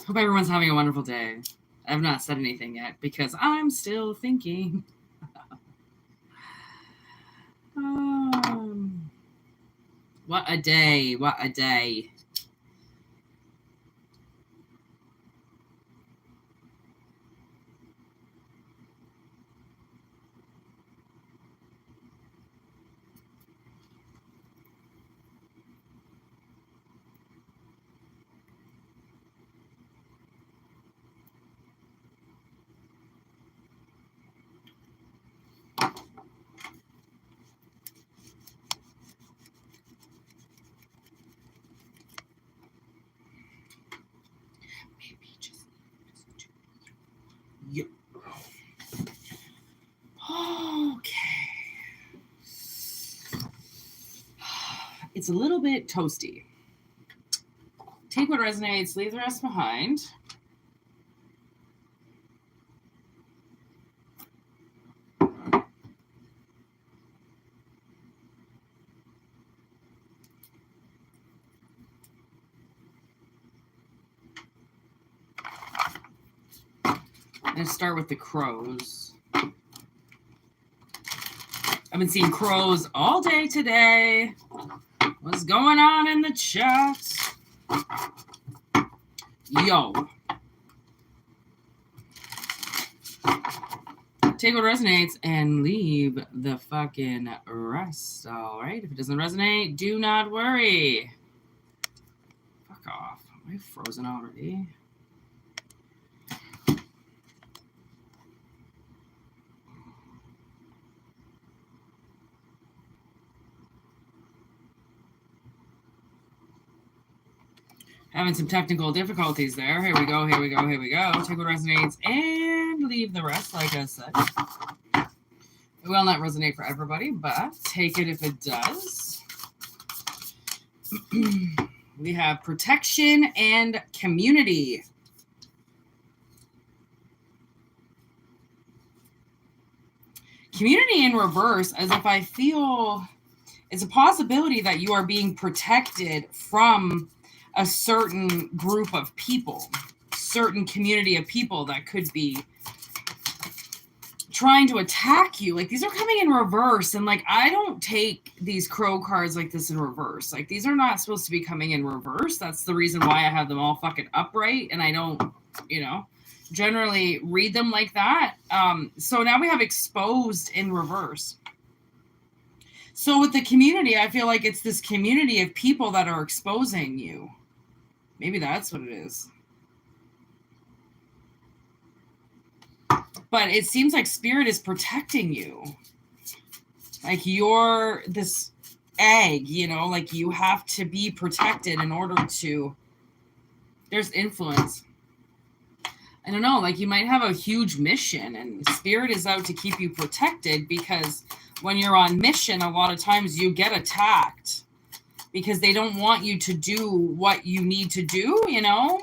Hope everyone's having a wonderful day. I have not said anything yet because I'm still thinking. What a day. What a day. Yep. Okay. It's a little bit toasty. Take what resonates, leave the rest behind. Let's start with the crows. I've been seeing crows all day today. What's going on in the chat? Yo. Take what resonates and leave the fucking rest. All right. If it doesn't resonate, do not worry. Fuck off. Am I frozen already? Having some technical difficulties there. Here we go, here we go, here we go. Take what resonates and leave the rest, like I said. It will not resonate for everybody, but take it if it does. We have protection and community. Community in reverse, as if I feel it's a possibility that you are being protected from a certain group of people, certain community of people that could be trying to attack you. Like, these are coming in reverse, and like, I don't take these crow cards like this in reverse. Like, these are not supposed to be coming in reverse. That's the reason why I have them all fucking upright, and I don't, you know, generally read them like that. So now we have exposed in reverse. So with the community, I feel like it's this community of people that are exposing you. Maybe that's what it is. But it seems like Spirit is protecting you. Like, you're this egg, you know, like you have to be protected in order to... There's influence. I don't know, like you might have a huge mission and Spirit is out to keep you protected, because when you're on mission, a lot of times you get attacked because they don't want you to do what you need to do, you know?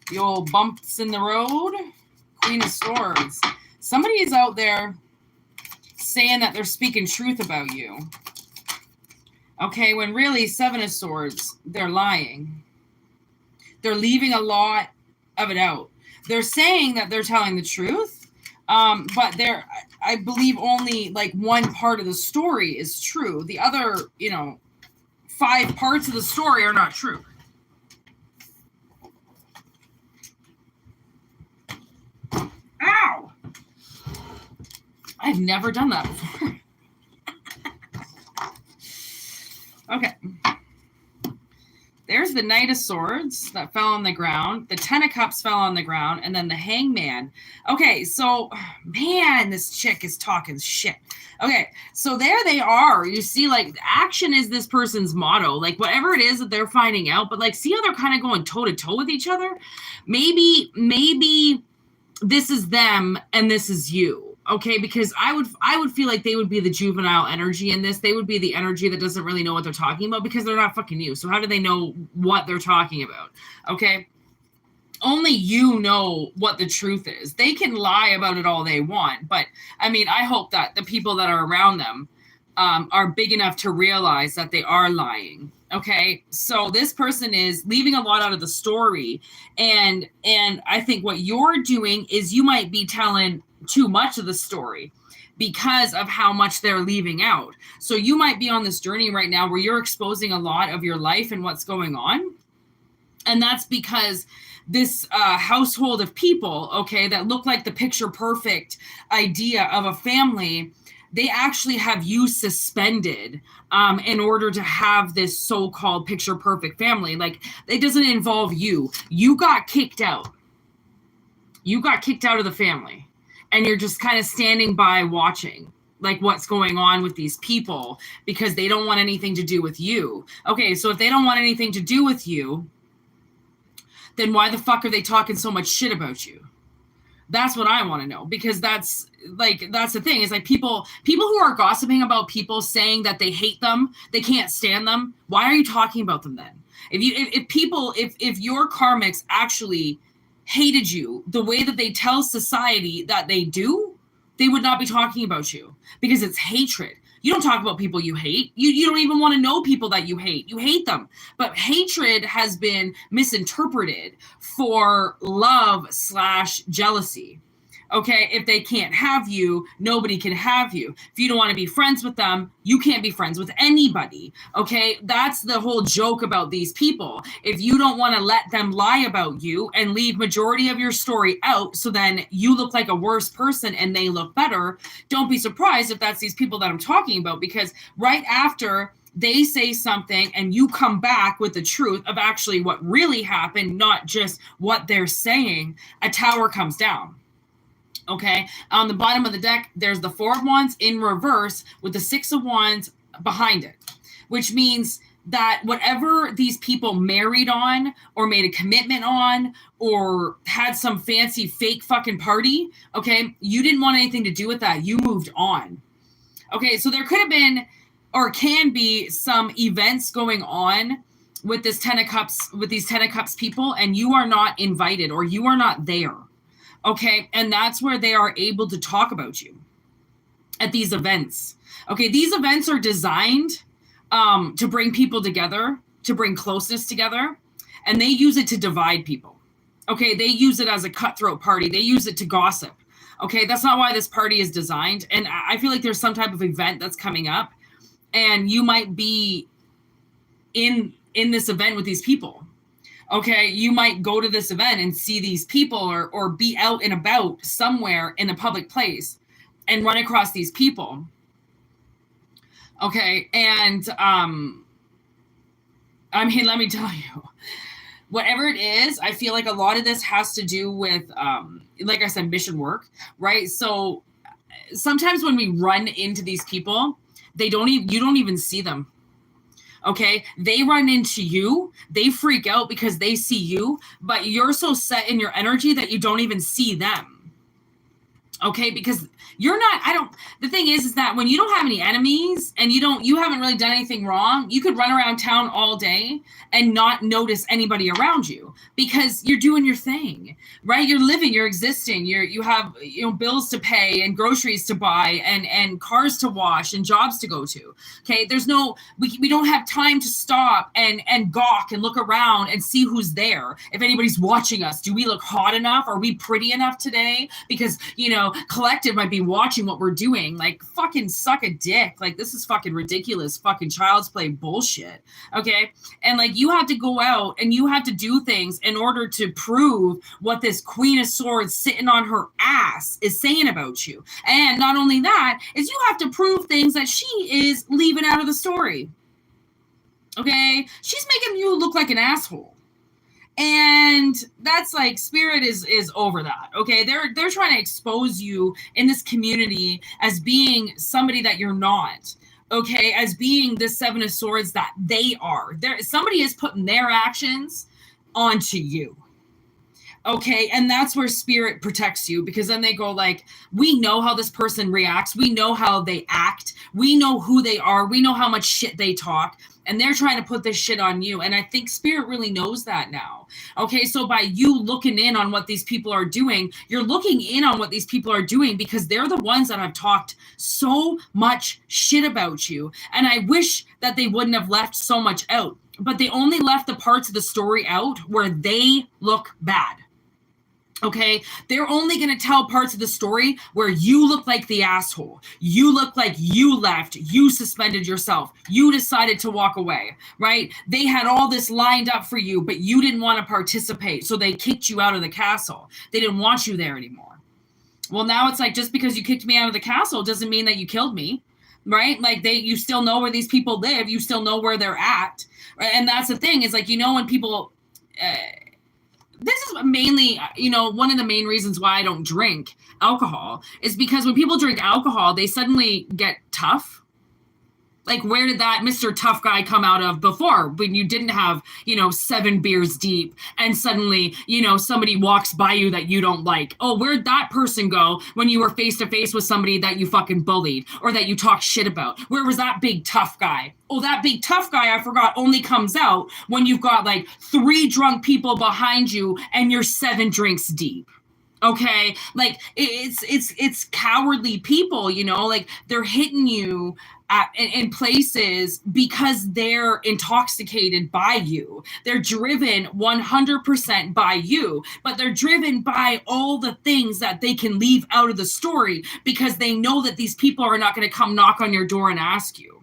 The old bumps in the road. Queen of Swords. Somebody is out there saying that they're speaking truth about you. Okay, when really, Seven of Swords, they're lying. They're leaving a lot of it out. They're saying that they're telling the truth, but I believe only like one part of the story is true. The other, you know, 5 parts of the story are not true. Ow! I've never done that before. Okay. There's the Knight of Swords that fell on the ground. The Ten of Cups fell on the ground. And then the Hangman. Okay, so, man, this chick is talking shit. Okay, so there they are. You see, like, action is this person's motto. Like, whatever it is that they're finding out. But, like, see how they're kind of going toe-to-toe with each other? Maybe this is them and this is you. Okay, because I would feel like they would be the juvenile energy in this. They would be the energy that doesn't really know what they're talking about because they're not fucking you. So how do they know what they're talking about? Okay, only you know what the truth is. They can lie about it all they want, but I mean, I hope that the people that are around them are big enough to realize that they are lying. Okay, so this person is leaving a lot out of the story, and I think what you're doing is you might be telling too much of the story because of how much they're leaving out. So you might be on this journey right now where you're exposing a lot of your life and what's going on, and that's because this household of people, okay, that look like the picture perfect idea of a family, they actually have you suspended in order to have this so-called picture perfect family. Like, it doesn't involve you. You got kicked out. You got kicked out of the family, and you're just kind of standing by watching like what's going on with these people because they don't want anything to do with you. Okay, so if they don't want anything to do with you, then why the fuck are they talking so much shit about you? That's what I want to know, because that's the thing. Is like people who are gossiping about people, saying that they hate them, they can't stand them. Why are you talking about them then? If your karmics actually hated you the way that they tell society that they do, they would not be talking about you, because it's hatred. You don't talk about people you hate. You don't even want to know people that you hate. You hate them. But hatred has been misinterpreted for love/jealousy. Okay, if they can't have you, nobody can have you. If you don't want to be friends with them, you can't be friends with anybody. Okay, that's the whole joke about these people. If you don't want to let them lie about you and leave majority of your story out, so then you look like a worse person and they look better, don't be surprised if that's these people that I'm talking about, because right after they say something and you come back with the truth of actually what really happened, not just what they're saying, a tower comes down. Okay, on the bottom of the deck, there's the Four of Wands in reverse with the Six of Wands behind it, which means that whatever these people married on or made a commitment on or had some fancy fake fucking party, okay, you didn't want anything to do with that. You moved on. Okay, so there could have been or can be some events going on with this Ten of Cups, with these Ten of Cups people, and you are not invited or you are not there. Okay, and that's where they are able to talk about you at these events. Okay, these events are designed to bring people together, to bring closeness together, and they use it to divide people. Okay, they use it as a cutthroat party. They use it to gossip. Okay, that's not why this party is designed. And I feel like there's some type of event that's coming up, and you might be in this event with these people. Okay, you might go to this event and see these people or be out and about somewhere in a public place and run across these people. Okay, and I mean, let me tell you, whatever it is, I feel like a lot of this has to do with, like I said, mission work, right? So sometimes when we run into these people, you don't even see them. Okay, they run into you, they freak out because they see you, but you're so set in your energy that you don't even see them. Okay, because the thing is that when you don't have any enemies and you haven't really done anything wrong, you could run around town all day and not notice anybody around you because you're doing your thing, right? You're living, you're existing, you have bills to pay and groceries to buy and cars to wash and jobs to go to. Okay, we don't have time to stop and gawk and look around and see who's there. If anybody's watching us, do we look hot enough? Are we pretty enough today? Because collective might be watching what we're doing. Like, fucking suck a dick. Like, this is fucking ridiculous, fucking child's play bullshit. Okay, and like, you have to go out and you have to do things in order to prove what this Queen of Swords sitting on her ass is saying about you. And not only that, is you have to prove things that she is leaving out of the story. Okay, she's making you look like an asshole. And that's like, spirit is over that. Okay, they're trying to expose you in this community as being somebody that you're not. Okay, as being the Seven of Swords that they are. Somebody is putting their actions onto you. Okay, and that's where spirit protects you, because then they go like, we know how this person reacts, we know how they act, we know who they are, we know how much shit they talk, and they're trying to put this shit on you. And I think spirit really knows that now. Okay, so by you looking in on what these people are doing, you're looking in on what these people are doing because they're the ones that have talked so much shit about you. And I wish that they wouldn't have left so much out, but they only left the parts of the story out where they look bad. Okay, they're only going to tell parts of the story where you look like the asshole. You look like you left. You suspended yourself. You decided to walk away, right? They had all this lined up for you, but you didn't want to participate. So they kicked you out of the castle. They didn't want you there anymore. Well, now it's like, just because you kicked me out of the castle doesn't mean that you killed me, right? Like you still know where these people live. You still know where they're at. Right? And that's the thing is like, when people, this is mainly, one of the main reasons why I don't drink alcohol is because when people drink alcohol, they suddenly get tough. Like, where did that Mr. Tough Guy come out of before, when you didn't have, 7 beers deep and suddenly, somebody walks by you that you don't like? Oh, where'd that person go when you were face to face with somebody that you fucking bullied or that you talk shit about? Where was that big tough guy? Oh, that big tough guy, I forgot, only comes out when you've got like 3 drunk people behind you and you're 7 drinks deep. Okay, like it's cowardly people, like they're hitting you in places because they're intoxicated by you. They're driven 100% by you, but they're driven by all the things that they can leave out of the story because they know that these people are not going to come knock on your door and ask you.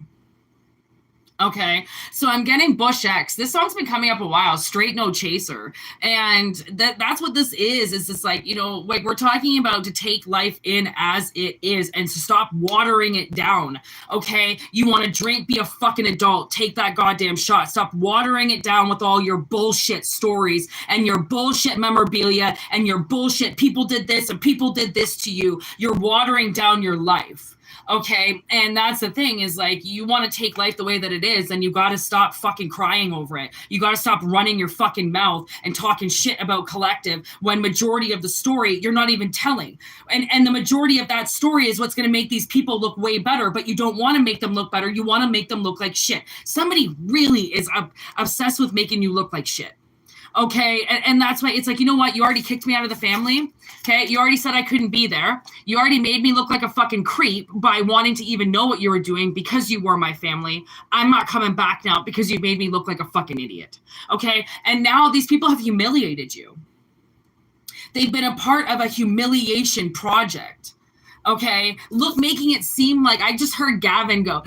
Okay, so I'm getting Bush X. This song's been coming up a while, Straight No Chaser. And that's what this is just like, like we're talking about to take life in as it is and to stop watering it down. Okay, you want to drink, be a fucking adult, take that goddamn shot. Stop watering it down with all your bullshit stories and your bullshit memorabilia and your bullshit people did this and people did this to you. You're watering down your life. Okay, and that's the thing is like, you want to take life the way that it is, and you got to stop fucking crying over it. You got to stop running your fucking mouth and talking shit about collective when majority of the story you're not even telling. And the majority of that story is what's going to make these people look way better, but you don't want to make them look better. You want to make them look like shit. Somebody really is obsessed with making you look like shit. Okay, and that's why it's like, you know what? You already kicked me out of the family. Okay, you already said I couldn't be there. You already made me look like a fucking creep by wanting to even know what you were doing because you were my family. I'm not coming back now because you made me look like a fucking idiot. Okay, and now these people have humiliated you. They've been a part of a humiliation project. Okay, look, making it seem like, I just heard Gavin go,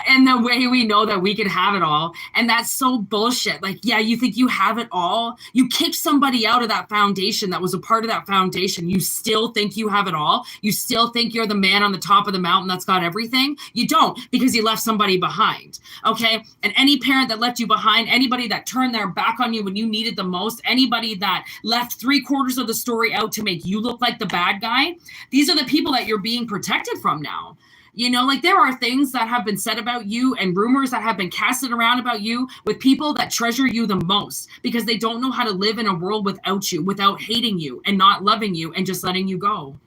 and the way we know that we can have it all. And that's so bullshit. Like, yeah, you think you have it all? You kicked somebody out of that foundation that was a part of that foundation. You still think you have it all? You still think you're the man on the top of the mountain that's got everything? You don't, because you left somebody behind. Okay, and any parent that left you behind, anybody that turned their back on you when you needed the most, anybody that left 3/4 of the story out to make you look like the bad guy, these are the people that you're being protected from now. Like there are things that have been said about you and rumors that have been casted around about you with people that treasure you the most because they don't know how to live in a world without you, without hating you and not loving you and just letting you go.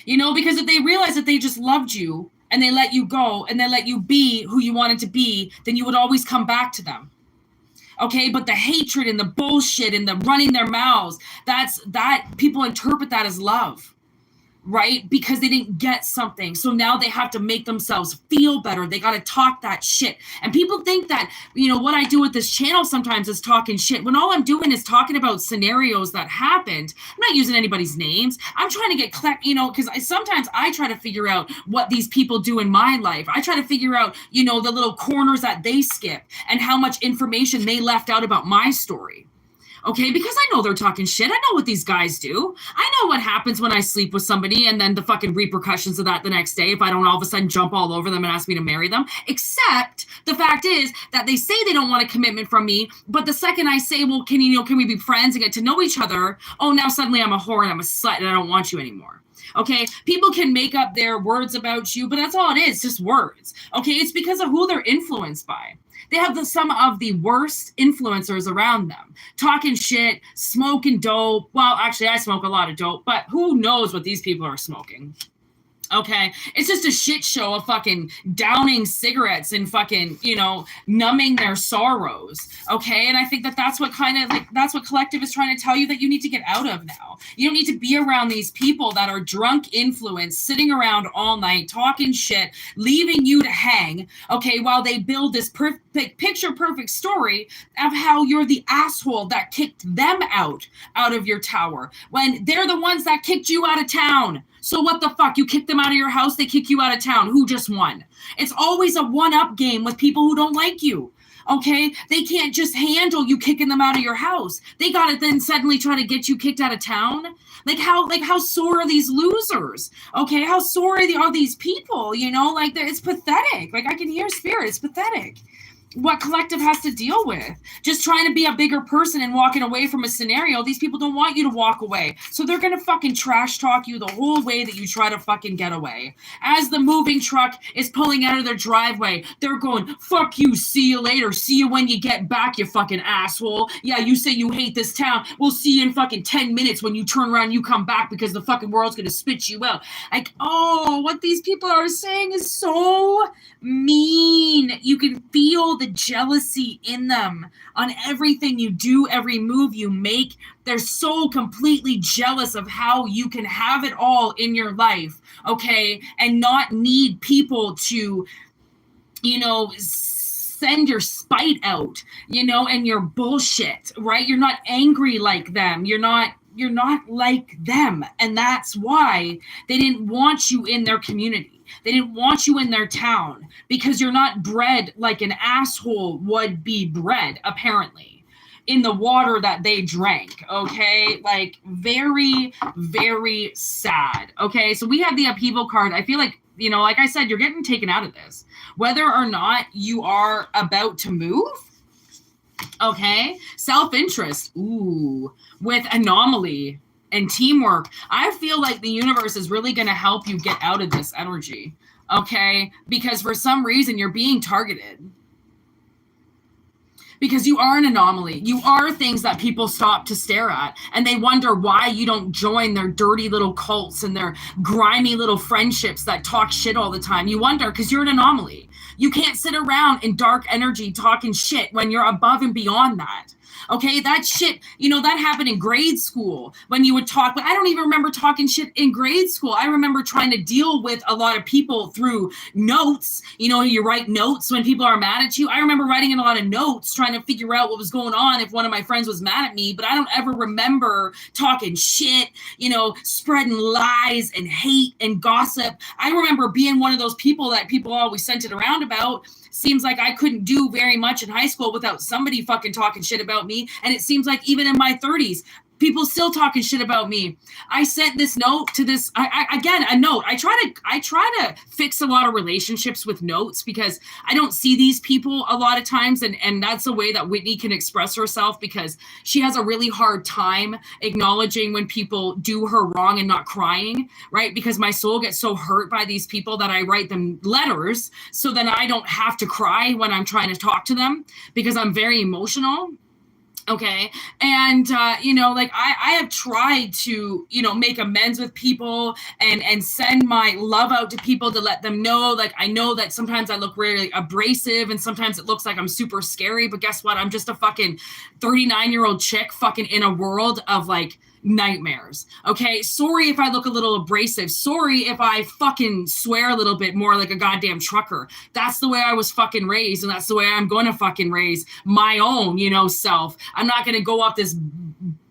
Because if they realize that they just loved you and they let you go and they let you be who you wanted to be, then you would always come back to them. Okay, but the hatred and the bullshit and the running their mouths, that people interpret that as love, right? Because they didn't get something. So now they have to make themselves feel better. They got to talk that shit. And people think that, what I do with this channel sometimes is talking shit when all I'm doing is talking about scenarios that happened. I'm not using anybody's names. I'm trying to get because sometimes I try to figure out what these people do in my life. I try to figure out, the little corners that they skip and how much information they left out about my story. Okay, because I know they're talking shit. I know what these guys do. I know what happens when I sleep with somebody and then the fucking repercussions of that the next day if I don't all of a sudden jump all over them and ask me to marry them. Except the fact is that they say they don't want a commitment from me, but the second I say, well, can we be friends and get to know each other? Oh, now suddenly I'm a whore and I'm a slut and I don't want you anymore. Okay, people can make up their words about you, but that's all it is, just words. Okay, it's because of who they're influenced by. They have some of the worst influencers around them, talking shit, smoking dope. Well, actually, I smoke a lot of dope, but who knows what these people are smoking? Okay, it's just a shit show of fucking downing cigarettes and fucking, you know, numbing their sorrows. Okay, and I think that that's what kind of like, that's what collective is trying to tell you that you need to get out of now. You don't need to be around these people that are drunk influence, sitting around all night, talking shit, leaving you to hang, okay, while they build this picture perfect story of how you're the asshole that kicked them out of your tower when they're the ones that kicked you out of town. So what the fuck? You kick them out of your house, they kick you out of town. Who just won? It's always a one-up game with people who don't like you. Okay? They can't just handle you kicking them out of your house. They got to then suddenly try to get you kicked out of town. Like how sore are these losers? Okay? How sore are these people? You know, like it's pathetic. Like I can hear spirit. It's pathetic. What collective has to deal with. Just trying to be a bigger person and walking away from a scenario. These people don't want you to walk away. So they're going to fucking trash talk you the whole way that you try to fucking get away. As the moving truck is pulling out of their driveway, they're going, fuck you, see you later. See you when you get back, you fucking asshole. Yeah, you say you hate this town. We'll see you in fucking 10 minutes when you turn around and you come back because the fucking world's going to spit you out. Like, oh, what these people are saying is so mean. You can feel the jealousy in them on everything you do, every move you make. They're so completely jealous of how you can have it all in your life, okay, and not need people to, you know, send your spite out, you know, and your bullshit, right? You're not angry like them. You're not like them. And that's why they didn't want you in their community. They didn't want you in their town because you're not bred like an asshole would be bred, apparently, in the water that they drank, okay? Like, very, very sad, okay? So we have the upheaval card. I feel like, you know, like I said, you're getting taken out of this. Whether or not you are about to move, okay? Self-interest, ooh, with anomaly and teamwork. I feel like the universe is really going to help you get out of this energy, okay? Because for some reason you're being targeted. Because you are an anomaly. You are things that people stop to stare at, and they wonder why you don't join their dirty little cults and their grimy little friendships that talk shit all the time. You wonder because you're an anomaly. You can't sit around in dark energy talking shit when you're above and beyond that. Okay, that shit, you know, that happened in grade school when you would talk, but I don't even remember talking shit in grade school. I remember trying to deal with a lot of people through notes. You know, you write notes when people are mad at you. I remember writing in a lot of notes, trying to figure out what was going on if one of my friends was mad at me, but I don't ever remember talking shit, you know, spreading lies and hate and gossip. I remember being one of those people that people always sent it around about. Seems like I couldn't do very much in high school without somebody fucking talking shit about me. And it seems like even in my 30s, people still talking shit about me. I sent this note to this, again, a note. I try to fix a lot of relationships with notes because I don't see these people a lot of times. And that's a way that Whitney can express herself because she has a really hard time acknowledging when people do her wrong and not crying, right? Because my soul gets so hurt by these people that I write them letters so then I don't have to cry when I'm trying to talk to them because I'm very emotional. Okay. And, you know, like I have tried to, you know, make amends with people and send my love out to people to let them know, like, I know that sometimes I look really abrasive and sometimes it looks like I'm super scary, but guess what? I'm just a fucking 39-year-old chick fucking in a world of like nightmares. Okay. Sorry if I look a little abrasive. Sorry if I fucking swear a little bit more like a goddamn trucker. That's the way I was fucking raised. And that's the way I'm going to fucking raise my own, you know, self. I'm not going to go off this,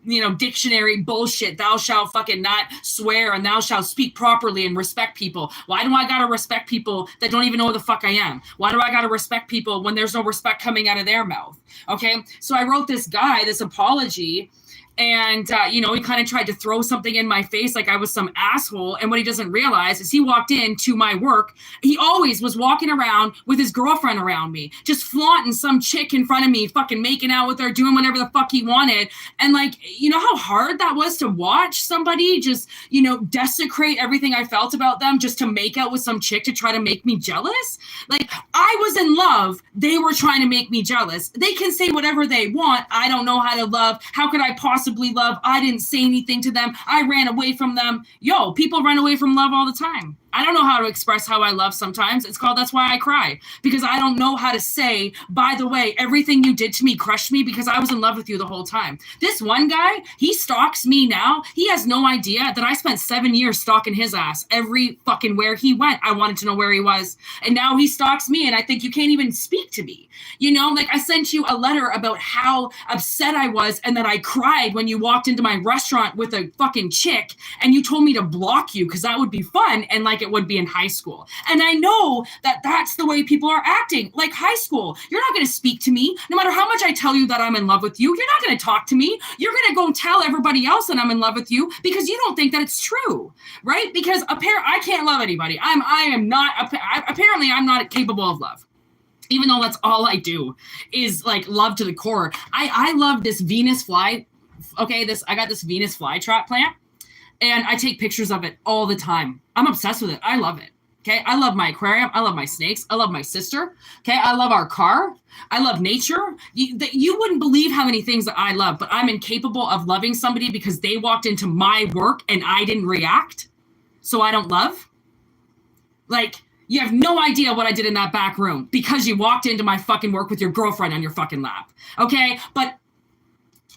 you know, dictionary bullshit. Thou shalt fucking not swear and thou shalt speak properly and respect people. Why do I got to respect people that don't even know who the fuck I am? Why do I got to respect people when there's no respect coming out of their mouth? Okay. So I wrote this guy, this apology. And, you know, he kind of tried to throw something in my face like I was some asshole. And what he doesn't realize is he walked into my work. He always was walking around with his girlfriend around me, just flaunting some chick in front of me, fucking making out with her, doing whatever the fuck he wanted. And like, you know how hard that was to watch somebody just, you know, desecrate everything I felt about them just to make out with some chick to try to make me jealous? Like, I was in love. They were trying to make me jealous. They can say whatever they want. I don't know how to love. How could I possibly love? I didn't say anything to them. I ran away from them. Yo, people run away from love all the time. I don't know how to express how I love sometimes. It's called That's Why I Cry. Because I don't know how to say, by the way, everything you did to me crushed me because I was in love with you the whole time. This one guy, he stalks me now. He has no idea that I spent 7 years stalking his ass. Every fucking where he went, I wanted to know where he was. And now he stalks me, and I think you can't even speak to me. You know, like, I sent you a letter about how upset I was and that I cried when you walked into my restaurant with a fucking chick, and you told me to block you because that would be fun and like it would be in high school. And I know that that's the way people are acting, like high school. You're not going to speak to me. No matter how much I tell you that I'm in love with you, you're not going to talk to me. You're going to go tell everybody else that I'm in love with you because you don't think that it's true, right? Because I can't love anybody. Apparently I'm not capable of love. Even though that's all I do is like love to the core. I love this Venus fly. Okay, I got this Venus flytrap plant, and I take pictures of it all the time. I'm obsessed with it. I love it. Okay, I love my aquarium. I love my snakes. I love my sister. Okay, I love our car. I love nature. You wouldn't believe how many things that I love, but I'm incapable of loving somebody because they walked into my work and I didn't react. So I don't love. Like, you have no idea what I did in that back room because you walked into my fucking work with your girlfriend on your fucking lap. Okay? But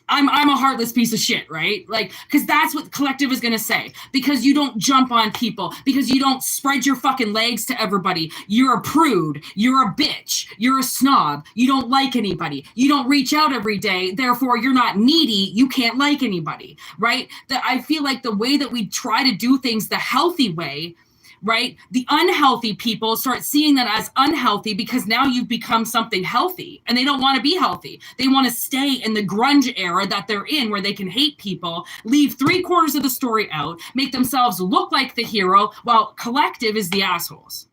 I'm a heartless piece of shit, right? Like, because that's what collective is going to say. Because you don't jump on people. Because you don't spread your fucking legs to everybody. You're a prude. You're a bitch. You're a snob. You don't like anybody. You don't reach out every day. Therefore, you're not needy. You can't like anybody, right? That I feel like the way that we try to do things the healthy way, right? The unhealthy people start seeing that as unhealthy because now you've become something healthy and they don't want to be healthy. They want to stay in the grunge era that they're in where they can hate people, leave 3/4 of the story out, make themselves look like the hero while collective is the assholes.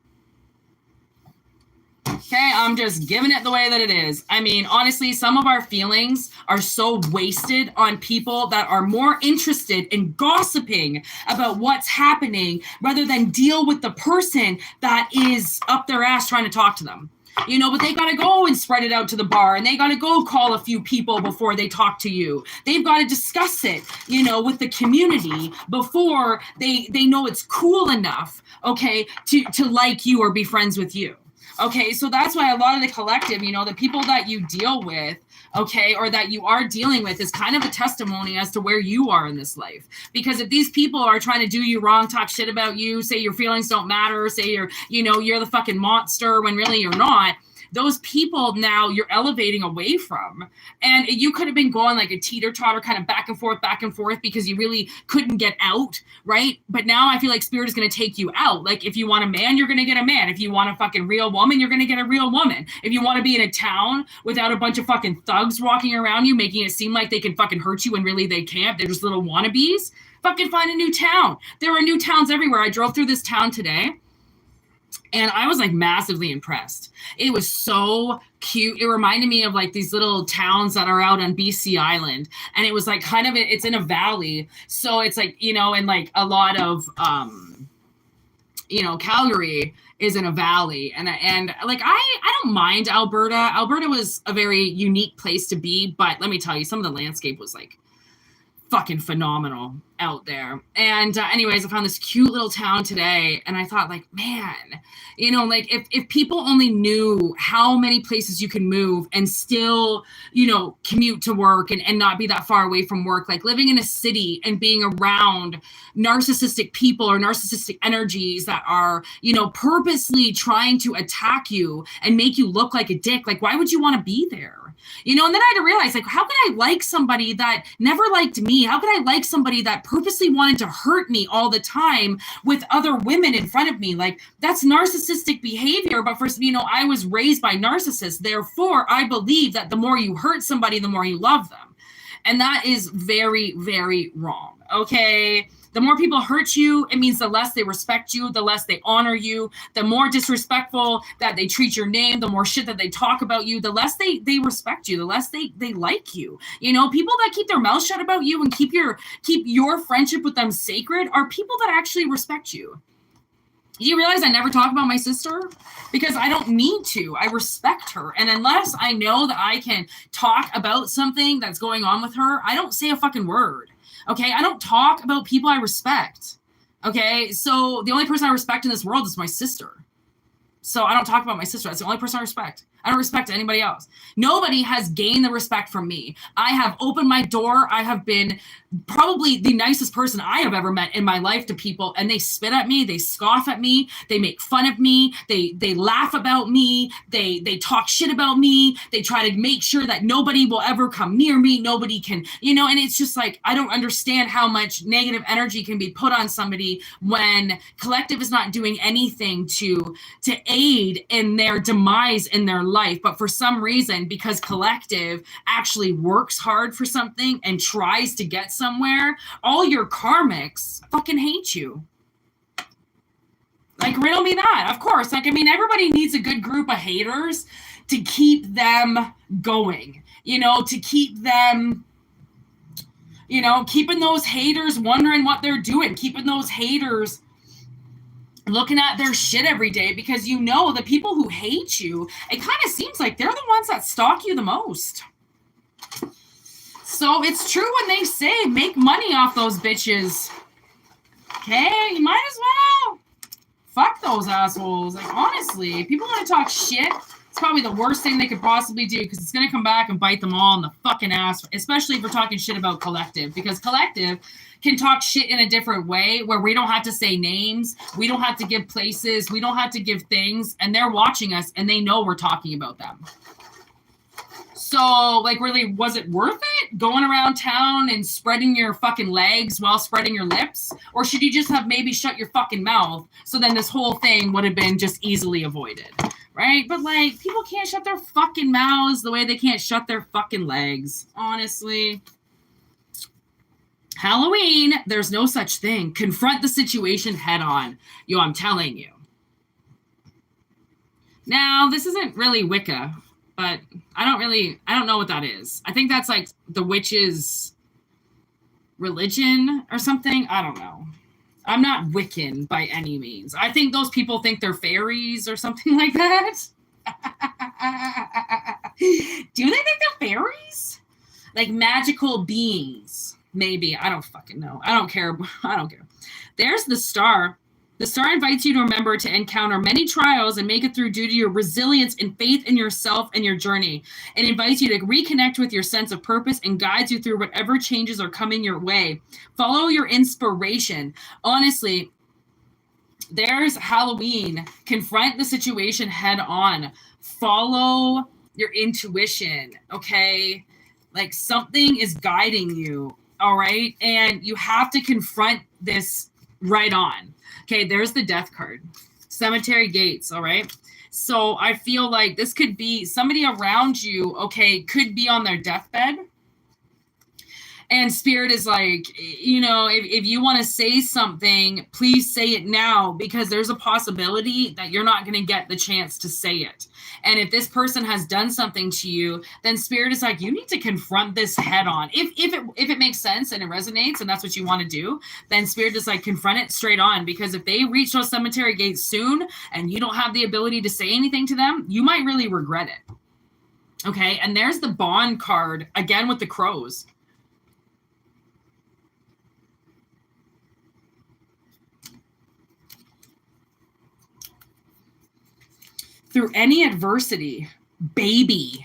Okay, I'm just giving it the way that it is. I mean, honestly, some of our feelings are so wasted on people that are more interested in gossiping about what's happening rather than deal with the person that is up their ass trying to talk to them. You know, but they got to go and spread it out to the bar, and they got to go call a few people before they talk to you. They've got to discuss it, you know, with the community before they know it's cool enough, okay, to like you or be friends with you. Okay, so that's why a lot of the collective, you know, the people that you deal with, okay, or that you are dealing with is kind of a testimony as to where you are in this life. Because if these people are trying to do you wrong, talk shit about you, say your feelings don't matter, say you're the fucking monster when really you're not, those people now you're elevating away from. And you could have been going like a teeter-totter kind of back and forth because you really couldn't get out, right? But now I feel like spirit is going to take you out. Like if you want a man, you're going to get a man. If you want a fucking real woman, you're going to get a real woman. If you want to be in a town without a bunch of fucking thugs walking around you, making it seem like they can fucking hurt you when really they can't, they're just little wannabes, fucking find a new town. There are new towns everywhere. I drove through this town today, and I was like massively impressed. It was so cute. It reminded me of like these little towns that are out on BC Island. And it was like kind of, it's in a valley. So it's like, you know, and like a lot of, you know, Calgary is in a valley. And like, I don't mind Alberta. Alberta was a very unique place to be. But let me tell you, some of the landscape was like fucking phenomenal out there. And anyways, I found this cute little town today, and I thought like, man, you know, like if people only knew how many places you can move and still, you know, commute to work and not be that far away from work, like living in a city and being around narcissistic people or narcissistic energies that are, you know, purposely trying to attack you and make you look like a dick. Like, why would you want to be there? You know, and then I had to realize, like, how could I like somebody that never liked me? How could I like somebody that purposely wanted to hurt me all the time with other women in front of me? Like, that's narcissistic behavior. But for, you know, I was raised by narcissists. Therefore, I believe that the more you hurt somebody, the more you love them. And that is very, very wrong. Okay. The more people hurt you, it means the less they respect you, the less they honor you, the more disrespectful that they treat your name, the more shit that they talk about you, the less they respect you, the less they like you. You know, people that keep their mouth shut about you and keep your friendship with them sacred are people that actually respect you. Do you realize I never talk about my sister? Because I don't need to. I respect her. And unless I know that I can talk about something that's going on with her, I don't say a fucking word. Okay? I don't talk about people I respect. Okay? So the only person I respect in this world is my sister. So I don't talk about my sister. That's the only person I respect. I don't respect anybody else. Nobody has gained the respect from me. I have opened my door. I have been probably the nicest person I have ever met in my life to people, and they spit at me, they scoff at me, they make fun of me, they laugh about me, they talk shit about me, they try to make sure that nobody will ever come near me, nobody can, you know, and it's just like, I don't understand how much negative energy can be put on somebody when collective is not doing anything to aid in their demise in their life. But for some reason, because collective actually works hard for something and tries to get somewhere, all your karmics fucking hate you. Like, riddle me that. Of course. Like, I mean, everybody needs a good group of haters to keep them going, you know, to keep them, you know, keeping those haters wondering what they're doing, keeping those haters looking at their shit every day, because you know the people who hate you, it kind of seems like they're the ones that stalk you the most. So it's true when they say make money off those bitches. Okay, you might as well. Fuck those assholes. Like, honestly, if people want to talk shit, it's probably the worst thing they could possibly do, because it's going to come back and bite them all in the fucking ass, especially if we're talking shit about collective, because collective can talk shit in a different way where we don't have to say names, we don't have to give places, we don't have to give things, and they're watching us and they know we're talking about them. So, like, really, was it worth it going around town and spreading your fucking legs while spreading your lips? Or should you just have maybe shut your fucking mouth, so then this whole thing would have been just easily avoided, right? But, like, people can't shut their fucking mouths the way they can't shut their fucking legs, honestly. Halloween, there's no such thing. Confront the situation head on. Yo, I'm telling you. Now, this isn't really Wicca, but I don't know what that is. I think that's like the witch's religion or something. I don't know. I'm not Wiccan by any means. I think those people think they're fairies or something like that. Do they think they're fairies? Like magical beings. Maybe. I don't fucking know. I don't care. I don't care. There's the star. The star invites you to remember to encounter many trials and make it through due to your resilience and faith in yourself and your journey. It invites you to reconnect with your sense of purpose and guides you through whatever changes are coming your way. Follow your inspiration. Honestly, there's Halloween. Confront the situation head on. Follow your intuition, okay? Like, something is guiding you, all right? And you have to confront this right on. Okay, there's the death card. Cemetery gates, all right? So I feel like this could be somebody around you, okay, could be on their deathbed. And spirit is like, you know, if you want to say something, please say it now, because there's a possibility that you're not going to get the chance to say it. And if this person has done something to you, then spirit is like, you need to confront this head on. If it makes sense and it resonates and that's what you want to do, then spirit is like, confront it straight on. Because if they reach those cemetery gates soon and you don't have the ability to say anything to them, you might really regret it. Okay, and there's the bond card, again with the crows. Through any adversity, baby.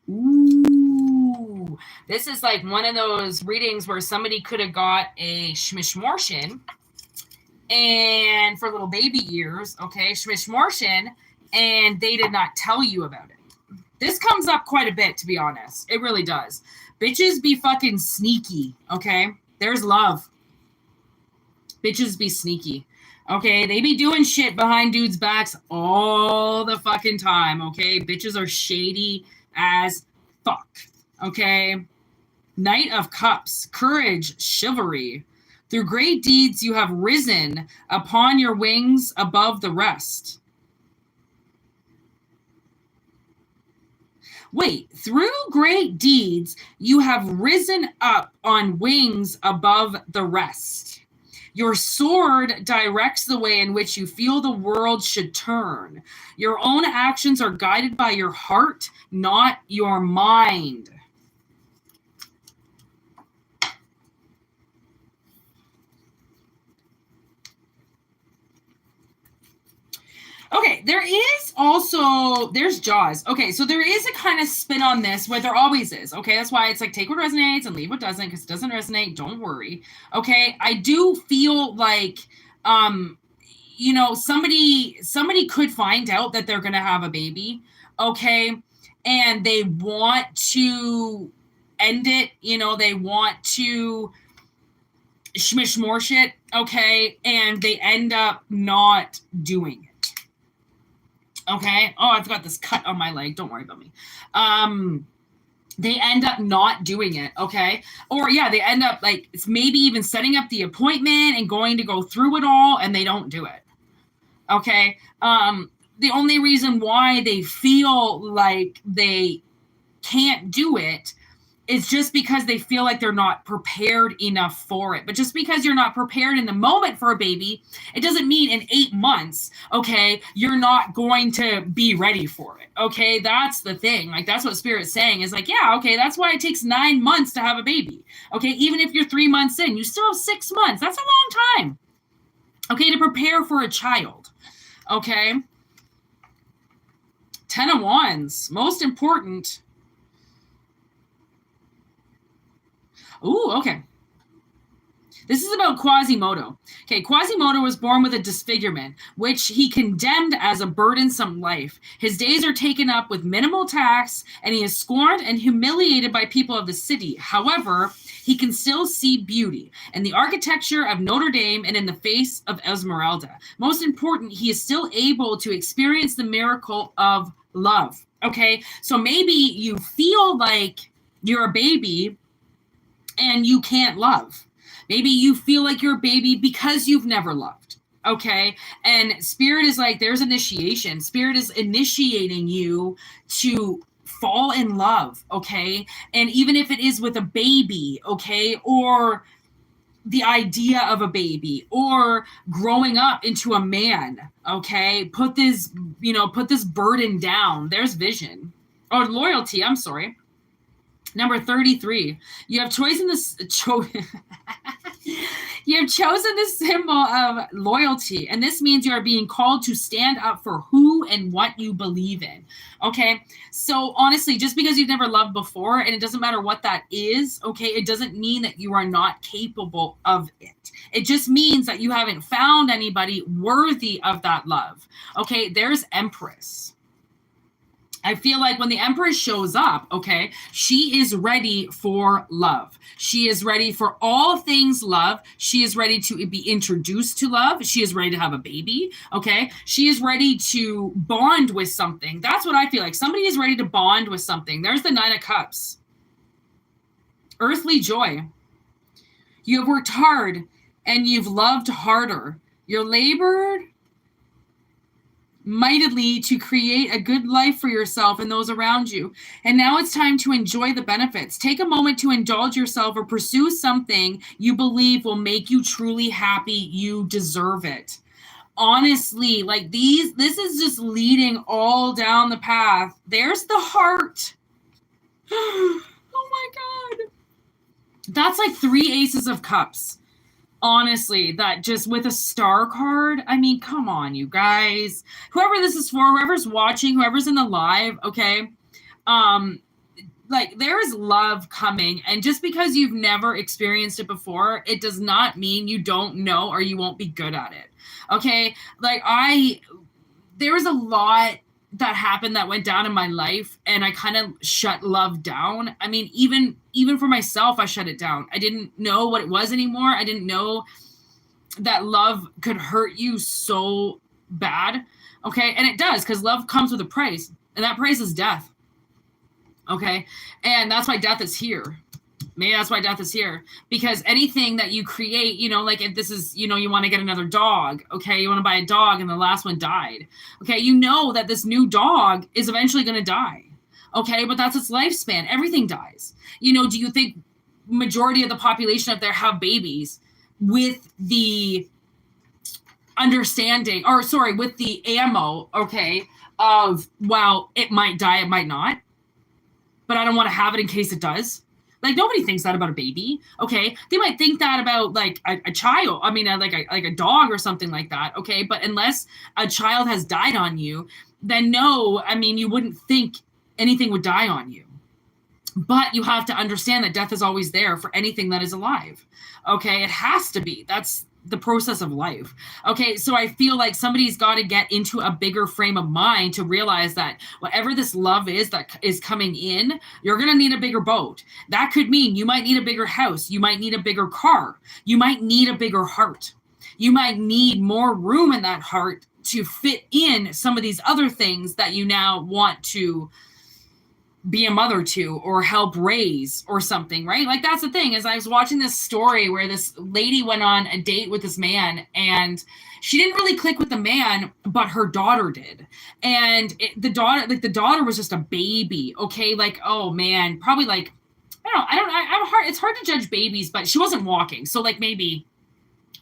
Ooh, this is like one of those readings where somebody could have got a shmishmorshin, and for little baby ears, okay, shmishmorshin, and they did not tell you about it. This comes up quite a bit, to be honest. It really does. Bitches be fucking sneaky, okay? There's love. Bitches be sneaky. Okay, they be doing shit behind dudes' backs all the fucking time, okay? Bitches are shady as fuck, okay? Knight of Cups, courage, chivalry. Through great deeds you have risen upon your wings above the rest. Wait, through great deeds you have risen up on wings above the rest. Your sword directs the way in which you feel the world should turn. Your own actions are guided by your heart, not your mind. Okay, there's Jaws. Okay, so there is a kind of spin on this where there always is. Okay, that's why it's like take what resonates and leave what doesn't, because it doesn't resonate, don't worry. Okay, I do feel like somebody could find out that they're gonna have a baby, okay, and they want to end it, they want to shmish more shit, okay, and they end up not doing it. Okay. Oh, I've got this cut on my leg. Don't worry about me. They end up not doing it. Okay. Or yeah, they end up like it's maybe even setting up the appointment and going to go through it all, and they don't do it. Okay. The only reason why they feel like they can't do it is just because they feel like they're not prepared enough for it. But just because you're not prepared in the moment for a baby, it doesn't mean in 8 months, okay, you're not going to be ready for it. Okay, that's the thing. Like, that's what Spirit's saying is like, yeah, okay, that's why it takes 9 months to have a baby. Okay, even if you're 3 months in, you still have 6 months. That's a long time. Okay, to prepare for a child. Okay. 10 of Wands, most important. Ooh, okay. This is about Quasimodo. Okay, Quasimodo was born with a disfigurement, which he condemned as a burdensome life. His days are taken up with minimal tasks, and he is scorned and humiliated by people of the city. However, he can still see beauty in the architecture of Notre Dame and in the face of Esmeralda. Most important, he is still able to experience the miracle of love. Okay, so maybe you feel like you're a baby and you can't love. Maybe you feel like you're a baby because you've never loved. Okay. And Spirit is like, there's initiation. Spirit is initiating you to fall in love. Okay. And even if it is with a baby, okay, or the idea of a baby or growing up into a man, okay, put this burden down. There's vision or loyalty. I'm sorry. Number 33, you have chosen this. You have chosen the symbol of loyalty, and this means you are being called to stand up for who and what you believe in. Okay, so honestly, just because you've never loved before, and it doesn't matter what that is, okay, it doesn't mean that you are not capable of it. It just means that you haven't found anybody worthy of that love. Okay, there's Empress. I feel like when the Empress shows up, okay, she is ready for love. She is ready for all things love. She is ready to be introduced to love. She is ready to have a baby, okay? She is ready to bond with something. That's what I feel like. Somebody is ready to bond with something. There's the 9 of Cups. Earthly joy. You have worked hard and you've loved harder. You're labored mightily to create a good life for yourself and those around you. And now it's time to enjoy the benefits. Take a moment to indulge yourself or pursue something you believe will make you truly happy. You deserve it. Honestly, like this is just leading all down the path. There's the heart. Oh my God. That's like 3 aces of cups. Honestly, that just with a star card, I mean, come on, you guys. Whoever this is for, whoever's watching, whoever's in the live, okay? Like, there is love coming. And just because you've never experienced it before, it does not mean you don't know or you won't be good at it, okay? Like, there was a lot that happened that went down in my life, and I kind of shut love down. I mean, even for myself, I shut it down. I didn't know what it was anymore. I didn't know that love could hurt you so bad. Okay. And it does, because love comes with a price, and that price is death. Okay. And that's why death is here. Maybe that's why death is here. Because anything that you create, you know, like if this is, you know, you want to get another dog, okay? You want to buy a dog and the last one died. Okay, you know that this new dog is eventually going to die. Okay, but that's its lifespan. Everything dies. You know, do you think majority of the population up there have babies with the understanding, or sorry, with the ammo, okay, of, well, it might die, it might not, but I don't want to have it in case it does? Like, nobody thinks that about a baby, okay? They might think that about, like, a child. I mean, like a dog or something like that, okay? But unless a child has died on you, then no, I mean, you wouldn't think anything would die on you. But you have to understand that death is always there for anything that is alive, okay? It has to be. That's the process of life. Okay, so I feel like somebody's got to get into a bigger frame of mind to realize that whatever this love is that is coming in, you're going to need a bigger boat. That could mean you might need a bigger house. You might need a bigger car. You might need a bigger heart. You might need more room in that heart to fit in some of these other things that you now want to be a mother to or help raise or something, right? Like, that's the thing, is I was watching this story where this lady went on a date with this man, and she didn't really click with the man, but her daughter did. And the daughter was just a baby, okay? Like, oh man, probably like, it's hard to judge babies, but she wasn't walking. So like maybe,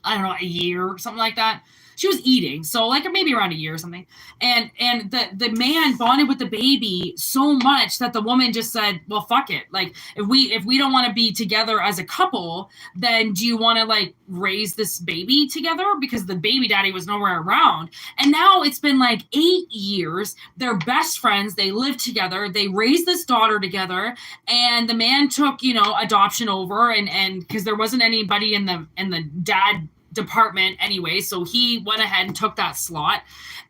I don't know, a year or something like that. She was eating, so like maybe around a year or something. And the man bonded with the baby so much that the woman just said, well, fuck it. Like, if we don't want to be together as a couple, then do you want to like raise this baby together? Because the baby daddy was nowhere around. And now it's been like 8 years. They're best friends. They live together. They raised this daughter together. And the man took, you know, adoption over, and because there wasn't anybody in the dad department anyway, so he went ahead and took that slot.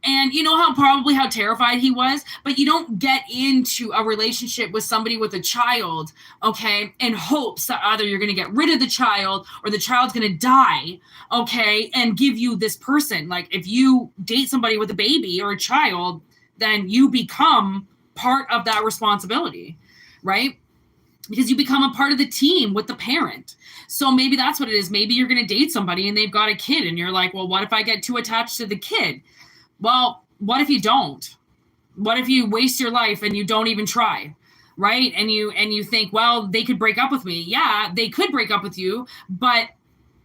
And you know how terrified he was, but you don't get into a relationship with somebody with a child, okay, in hopes that either you're going to get rid of the child or the child's going to die, okay, and give you this person. Like, if you date somebody with a baby or a child, then you become part of that responsibility, right? Because you become a part of the team with the parent. So maybe that's what it is. Maybe you're going to date somebody and they've got a kid, and you're like, well, what if I get too attached to the kid? Well, what if you don't? What if you waste your life and you don't even try, right? And you think, well, they could break up with me. Yeah, they could break up with you, but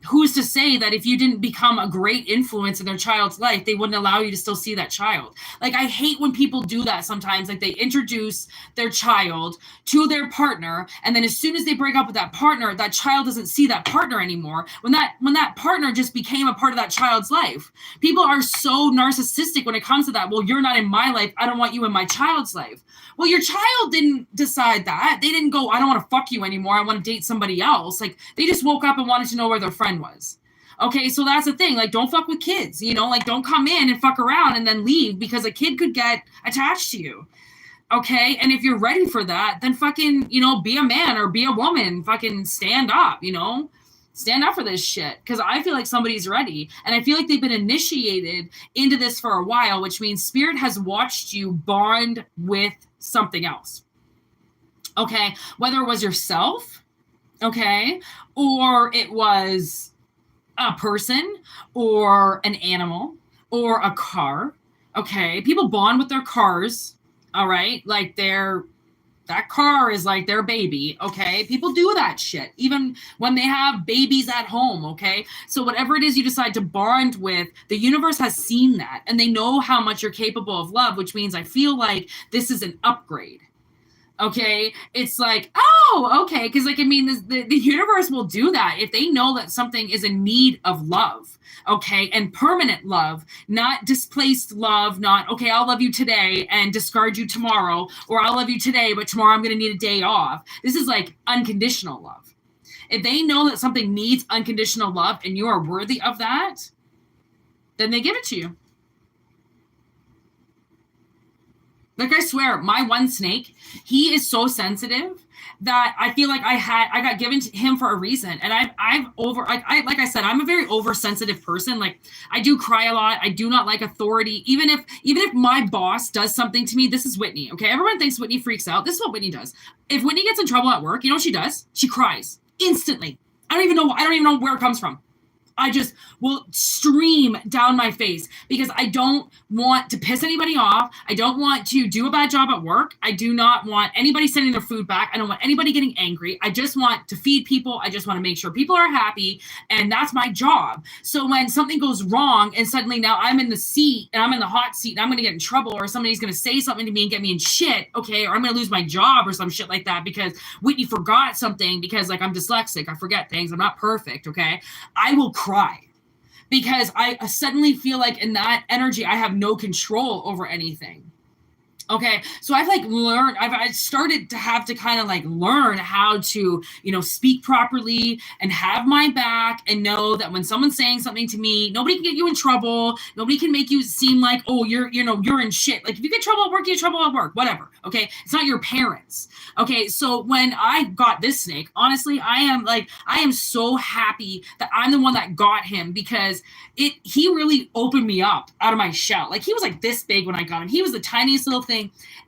who's to say that if you didn't become a great influence in their child's life, they wouldn't allow you to still see that child? Like, I hate when people do that sometimes. Like, they introduce their child to their partner, and then as soon as they break up with that partner, that child doesn't see that partner anymore, when that partner just became a part of that child's life. People are so narcissistic when it comes to that. Well, you're not in my life, I don't want you in my child's life. Well, your child didn't decide that. They didn't go, I don't want to fuck you anymore, I want to date somebody else. Like, they just woke up and wanted to know where their friend was. Okay, so that's the thing. Like, don't fuck with kids, you know? Like, don't come in and fuck around and then leave, because a kid could get attached to you. Okay, and if you're ready for that, then fucking, you know, be a man or be a woman. Fucking stand up, you know? Stand up for this shit, because I feel like somebody's ready, and I feel like they've been initiated into this for a while, which means Spirit has watched you bond with something else. Okay, whether it was yourself, okay, or it was a person or an animal or a car. Okay, people bond with their cars. All right, like that car is like their baby. Okay, people do that shit even when they have babies at home. Okay, so whatever it is you decide to bond with, the universe has seen that, and they know how much you're capable of love, which means I feel like this is an upgrade. Okay, it's like, oh, okay, because like, I mean, the universe will do that if they know that something is in need of love, okay, and permanent love, not displaced love, not, okay, I'll love you today and discard you tomorrow, or I'll love you today, but tomorrow I'm going to need a day off. This is like unconditional love. If they know that something needs unconditional love and you are worthy of that, then they give it to you. Like, I swear, my one snake, he is so sensitive that I feel like I got given to him for a reason. And like I said, I'm a very oversensitive person. Like, I do cry a lot. I do not like authority. Even if my boss does something to me, this is Whitney. Okay. Everyone thinks Whitney freaks out. This is what Whitney does. If Whitney gets in trouble at work, you know what she does? She cries instantly. I don't even know where it comes from. I just will stream down my face because I don't want to piss anybody off. I don't want to do a bad job at work. I do not want anybody sending their food back. I don't want anybody getting angry. I just want to feed people. I just want to make sure people are happy. And that's my job. So when something goes wrong and suddenly now I'm in the seat and I'm in the hot seat and I'm going to get in trouble, or somebody's going to say something to me and get me in shit, okay, or I'm going to lose my job or some shit like that because Whitney forgot something because, like, I'm dyslexic. I forget things. I'm not perfect, okay? I will cry because I suddenly feel like in that energy, I have no control over anything. Okay. So I've I've started to have to kind of like learn how to, speak properly and have my back and know that when someone's saying something to me, nobody can get you in trouble. Nobody can make you seem like, oh, you're in shit. Like, if you get trouble at work, you get trouble at work, whatever. Okay. It's not your parents. Okay. So when I got this snake, honestly, I am so happy that I'm the one that got him because he really opened me up out of my shell. Like, he was like this big when I got him. He was the tiniest little thing.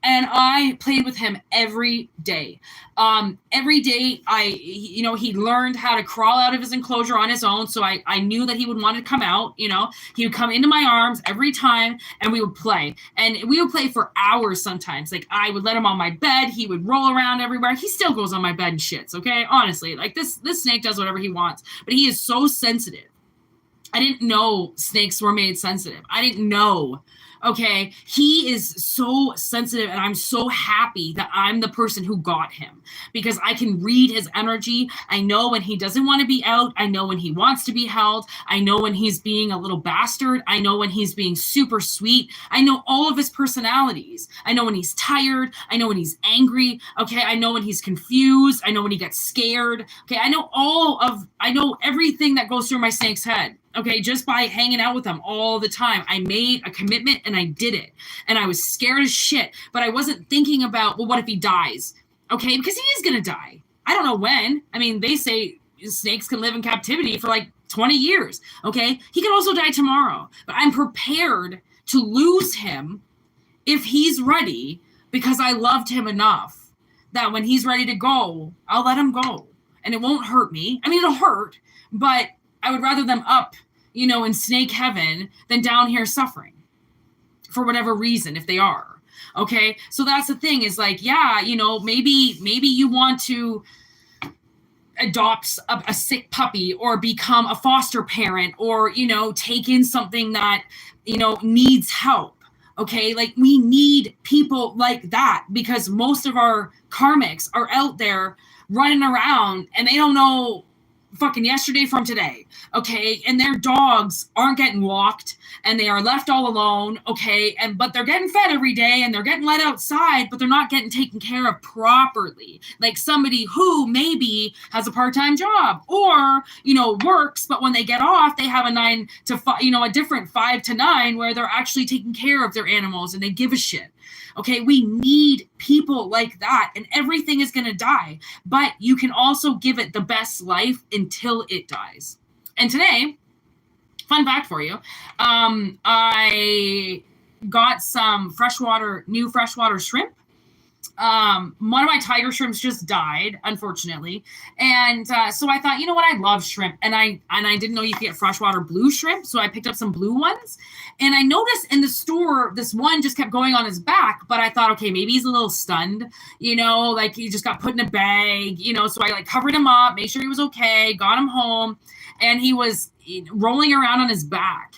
And I played with him every day. Every day he learned how to crawl out of his enclosure on his own. So I knew that he would want to come out, he would come into my arms every time and we would play. And we would play for hours sometimes. Like, I would let him on my bed. He would roll around everywhere. He still goes on my bed and shits. Okay. Honestly, like, this snake does whatever he wants, but he is so sensitive. I didn't know snakes were made sensitive. I didn't know. Okay, he is so sensitive, and I'm so happy that I'm the person who got him because I can read his energy. I know when he doesn't want to be out. I know when he wants to be held. I know when he's being a little bastard. I know when he's being super sweet. I know all of his personalities. I know when he's tired. I know when he's angry. Okay, I know when he's confused. I know when he gets scared. Okay, I know everything that goes through my snake's head. Okay, just by hanging out with them all the time. I made a commitment and I did it. And I was scared as shit, but I wasn't thinking about, well, what if he dies? Okay, because he is going to die. I don't know when. I mean, they say snakes can live in captivity for like 20 years. Okay, he could also die tomorrow, but I'm prepared to lose him if he's ready because I loved him enough that when he's ready to go, I'll let him go. And it won't hurt me. I mean, it'll hurt, but I would rather them up, in snake heaven than down here suffering for whatever reason, if they are. Okay. So that's the thing is like, yeah, maybe you want to adopt a sick puppy or become a foster parent or, take in something that, needs help. Okay. Like, we need people like that because most of our karmics are out there running around and they don't know fucking yesterday from today, okay, and their dogs aren't getting walked and they are left all alone, okay, but they're getting fed every day and they're getting let outside, but they're not getting taken care of properly, like somebody who maybe has a part-time job or works, but when they get off they have a 9 to 5, a different 5 to 9 where they're actually taking care of their animals and they give a shit. Okay, we need people like that, and everything is going to die, but you can also give it the best life until it dies. And today, fun fact for you, I got some new freshwater shrimp. One of my tiger shrimps just died, unfortunately. And so I thought, you know what? I love shrimp. And I didn't know you could get freshwater blue shrimp. So I picked up some blue ones. And I noticed in the store, this one just kept going on his back. But I thought, okay, maybe he's a little stunned, like he just got put in a bag, so I covered him up, made sure he was okay, got him home. And he was rolling around on his back.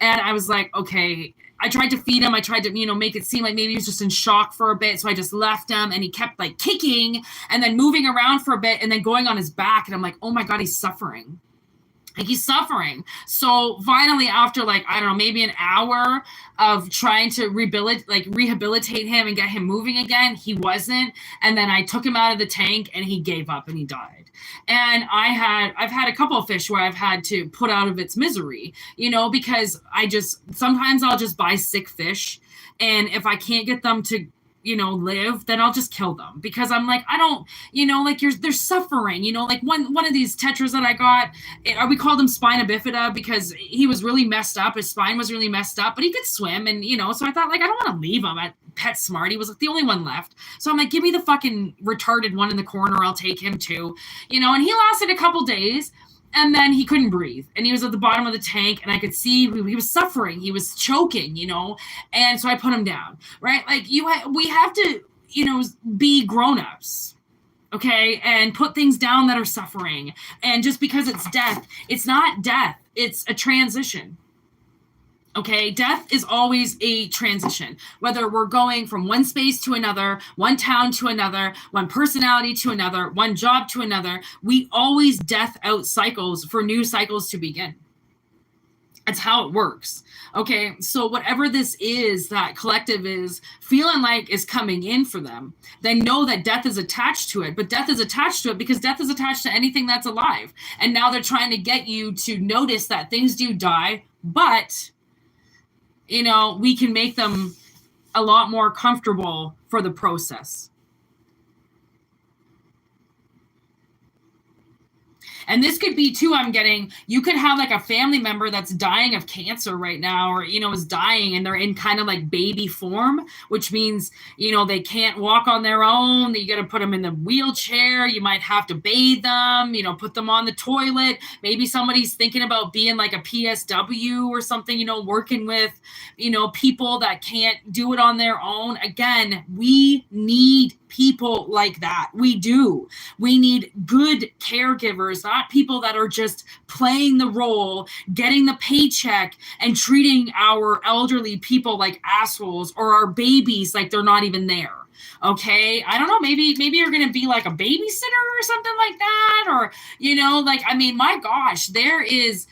And I was like, okay, I tried to feed him. I tried to, make it seem like maybe he was just in shock for a bit. So I just left him and he kept like kicking and then moving around for a bit and then going on his back. And I'm like, oh my God, he's suffering. Like, he's suffering. So finally, after maybe an hour of trying to rehabilitate him and get him moving again, he wasn't. And then I took him out of the tank and he gave up and he died. And I've had a couple of fish where I've had to put out of its misery, because sometimes I'll just buy sick fish And if I can't get them to, live, then I'll just kill them, because I'm like, I don't, like they're suffering, like one of these tetras that I got, we called him spina bifida because he was really messed up. His spine was really messed up, but he could swim. And, so I thought, like, I don't want to leave him at PetSmart. He was like the only one left. So I'm like, give me the fucking retarded one in the corner. I'll take him too, and he lasted a couple days. And then he couldn't breathe, and he was at the bottom of the tank, and I could see he was suffering. He was choking, and so I put him down, right? Like, we have to, be grown-ups, okay, and put things down that are suffering. And just because it's death, it's not death. It's a transition. Okay, death is always a transition, whether we're going from one space to another, one town to another, one personality to another, one job to another. We always death out cycles for new cycles to begin. That's how it works. Okay, so whatever this is that collective is feeling like is coming in for them, they know that death is attached to it, but death is attached to it because death is attached to anything that's alive. And now they're trying to get you to notice that things do die, but we can make them a lot more comfortable for the process. And this could be too, I'm getting, you could have like a family member that's dying of cancer right now, or, is dying, and they're in kind of like baby form, which means, they can't walk on their own. You got to put them in the wheelchair. You might have to bathe them, put them on the toilet. Maybe somebody's thinking about being like a PSW or something, working with, people that can't do it on their own. Again, we need people like that. We do. We need good caregivers, not people that are just playing the role, getting the paycheck, and treating our elderly people like assholes, or our babies like they're not even there. Okay, I don't know, maybe you're going to be like a babysitter or something like that, or, my gosh, there is,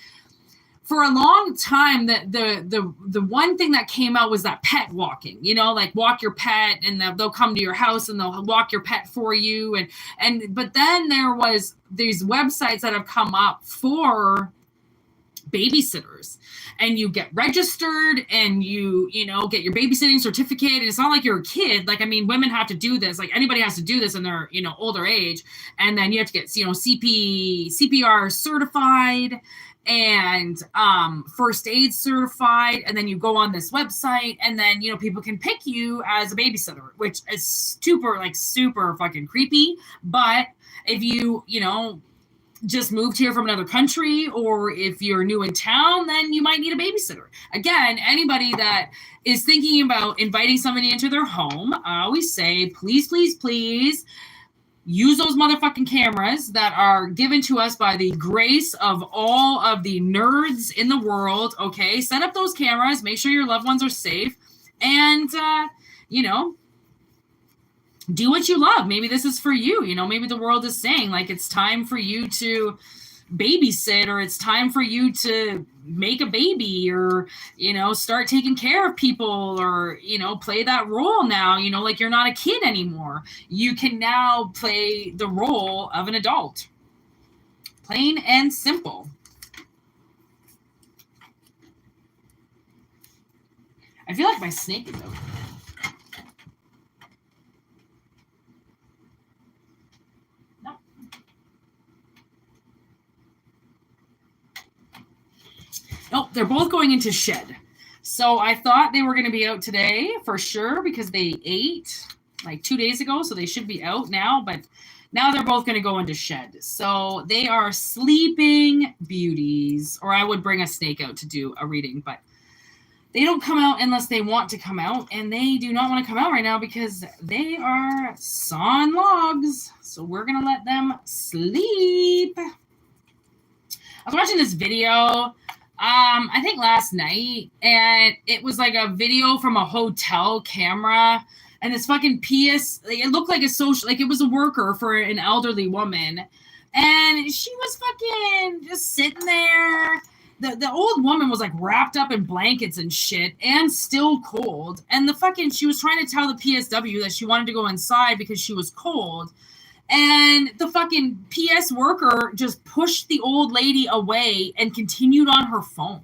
for a long time, the one thing that came out was that pet walking, like walk your pet, and they'll come to your house and they'll walk your pet for you. But then there was these websites that have come up for babysitters, and you get registered, and you get your babysitting certificate. And it's not like you're a kid. Like, women have to do this. Like, anybody has to do this in their, older age. And then you have to get, CPR certified, and first aid certified, and then you go on this website, and then people can pick you as a babysitter, which is super fucking creepy. But if you just moved here from another country, or if you're new in town, then you might need a babysitter. Again, anybody that is thinking about inviting somebody into their home, I always say, please use those motherfucking cameras that are given to us by the grace of all of the nerds in the world. Okay, set up those cameras, make sure your loved ones are safe, and do what you love. Maybe this is for you. Maybe the world is saying, like, it's time for you to babysit, or it's time for you to make a baby, or start taking care of people, or play that role now. Like, you're not a kid anymore. You can now play the role of an adult. Plain and simple. I feel like my snake is out. Nope, they're both going into shed. So I thought they were going to be out today for sure, because they ate like 2 days ago. So they should be out now, but now they're both going to go into shed. So they are sleeping beauties, or I would bring a snake out to do a reading, but they don't come out unless they want to come out, and they do not want to come out right now because they are sawing logs. So we're going to let them sleep. I was watching this video, I think last night, and it was like a video from a hotel camera, and this fucking it looked like it was a worker for an elderly woman, and she was fucking just sitting there. The old woman was like wrapped up in blankets and shit, and still cold, and she was trying to tell the PSW that she wanted to go inside because she was cold. And the fucking PS worker just pushed the old lady away and continued on her phone.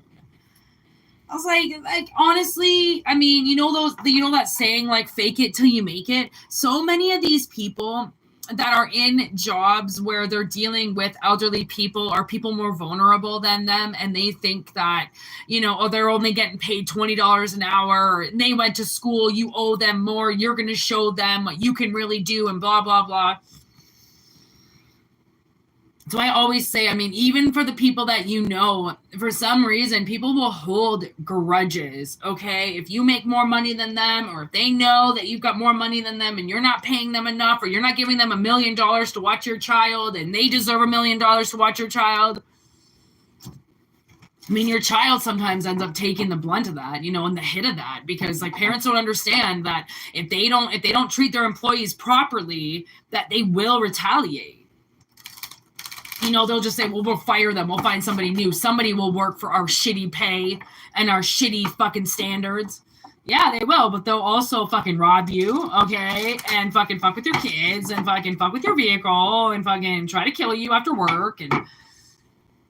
I was like honestly, I mean, you know that saying, like, fake it till you make it. So many of these people that are in jobs where they're dealing with elderly people or people more vulnerable than them, and they think that, you know, oh, they're only getting paid $20 an hour, and they went to school, you owe them more, you're going to show them what you can really do, and blah, blah, blah. So I always say, I mean, even for the people that you know, for some reason, people will hold grudges, okay? If you make more money than them, or if they know that you've got more money than them and you're not paying them enough, or you're not giving them $1 million to watch your child and they deserve $1 million to watch your child. I mean, your child sometimes ends up taking the blunt of that, you know, and the hit of that, because like parents don't understand that if they don't treat their employees properly, that they will retaliate. You know, they'll just say, well, we'll fire them. We'll find somebody new. Somebody will work for our shitty pay and our shitty fucking standards. Yeah, they will, but they'll also fucking rob you, okay? And fucking fuck with your kids and fucking fuck with your vehicle and fucking try to kill you after work. And,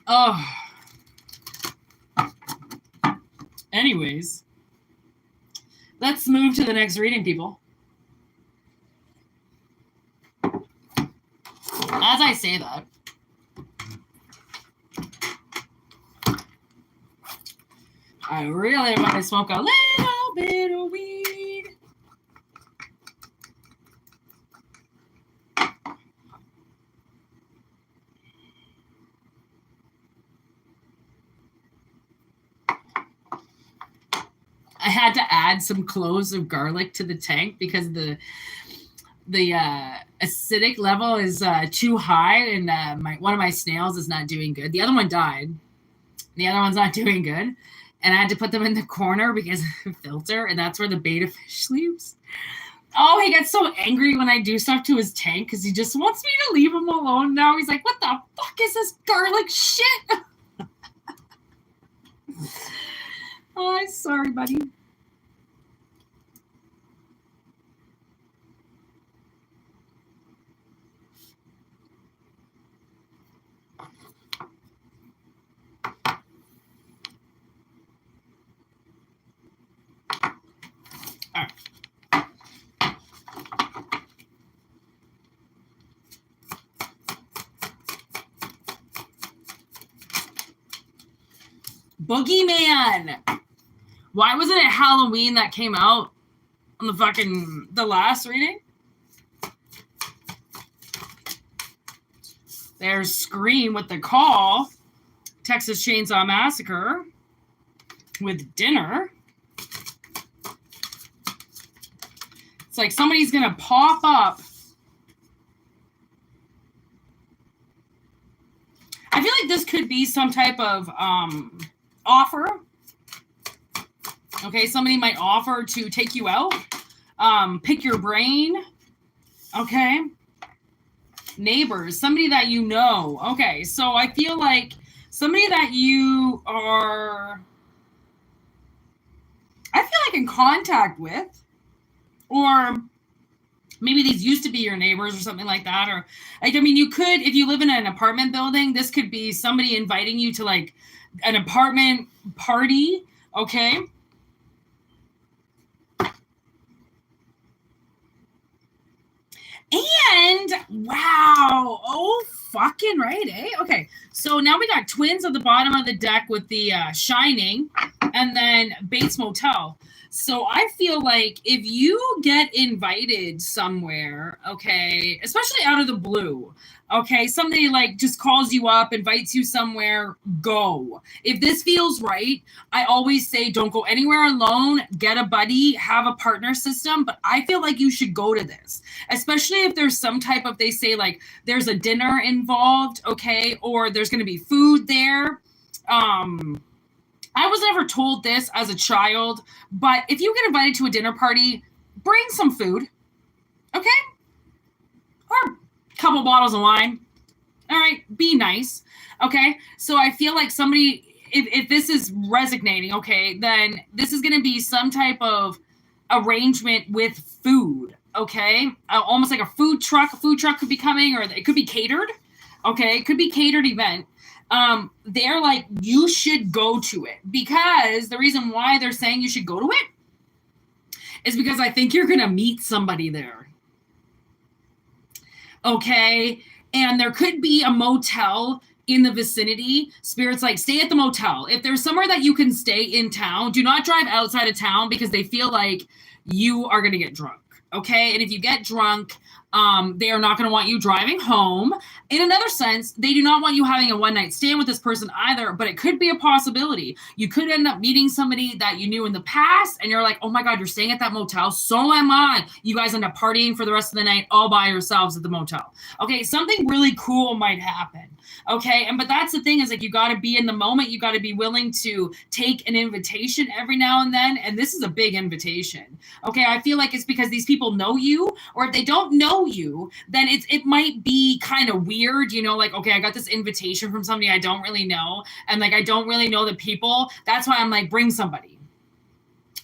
oh. Anyways, let's move to the next reading, people. As I say that, I really want to smoke a little bit of weed. I had to add some cloves of garlic to the tank because the acidic level is too high, and one of my snails is not doing good. The other one died. The other one's not doing good. And I had to put them in the corner because of the filter, and that's where the betta fish sleeps. Oh, he gets so angry when I do stuff to his tank because he just wants me to leave him alone now. He's like, what the fuck is this garlic shit? Oh, I'm sorry, buddy. Boogeyman. Why wasn't it Halloween that came out on the last reading? There's Scream with the call. Texas Chainsaw Massacre with dinner. It's like somebody's going to pop up. I feel like this could be some type of offer. Okay, somebody might offer to take you out, pick your brain. Okay, neighbors, somebody that you know. Okay, so I feel like somebody that you are, I feel like in contact with, or maybe these used to be your neighbors or something like that. Or like, I mean, you could, if you live in an apartment building, this could be somebody inviting you to like an apartment party. Okay. And wow. Oh, fucking right. Eh? Okay. So now we got twins at the bottom of the deck with the Shining and then Bates Motel. So I feel like if you get invited somewhere, okay, especially out of the blue, okay, somebody like just calls you up, invites you somewhere, go. If this feels right, I always say don't go anywhere alone, get a buddy, have a partner system, but I feel like you should go to this, especially if there's some type of, they say like there's a dinner involved, okay, or there's going to be food there. I was never told this as a child, but if you get invited to a dinner party, bring some food, okay? Or a couple bottles of wine. All right, be nice, okay? So I feel like somebody, if this is resonating, okay, then this is going to be some type of arrangement with food, okay? Almost like a food truck. A food truck could be coming, or it could be catered, okay? It could be catered event. they're like, you should go to it, because the reason why they're saying you should go to it is because I think you're going to meet somebody there. Okay. And there could be a motel in the vicinity. Spirit's like, stay at the motel. If there's somewhere that you can stay in town, do not drive outside of town, because they feel like you are going to get drunk. Okay. And if you get drunk, they are not going to want you driving home. In another sense, they do not want you having a one-night stand with this person either, but it could be a possibility. You could end up meeting somebody that you knew in the past, and you're like, oh my God, you're staying at that motel? So am I. You guys end up partying for the rest of the night all by yourselves at the motel. Okay, something really cool might happen. Okay, but that's the thing, is like, you got to be in the moment. You got to be willing to take an invitation every now and then, and this is a big invitation. Okay, I feel like it's because these people know you, or if they don't know you, then it might be kind of weird, you know, like, okay, I got this invitation from somebody I don't really know, and like, I don't really know the people. That's why I'm like, bring somebody.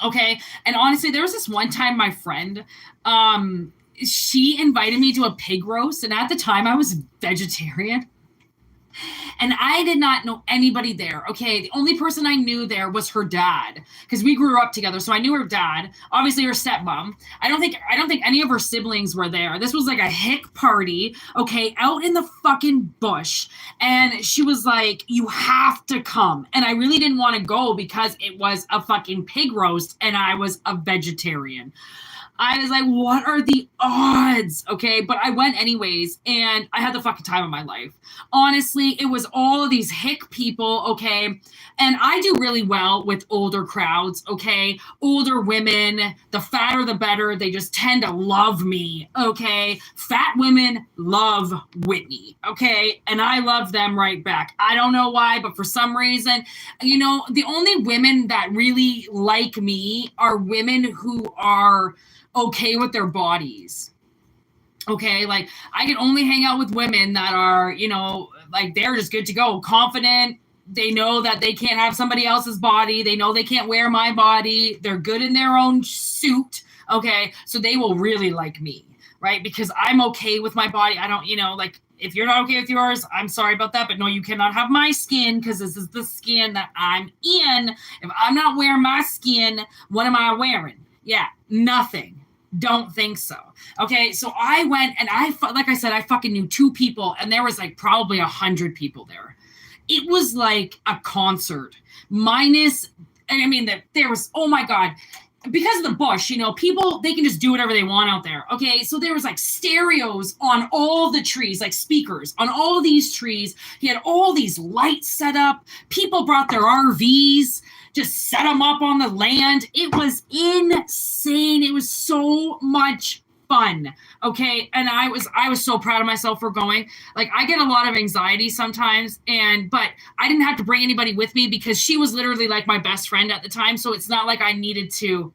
Okay, and honestly, there was this one time my friend, she invited me to a pig roast, and at the time I was vegetarian. And I did not know anybody there. Okay. The only person I knew there was her dad, because we grew up together. So I knew her dad, obviously her stepmom. I don't think any of her siblings were there. This was like a hick party. Okay. Out in the fucking bush. And she was like, you have to come. And I really didn't want to go because it was a fucking pig roast and I was a vegetarian. I was like, what are the odds? Okay, but I went anyways, and I had the fucking time of my life. Honestly, it was all of these hick people, okay? And I do really well with older crowds, okay? Older women, the fatter the better. They just tend to love me, okay? Fat women love Whitney, okay? And I love them right back. I don't know why, but for some reason, you know, the only women that really like me are women who are okay with their bodies. Okay, like, I can only hang out with women that are, you know, like, they're just good to go, confident. They know that they can't have somebody else's body. They know they can't wear my body. They're good in their own suit. Okay, so they will really like me, right? Because I'm okay with my body. I don't, you know, like, if you're not okay with yours, I'm sorry about that, but no, you cannot have my skin, because this is the skin that I'm in. If I'm not wearing my skin, what am I wearing? Yeah, nothing. Don't think so. Okay, so I went, and like I said, I fucking knew 2 people, and there was like probably 100 people there. It was like a concert, minus, I mean, there was, oh my God, because of the bush, you know, people, they can just do whatever they want out there. Okay, so there was like stereos on all the trees, like speakers on all these trees. He had all these lights set up. People brought their RVs, just set them up on the land. It was insane. It was so much fun. Okay. And I was so proud of myself for going. Like, I get a lot of anxiety sometimes, but I didn't have to bring anybody with me because she was literally like my best friend at the time. So it's not like I needed to,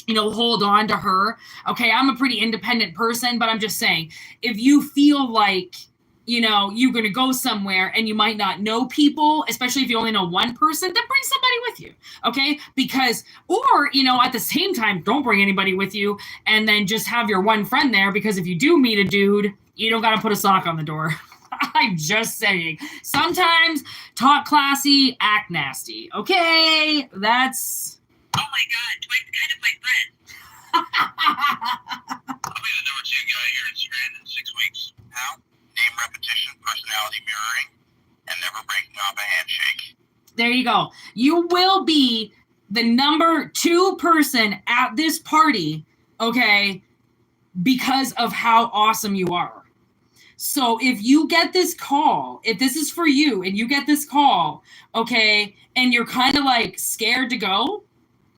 you know, hold on to her. Okay. I'm a pretty independent person, but I'm just saying, if you feel like, you know, you're going to go somewhere and you might not know people, especially if you only know one person, then bring somebody with you. Okay. Because, or, you know, at the same time, don't bring anybody with you and then just have your one friend there, because if you do meet a dude, you don't got to put a sock on the door. I'm just saying. Sometimes talk classy, act nasty. Okay. That's. Oh my God. Dwight's kind of my friend. I'll be the number 2 guy here in Strand in 6 weeks. How? Name repetition, personality mirroring, and never breaking off a handshake. There you go. You will be the number 2 person at this party, okay, because of how awesome you are. So if you get this call, if this is for you and you get this call, okay, and you're kind of like scared to go,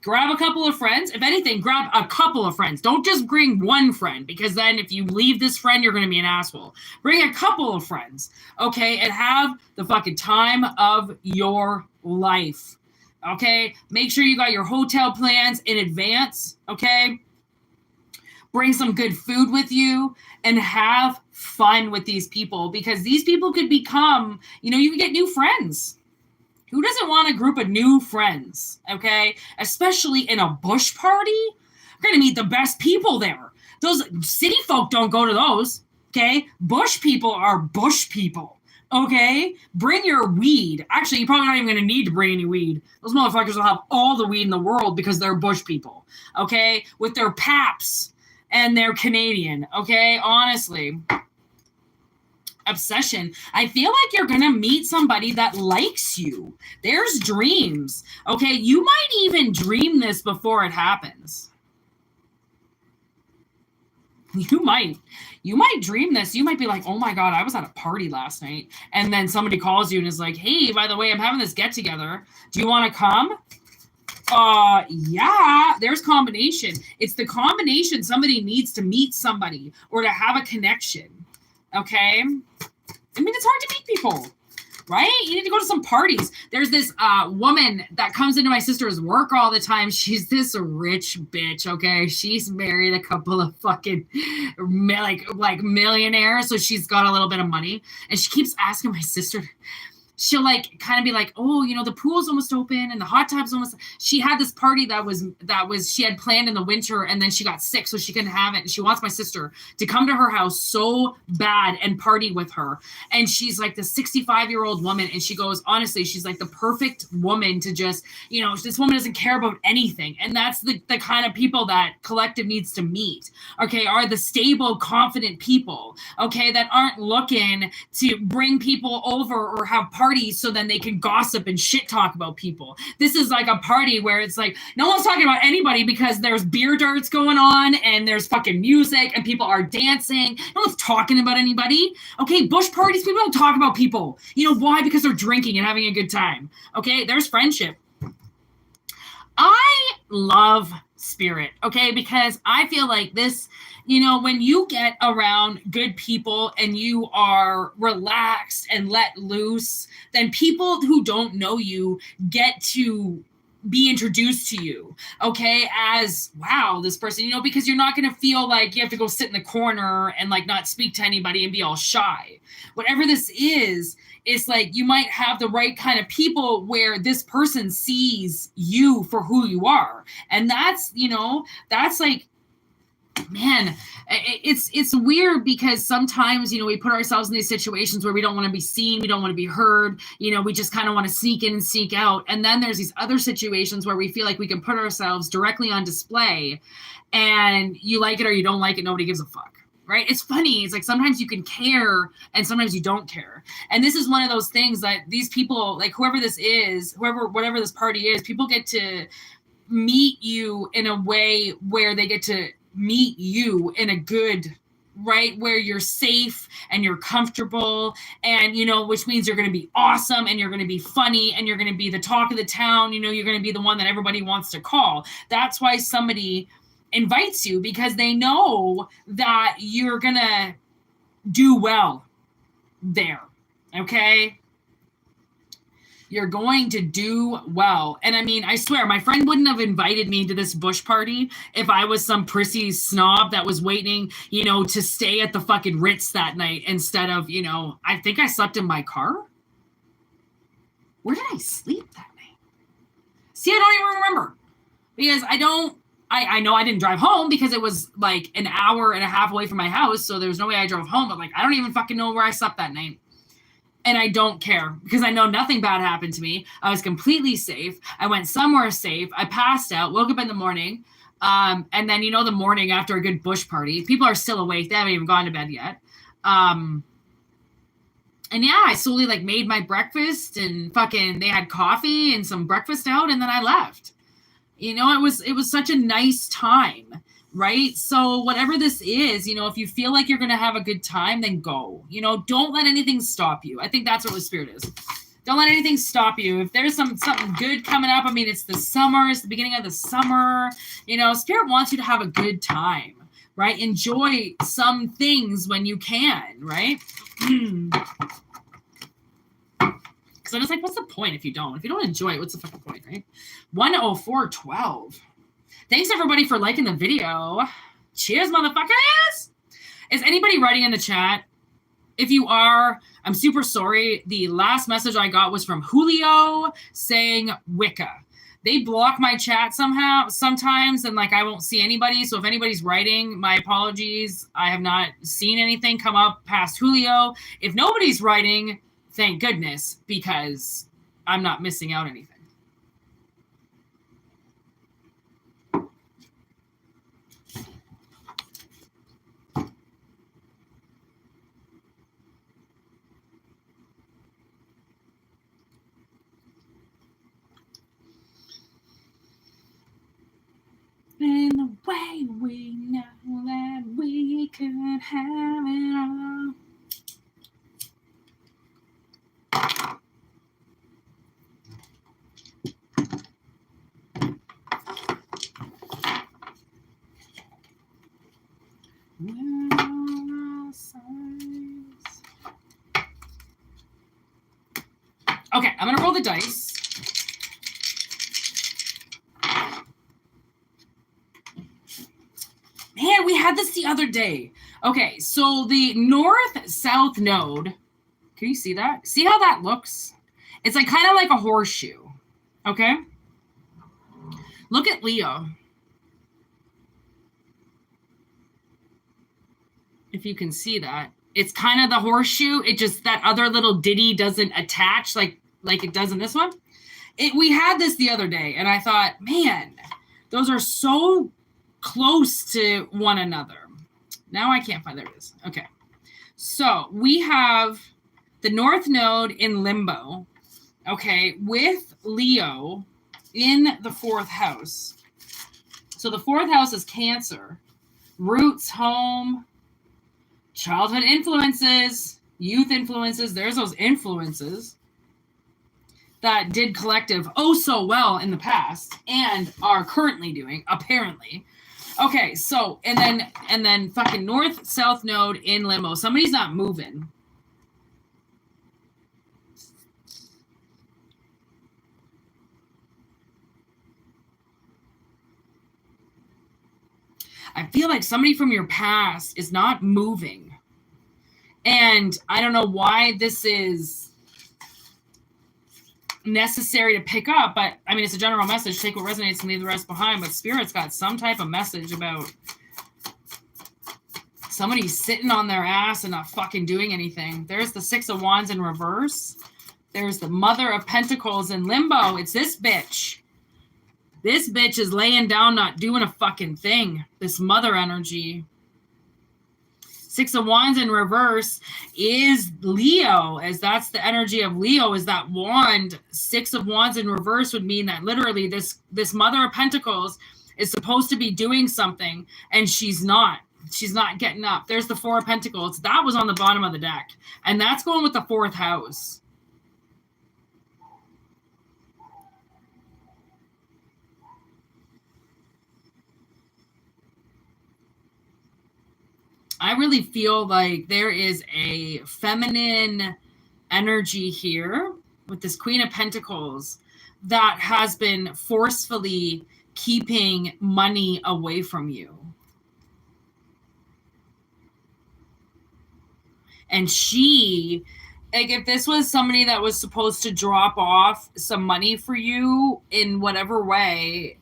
grab a couple of friends. If anything, grab a couple of friends. Don't just bring one friend, because then if you leave this friend, you're going to be an asshole. Bring a couple of friends, okay, and have the fucking time of your life, okay? Make sure you got your hotel plans in advance, okay? Bring some good food with you and have fun with these people, because these people could become, you know, you can get new friends. Who doesn't want a group of new friends, okay? Especially in a bush party. You're going to meet the best people there. Those city folk don't go to those, okay? Bush people are bush people, Okay? Bring your weed. Actually, you're probably not even going to need to bring any weed. Those motherfuckers will have all the weed in the world because they're bush people. Okay? With their paps and they're Canadian. Okay? Honestly. Obsession. I feel like you're going to meet somebody that likes you. There's dreams. Okay? You might even dream this before it happens. You might dream this. You might be like, oh my God, I was at a party last night. And then somebody calls you and is like, hey, by the way, I'm having this get together. Do you want to come? Yeah, there's combination. It's the combination. Somebody needs to meet somebody or to have a connection. Okay. I mean, it's hard to meet people, right? You need to go to some parties. There's this woman that comes into my sister's work all the time. She's this rich bitch, okay? She's married a couple of fucking like millionaires, so she's got a little bit of money. And she keeps asking my sister, she'll like kind of be like, oh, you know, the pool's almost open and the hot tub's almost. She had this party that was she had planned in the winter, and then she got sick, so she couldn't have it. And she wants my sister to come to her house so bad and party with her. And she's like the 65-year-old woman, and she goes, honestly, she's like the perfect woman to just, you know, this woman doesn't care about anything. And that's the kind of people that collective needs to meet, okay, are the stable, confident people, okay, that aren't looking to bring people over or have parties so then they can gossip and shit talk about people. This is like a party where it's like no one's talking about anybody because there's beer darts going on and there's fucking music and people are dancing. No one's talking about anybody. Okay, bush parties, people don't talk about people. You know why? Because they're drinking and having a good time. Okay, there's friendship. I love spirit, okay, because I feel like this, you know, when you get around good people and you are relaxed and let loose, then people who don't know you get to be introduced to you, okay, as, wow, this person, you know, because you're not going to feel like you have to go sit in the corner and like not speak to anybody and be all shy. Whatever this is, it's like you might have the right kind of people where this person sees you for who you are. And that's, you know, that's like, man, it's weird because sometimes, you know, we put ourselves in these situations where we don't want to be seen, we don't want to be heard, you know, we just kind of want to sneak in and sneak out. And then there's these other situations where we feel like we can put ourselves directly on display, and you like it or you don't like it, nobody gives a fuck. Right? It's funny. It's like sometimes you can care and sometimes you don't care. And this is one of those things that these people, like whoever this is, whatever this party is, people get to meet you in a way where they get to meet you in a good, right, where you're safe and you're comfortable, and, you know, which means you're going to be awesome and you're going to be funny and you're going to be the talk of the town. You know, you're going to be the one that everybody wants to call. That's why somebody invites you, because they know that you're gonna do well there. Okay, you're going to do well. And I mean, I swear my friend wouldn't have invited me to this bush party if I was some prissy snob that was waiting, you know, to stay at the fucking Ritz that night instead of, you know, I think I slept in my car. Where did I sleep that night? See, I don't even remember, because I know I didn't drive home because it was like an hour and a half away from my house. So there was no way I drove home, but like, I don't even fucking know where I slept that night. And I don't care because I know nothing bad happened to me. I was completely safe. I went somewhere safe. I passed out, woke up in the morning. And then, you know, the morning after a good bush party, people are still awake. They haven't even gone to bed yet. And yeah, I slowly like made my breakfast and fucking, they had coffee and some breakfast out, and then I left. You know, it was such a nice time, right? So whatever this is, you know, if you feel like you're going to have a good time, then go. You know, don't let anything stop you. I think that's what the spirit is. Don't let anything stop you. If there's something good coming up, I mean, it's the summer, it's the beginning of the summer. You know, spirit wants you to have a good time, right? Enjoy some things when you can, right? So I'm just like, what's the point if you don't? If you don't enjoy it, what's the fucking point, right? 104.12. Thanks, everybody, for liking the video. Cheers, motherfuckers! Is anybody writing in the chat? If you are, I'm super sorry. The last message I got was from Julio saying Wicca. They block my chat sometimes, and like I won't see anybody. So if anybody's writing, my apologies. I have not seen anything come up past Julio. If nobody's writing, thank goodness, because I'm not missing out anything. In the way we know that we could have it all. Okay, I'm gonna roll the dice. Man, we had this the other day. Okay, so the north-south node, can you see that? See how that looks? It's like kind of like a horseshoe, okay? Look at Leo. If you can see that. It's kind of the horseshoe. It just, that other little ditty doesn't attach like it does in this one. We had this the other day, and I thought, man, those are so close to one another. Now I can't find, there it is. Okay. So we have the north node in limbo, okay, with Leo in the fourth house. So the fourth house is Cancer, roots, home, childhood influences, youth influences. There's those influences that did collective oh so well in the past and are currently doing, apparently. Okay, so, and then fucking north-south node in limbo. Somebody's not moving. I feel like somebody from your past is not moving. And I don't know why this is necessary to pick up, but I mean, it's a general message. Take what resonates and leave the rest behind. But Spirit's got some type of message about somebody sitting on their ass and not fucking doing anything. There's the Six of Wands in reverse. There's the Mother of Pentacles in limbo. It's this bitch. This bitch is laying down, not doing a fucking thing. This mother energy. Six of Wands in reverse is Leo, as that's the energy of Leo, is that wand. Six of Wands in reverse would mean that literally this Mother of Pentacles is supposed to be doing something, and she's not. She's not getting up. There's the Four of Pentacles. That was on the bottom of the deck, and that's going with the fourth house. I really feel like there is a feminine energy here with this Queen of Pentacles that has been forcefully keeping money away from you. And she, like, if this was somebody that was supposed to drop off some money for you in whatever way,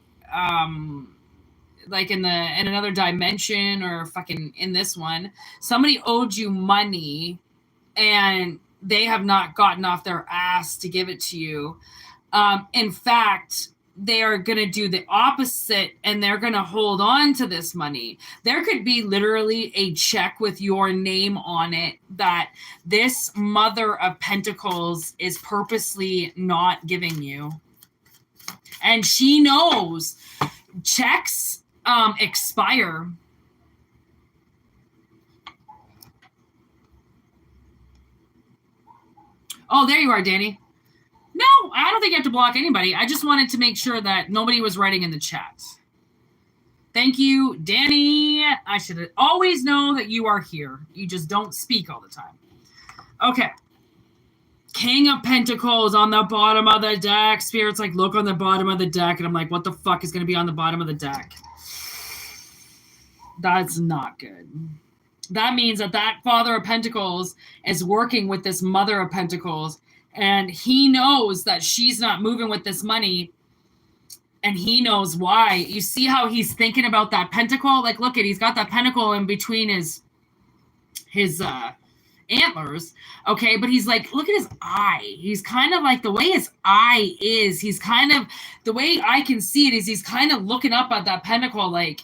like in another dimension or fucking in this one, somebody owed you money and they have not gotten off their ass to give it to you. In fact, they are going to do the opposite and they're going to hold on to this money. There could be literally a check with your name on it that this Mother of Pentacles is purposely not giving you. And she knows checks expire. Oh, there you are, Danny. No, I don't think you have to block anybody. I just wanted to make sure that nobody was writing in the chat. Thank you, Danny. I should always know that you are here. You just don't speak all the time. Okay. King of Pentacles on the bottom of the deck. Spirit's like, look on the bottom of the deck. And I'm like, what the fuck is going to be on the bottom of the deck? That's not good. That means that Father of Pentacles is working with this Mother of Pentacles, and he knows that she's not moving with this money, and he knows why. You see how he's thinking about that pentacle? Like, look at, he's got that pentacle in between his antlers, okay, but he's like, look at his eye. He's kind of like, the way his eye is, he's kind of, the way I can see it is he's kind of looking up at that pentacle like,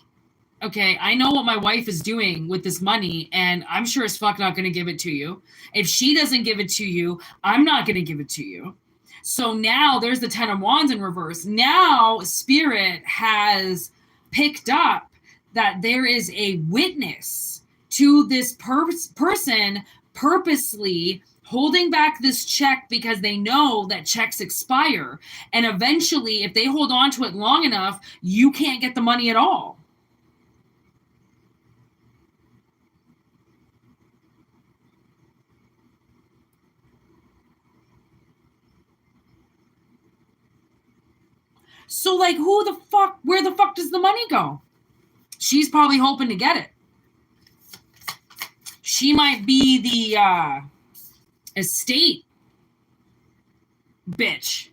okay, I know what my wife is doing with this money, and I'm sure as fuck not going to give it to you. If she doesn't give it to you, I'm not going to give it to you. So now there's the 10 of Wands in reverse. Now Spirit has picked up that there is a witness to this person purposely holding back this check because they know that checks expire. And eventually, if they hold on to it long enough, you can't get the money at all. So, like, where the fuck does the money go? She's probably hoping to get it. She might be the estate bitch.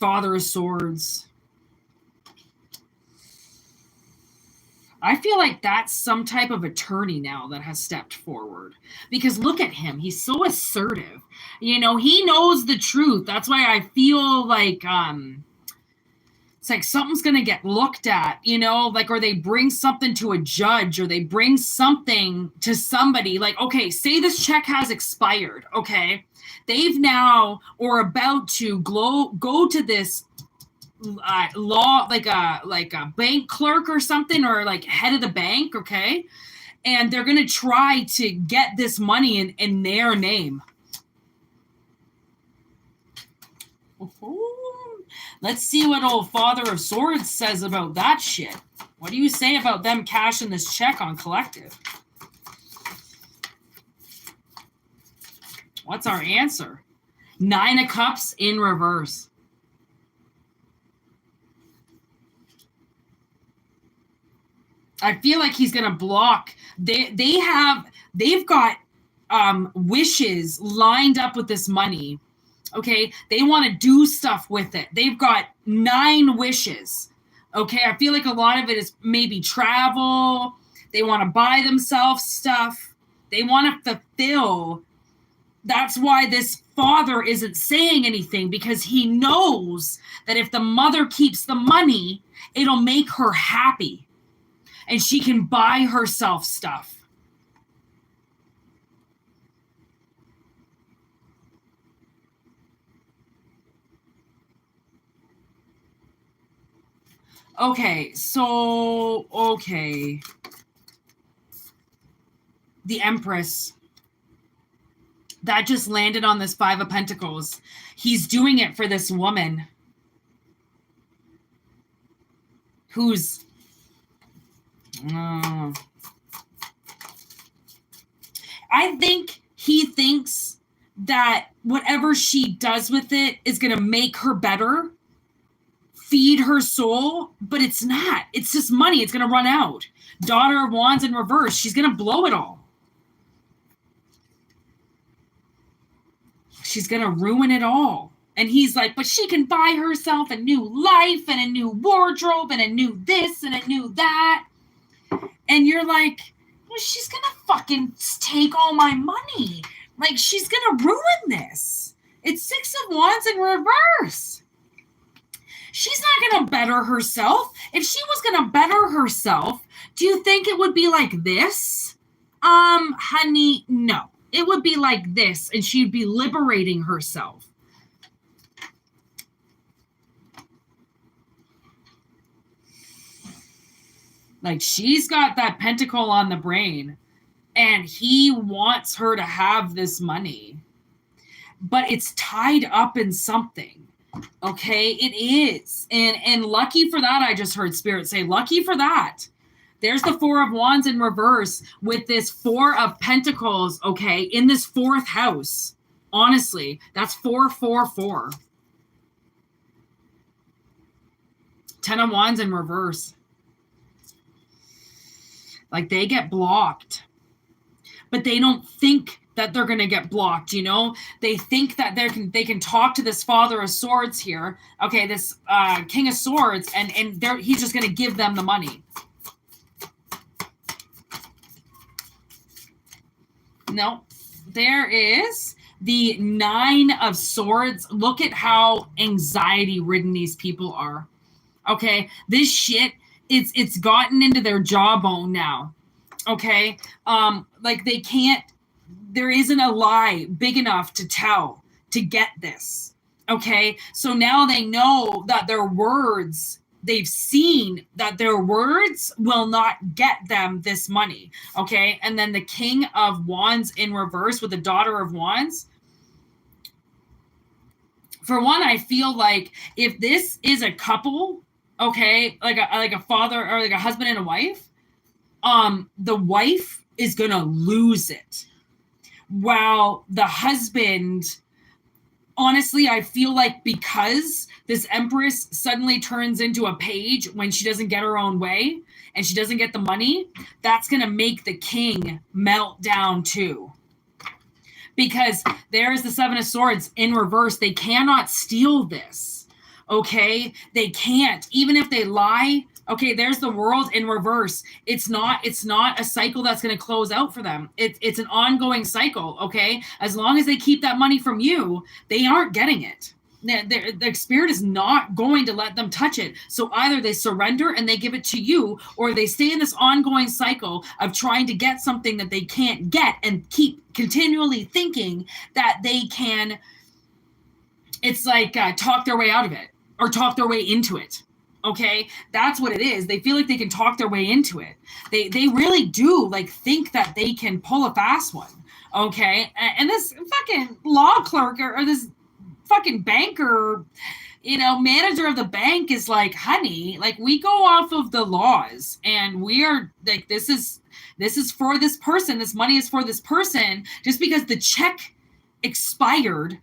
Father of Swords. I feel like that's some type of attorney now that has stepped forward. Because look at him. He's so assertive. You know, he knows the truth. That's why I feel like it's like something's going to get looked at, you know, like, or they bring something to a judge, or they bring something to somebody like, okay, say this check has expired. Okay. They've now, or about to go to this law, like a bank clerk or something, or like head of the bank. Okay. And they're going to try to get this money in their name. Let's see what old Father of Swords says about that shit. What do you say about them cashing this check on collective? What's our answer? 9 of Cups in reverse. I feel like he's gonna block. They've got wishes lined up with this money. Okay, they want to do stuff with it. They've got 9 wishes. Okay, I feel like a lot of it is maybe travel. They want to buy themselves stuff. They want to fulfill. That's why this father isn't saying anything, because he knows that if the mother keeps the money, it'll make her happy and she can buy herself stuff. Okay, so, okay. The Empress. That just landed on this 5 of Pentacles. He's doing it for this woman who's... I think he thinks that whatever she does with it is going to make her better, feed her soul, but it's not. It's just money. It's going to run out. Daughter of Wands in reverse. She's going to blow it all. She's going to ruin it all. And he's like, but she can buy herself a new life and a new wardrobe and a new this and a new that. And you're like, well, she's going to fucking take all my money. Like, she's going to ruin this. It's 6 of Wands in reverse. She's not going to better herself. If she was going to better herself, do you think it would be like this? Honey, no. It would be like this, and she'd be liberating herself. Like, she's got that pentacle on the brain, and he wants her to have this money. But it's tied up in something. Okay, it is. And lucky for that, I just heard Spirit say, lucky for that. There's the 4 of Wands in reverse with this 4 of Pentacles, okay, in this 4th house. Honestly, that's 444. 10 of Wands in reverse. Like, they get blocked. But they don't think that they're going to get blocked, you know? They think that they can talk to this Father of Swords here. Okay, this King of Swords, and he's just going to give them the money. No. there is the 9 of Swords. Look at how anxiety ridden these people are. Okay, this shit, it's gotten into their jawbone now. Okay, like they can't. There isn't a lie big enough to tell to get this. Okay, so now they know that their words. They've seen that their words will not get them this money. Okay, and then the King of Wands in reverse with the Daughter of Wands. For one, I feel like if this is a couple, okay, like a father or like a husband and a wife, the wife is gonna lose it, while the husband, honestly, I feel like because this Empress suddenly turns into a page when she doesn't get her own way and she doesn't get the money, that's gonna make the king melt down too. Because there's the 7 of Swords in reverse. They cannot steal this. Okay? They can't. Even if they lie. Okay, there's the World in reverse. It's not a cycle that's going to close out for them. It's an ongoing cycle, okay? As long as they keep that money from you, they aren't getting it. Their spirit is not going to let them touch it. So either they surrender and they give it to you, or they stay in this ongoing cycle of trying to get something that they can't get and keep continually thinking that they can, it's like talk their way out of it or talk their way into it. Okay, that's what it is. They feel like they can talk their way into it. They really do like think that they can pull a fast one. Okay, and this fucking law clerk or this fucking banker, manager of the bank is like, honey, like we go off of the laws and we are like, this is for this person. This money is for this person. Just because the check expired,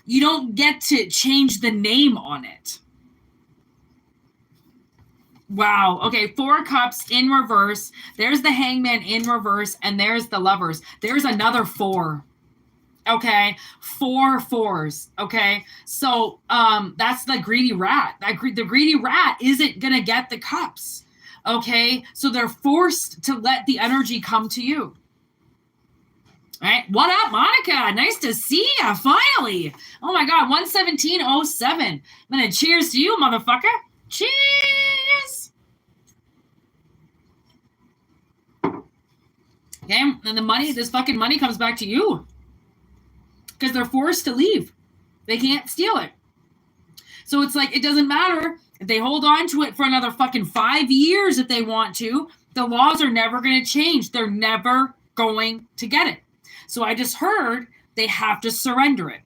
you don't get to change the name on it. Wow. Okay. 4 Cups in reverse. There's the Hangman in reverse. And there's the Lovers. There's another 4. Okay. 4 4s. Okay. So, that's the greedy rat. The greedy rat isn't going to get the cups. Okay. So they're forced to let the energy come to you. All right. What up, Monica? Nice to see you finally. Oh my God. 11707. I'm going to cheers to you, motherfucker. Cheers. Okay. And the money, this fucking money comes back to you. Because they're forced to leave. They can't steal it. So it's like, it doesn't matter if they hold on to it for another fucking 5 years if they want to. The laws are never going to change. They're never going to get it. So I just heard they have to surrender it.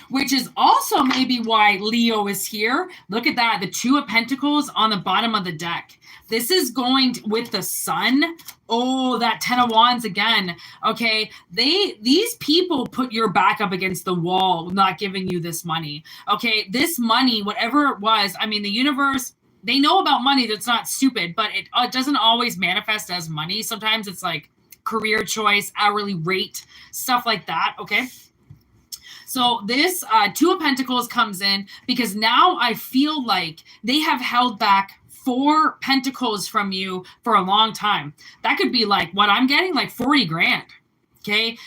Which is also maybe why Leo is here. Look at that. The 2 of Pentacles on the bottom of the deck. This is going with the Sun. Oh, that 10 of Wands again. Okay, these people put your back up against the wall, not giving you this money. Okay, this money, whatever it was, I mean, the universe, they know about money. That's not stupid, but it doesn't always manifest as money. Sometimes it's like career choice, hourly rate, stuff like that. Okay. So this 2 of Pentacles comes in because now I feel like they have held back 4 pentacles from you for a long time. That could be like what I'm getting, like 40 grand. Okay.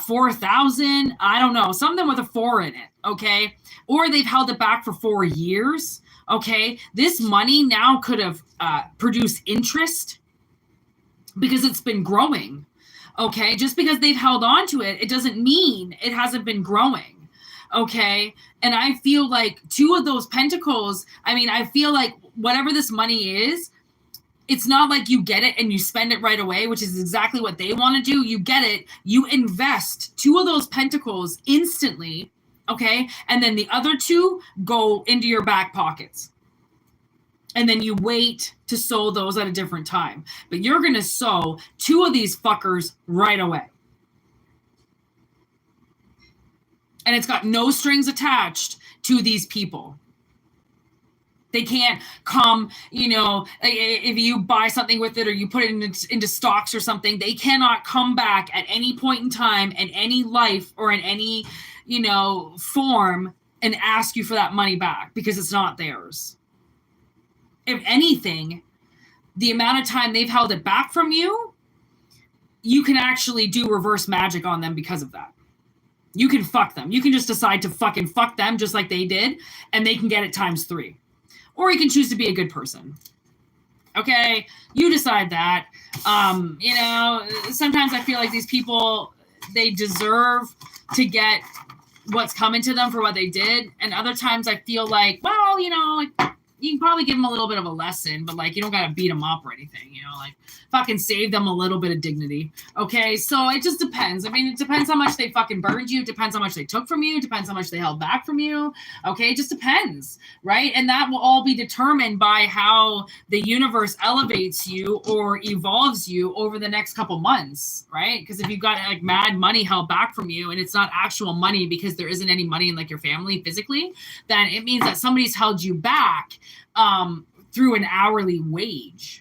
4,000. I don't know. Something with a 4 in it. Okay. Or they've held it back for 4 years. Okay. This money now could have produced interest because it's been growing. Okay. Just because they've held on to it, it doesn't mean it hasn't been growing. Okay. And I feel like 2 of those pentacles, I mean, I feel like whatever this money is, it's not like you get it and you spend it right away, which is exactly what they want to do. You get it, you invest 2 of those pentacles instantly, okay? And then the other 2 go into your back pockets. And then you wait to sow those at a different time. But you're going to sow 2 of these fuckers right away. And it's got no strings attached to these people. They can't come, if you buy something with it or you put it into stocks or something, they cannot come back at any point in time in any life or in any, form and ask you for that money back because it's not theirs. If anything, the amount of time they've held it back from you, you can actually do reverse magic on them because of that. You can fuck them. You can just decide to fucking fuck them just like they did, and they can get it ×3. Or you can choose to be a good person. Okay, you decide that. You know, sometimes I feel like these people, they deserve to get what's coming to them for what they did. And other times I feel like, well, you know, like, you can probably give them a little bit of a lesson, but like, you don't got to beat them up or anything, you know, like fucking save them a little bit of dignity. Okay. So it just depends. I mean, it depends how much they fucking burned you. It depends how much they took from you. It depends how much they held back from you. Okay. It just depends. Right. And that will all be determined by how the universe elevates you or evolves you over the next couple months. Right. Because if you've got like mad money held back from you and it's not actual money because there isn't any money in like your family physically, then it means that somebody's held you back through an hourly wage.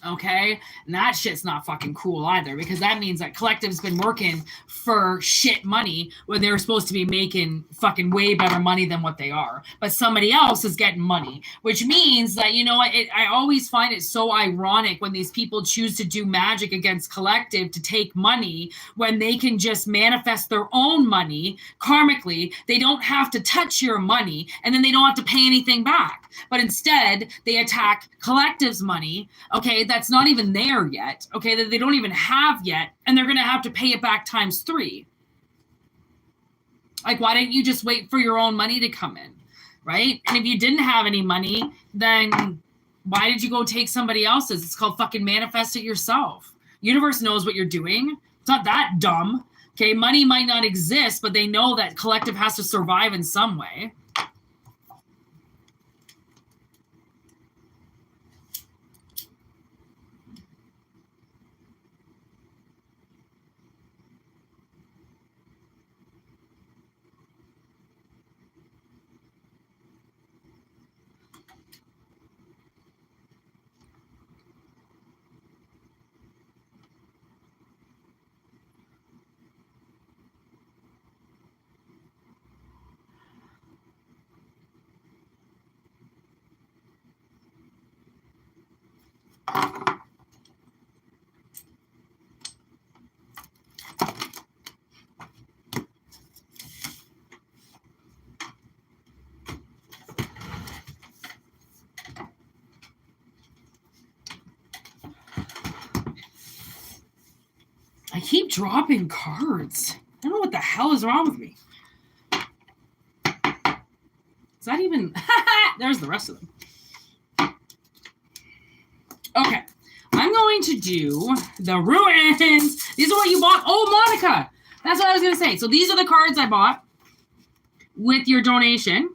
Okay. And that shit's not fucking cool either, because that means that collective's been working for shit money when they're supposed to be making fucking way better money than what they are. But somebody else is getting money, which means that, you know what, I always find it so ironic when these people choose to do magic against collective to take money when they can just manifest their own money karmically. They don't have to touch your money, and then they don't have to pay anything back. But instead, they attack collective's money, okay, that's not even there yet, okay, that they don't even have yet, and they're going to have to pay it back ×3. Like, why didn't you just wait for your own money to come in, right? And if you didn't have any money, then why did you go take somebody else's? It's called fucking manifest it yourself. Universe knows what you're doing. It's not that dumb, okay? Money might not exist, but they know that collective has to survive in some way. I keep dropping cards. I don't know what the hell is wrong with me. Is that even... There's the rest of them. Okay. I'm going to do the ruins. These are what you bought. Oh, Monica. That's what I was going to say. So these are the cards I bought with your donation.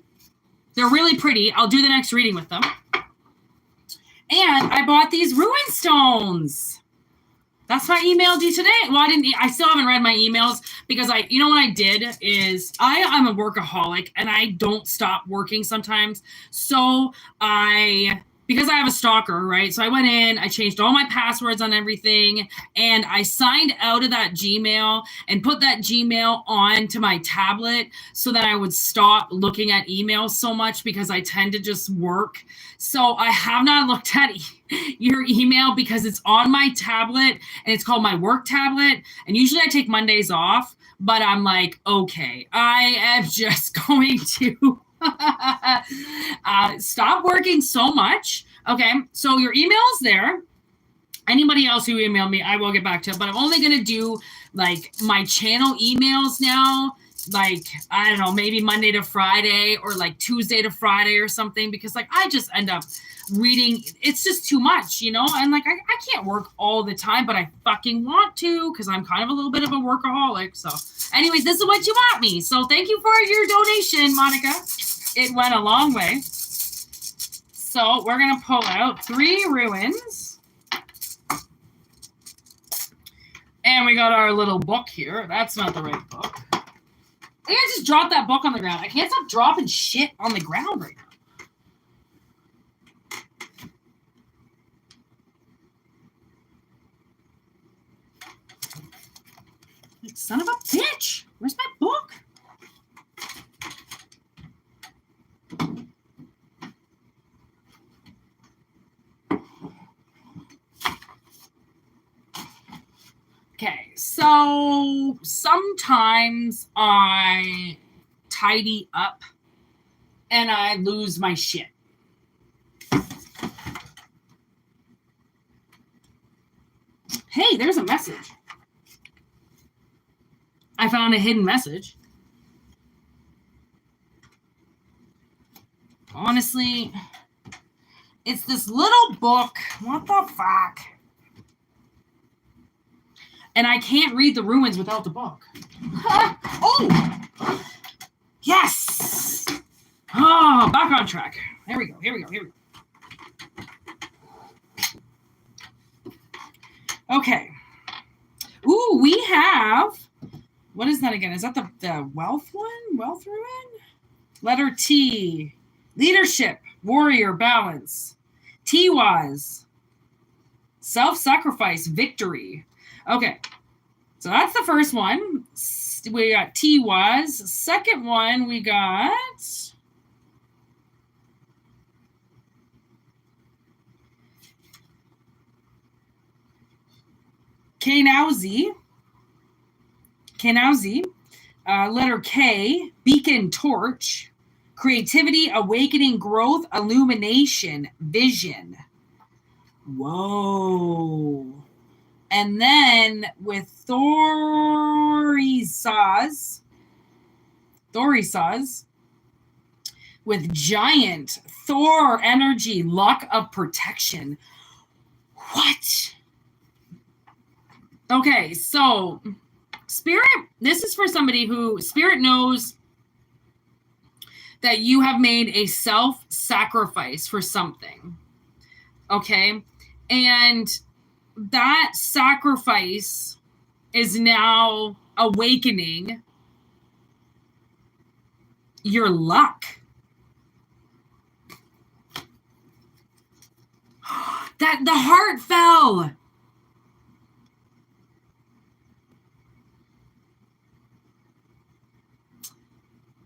They're really pretty. I'll do the next reading with them. And I bought these ruin stones. That's why I emailed you today. Well, I still haven't read my emails because you know what I did is I'm a workaholic and I don't stop working sometimes. So because I have a stalker, right? So I went in, I changed all my passwords on everything, and I signed out of that Gmail and put that Gmail onto my tablet so that I would stop looking at emails so much because I tend to just work. So I have not looked at your email because it's on my tablet and it's called my work tablet. And usually I take Mondays off, but I'm like, okay, I am just going to stop working so much. Okay, so your email is there. Anybody else who emailed me, I will get back to it, but I'm only going to do like my channel emails now, like, I don't know, maybe Monday to Friday or like Tuesday to Friday or something, because like I just end up reading. It's just too much, you know, and like I can't work all the time, but I fucking want to because I'm kind of a little bit of a workaholic. So anyways, this is what you bought me. So thank you for your donation, Monica. It went a long way. So we're going to pull out 3 ruins. And we got our little book here. That's not the right book. I think I just dropped that book on the ground. I can't stop dropping shit on the ground right now. Son of a bitch. Where's my book? So sometimes I tidy up and I lose my shit. Hey, there's a message. I found a hidden message. Honestly, it's this little book. What the fuck? And I can't read the ruins without the book. Oh! Yes! Oh, back on track. Here we go. Okay. Ooh, we have... What is that again? Is that the wealth one? Wealth ruin? Letter T. Leadership. Warrior. Balance. T-wise. Self-sacrifice. Victory. Okay. So that's the first one. We got T-wise. Second one, we got... K-now-Z. Letter K, beacon, torch, creativity, awakening, growth, illumination, vision. Whoa. And then with Thorisaz, with giant, Thor energy, luck of protection. What? Okay, so... Spirit, this is for somebody who, Spirit knows that you have made a self-sacrifice for something, okay? And that sacrifice is now awakening your luck. That the heart fell.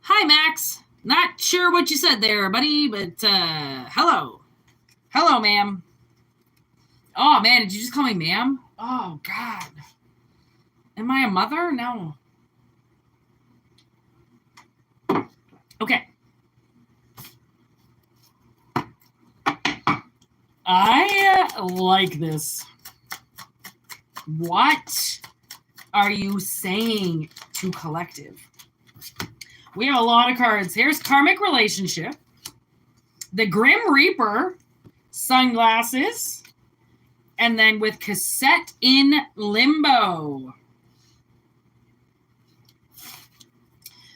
Hi, Max. Not sure what you said there, buddy, but hello. Hello, ma'am. Oh, man, did you just call me ma'am? Oh, God. Am I a mother? No. Okay. I like this. What are you saying to collective? We have a lot of cards. Here's karmic relationship. The Grim Reaper, sunglasses. And then with cassette in limbo.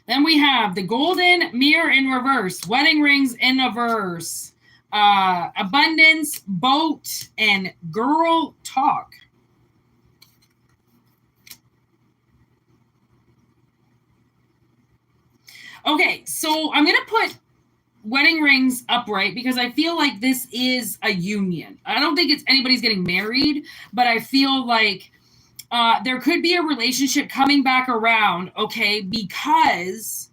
Then we have the golden mirror in reverse. Wedding rings in reverse. Abundance, boat, and girl talk. Okay, so I'm going to put wedding rings upright because I feel like this is a union. I don't think it's anybody's getting married, but I feel like there could be a relationship coming back around, okay, because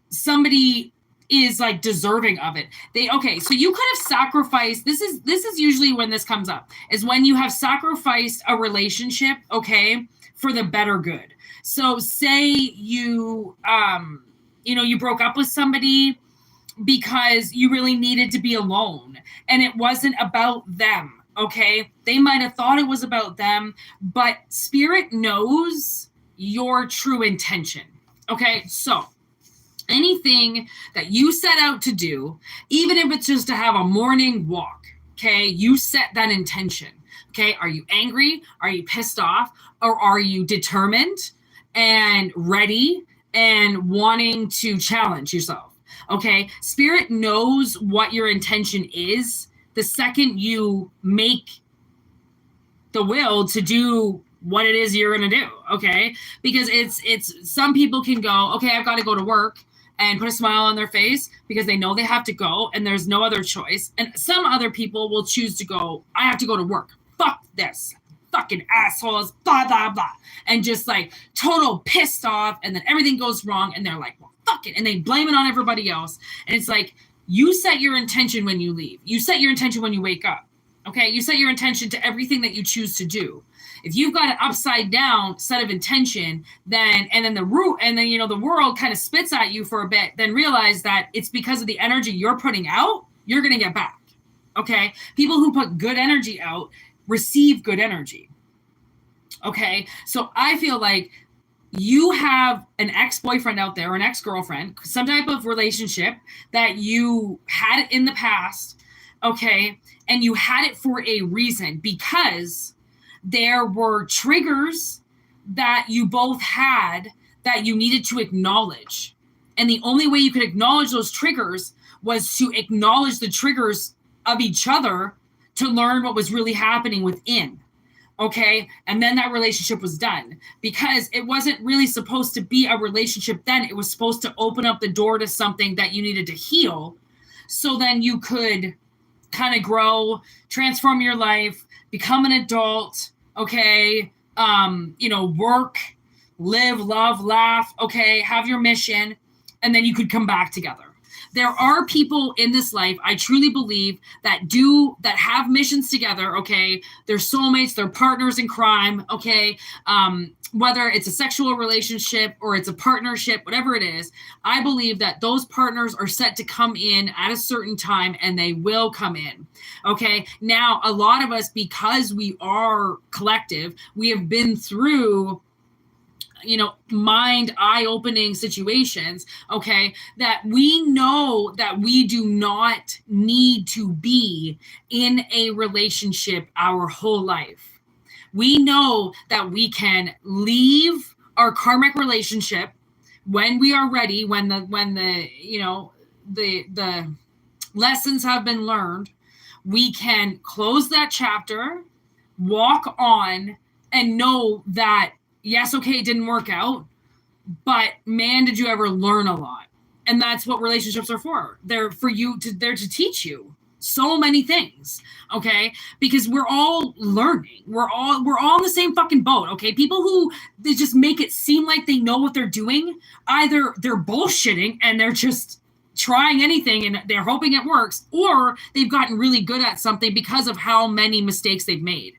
somebody is like deserving of it. Okay, so you could have sacrificed, this is usually when this comes up, is when you have sacrificed a relationship, okay, for the better good. So say you, you broke up with somebody because you really needed to be alone and it wasn't about them, okay? They might have thought it was about them, but Spirit knows your true intention, okay? So anything that you set out to do, even if it's just to have a morning walk, okay? You set that intention, okay? Are you angry? Are you pissed off? Or are you determined and ready and wanting to challenge yourself? Okay. Spirit knows what your intention is the second you make the will to do what it is you're going to do. Okay. Because it's some people can go, okay, I've got to go to work and put a smile on their face because they know they have to go and there's no other choice. And some other people will choose to go, I have to go to work. Fuck this. Fucking assholes, blah, blah, blah. And just like total pissed off. And then everything goes wrong. And they're like, well, fuck it. And they blame it on everybody else. And it's like, you set your intention when you leave. You set your intention when you wake up. Okay. You set your intention to everything that you choose to do. if you've got an upside down set of intention, then the world kind of spits at you for a bit, then realize that it's because of the energy you're putting out, you're going to get back. Okay. People who put good energy out receive good energy. Okay. So I feel like you have an ex-boyfriend out there, or an ex-girlfriend, some type of relationship that you had in the past. Okay. And you had it for a reason, because there were triggers that you both had that you needed to acknowledge. And the only way you could acknowledge those triggers was to acknowledge the triggers of each other to learn what was really happening within. Okay. And then that relationship was done, because it wasn't really supposed to be a relationship then. It was supposed to open up the door to something that you needed to heal. So then you could kind of grow, transform your life, become an adult. Okay. Work, live, love, laugh. Okay. Have your mission. And then you could come back together. There are people in this life, I truly believe, that have missions together, okay? They're soulmates, they're partners in crime, okay? Whether it's a sexual relationship or it's a partnership, whatever it is, I believe that those partners are set to come in at a certain time, and they will come in, okay? Now, a lot of us, because we are collective, we have been through mind eye-opening situations, okay, that we know that we do not need to be in a relationship our whole life. We know that we can leave our karmic relationship when we are ready, when the lessons have been learned. We can close that chapter, walk on, and know that yes, okay, it didn't work out, but man, did you ever learn a lot. And that's what relationships are for. They're to teach you so many things, okay? Because we're all learning. We're all in the same fucking boat, okay? People who they just make it seem like they know what they're doing, either they're bullshitting and they're just trying anything and they're hoping it works, or they've gotten really good at something because of how many mistakes they've made.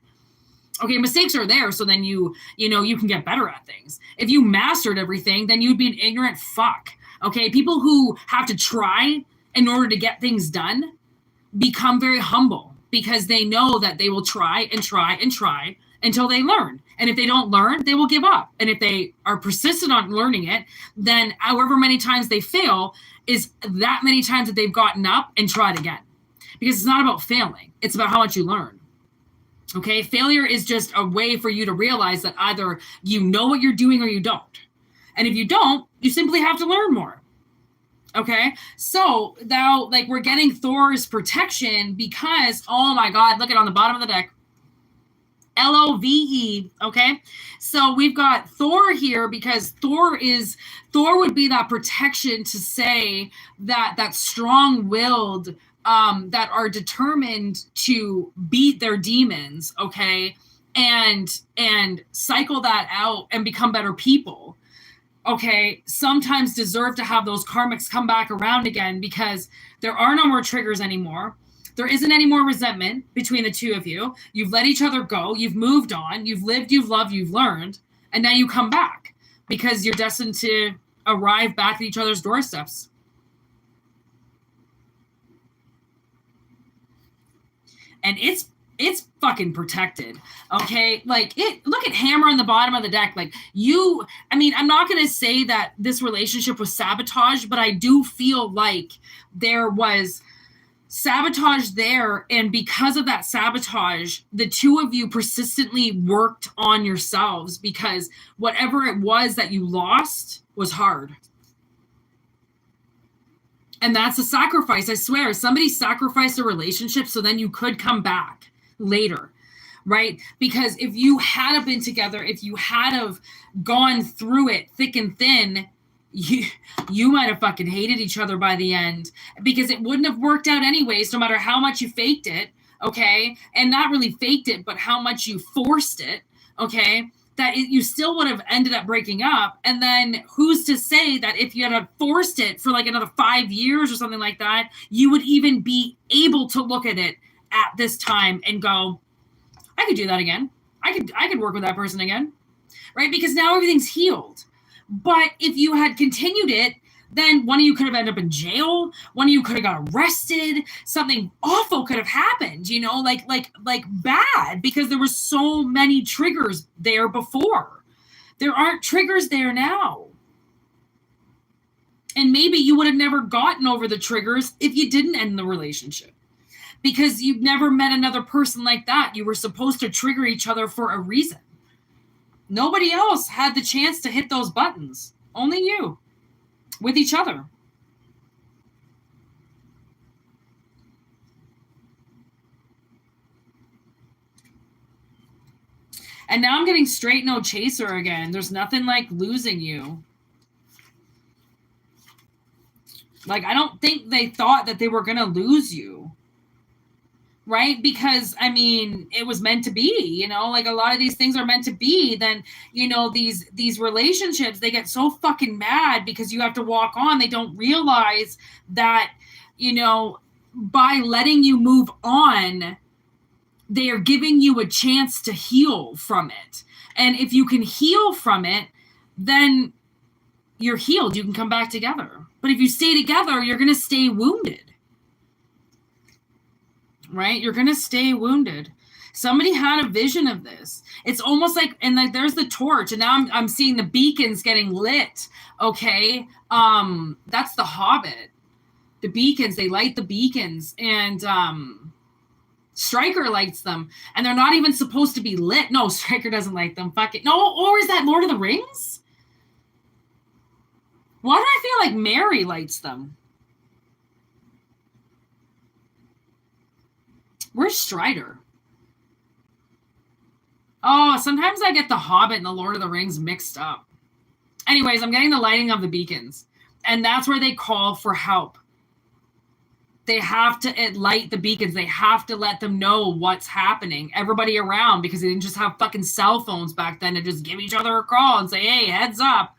Okay, mistakes are there, so then you can get better at things. If you mastered everything, then you'd be an ignorant fuck. Okay, people who have to try in order to get things done become very humble, because they know that they will try and try and try until they learn. And if they don't learn, they will give up. And if they are persistent on learning it, then however many times they fail is that many times that they've gotten up and tried again. Because it's not about failing. It's about how much you learn. Okay, failure is just a way for you to realize that either you know what you're doing or you don't. And if you don't, you simply have to learn more. Okay, so now we're getting Thor's protection because, oh my God, look at on the bottom of the deck. LOVE, okay? So we've got Thor here because Thor would be that protection to say that strong-willed, that are determined to beat their demons, okay, and cycle that out and become better people, okay, sometimes deserve to have those karmics come back around again, because there are no more triggers anymore. There isn't any more resentment between the two of you. You've let each other go. You've moved on. You've lived, you've loved, you've learned, and now you come back because you're destined to arrive back at each other's doorsteps. And it's fucking protected, okay? Look at Hammer on the bottom of the deck. I'm not going to say that this relationship was sabotaged, but I do feel like there was sabotage there. And because of that sabotage, the two of you persistently worked on yourselves, because whatever it was that you lost was hard. And that's a sacrifice. I swear, somebody sacrificed a relationship so then you could come back later, right? Because if you had been together, if you had have gone through it thick and thin, you might have fucking hated each other by the end, because it wouldn't have worked out anyways, no matter how much you faked it, okay? And not really faked it, but how much you forced it, okay? You still would have ended up breaking up. And then who's to say that if you had forced it for another 5 years or something like that, you would even be able to look at it at this time and go, I could do that again. I could work with that person again, right? Because now everything's healed. But if you had continued it, then one of you could have ended up in jail. One of you could have got arrested. Something awful could have happened, you know, like bad, because there were so many triggers there before. There aren't triggers there now. And maybe you would have never gotten over the triggers if you didn't end the relationship, because you've never met another person like that. You were supposed to trigger each other for a reason. Nobody else had the chance to hit those buttons. Only you. With each other. And now I'm getting straight no chaser again. There's nothing like losing you. Like, I don't think they thought that they were going to lose you. Right? Because, I mean, it was meant to be, you know, like a lot of these things are meant to be. Then, you know, these relationships, they get so fucking mad because you have to walk on. They don't realize that, you know, by letting you move on, they are giving you a chance to heal from it. And if you can heal from it, then you're healed. You can come back together. But if you stay together, you're going to stay wounded. Right? You're going to stay wounded. Somebody had a vision of this. It's almost like, and like there's the torch, and now I'm seeing the beacons getting lit. Okay. That's the Hobbit. The beacons, they light the beacons, and Stryker lights them, and they're not even supposed to be lit. No, Stryker doesn't light them. Fuck it. No, or is that Lord of the Rings? Why do I feel like Mary lights them? Where's Strider? Oh, sometimes I get the Hobbit and the Lord of the Rings mixed up. Anyways, I'm getting the lighting of the beacons. And that's where they call for help. They have to light the beacons. They have to let them know what's happening. Everybody around, because they didn't just have fucking cell phones back then to just give each other a call and say, hey, heads up.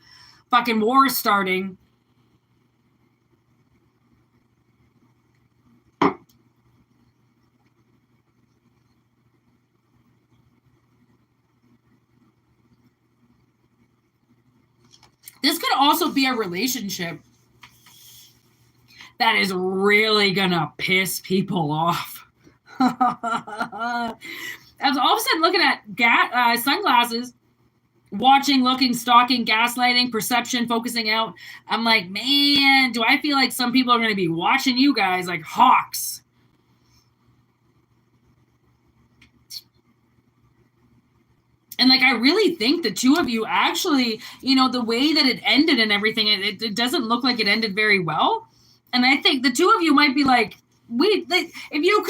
Fucking war is starting. This could also be a relationship that is really gonna piss people off. I was all of a sudden looking at sunglasses, watching, looking, stalking, gaslighting, perception, focusing out. I'm like, man, do I feel like some people are gonna be watching you guys like hawks? And like, I really think the two of you actually, you know, the way that it ended and everything, it doesn't look like it ended very well. And I think the two of you might be like, if you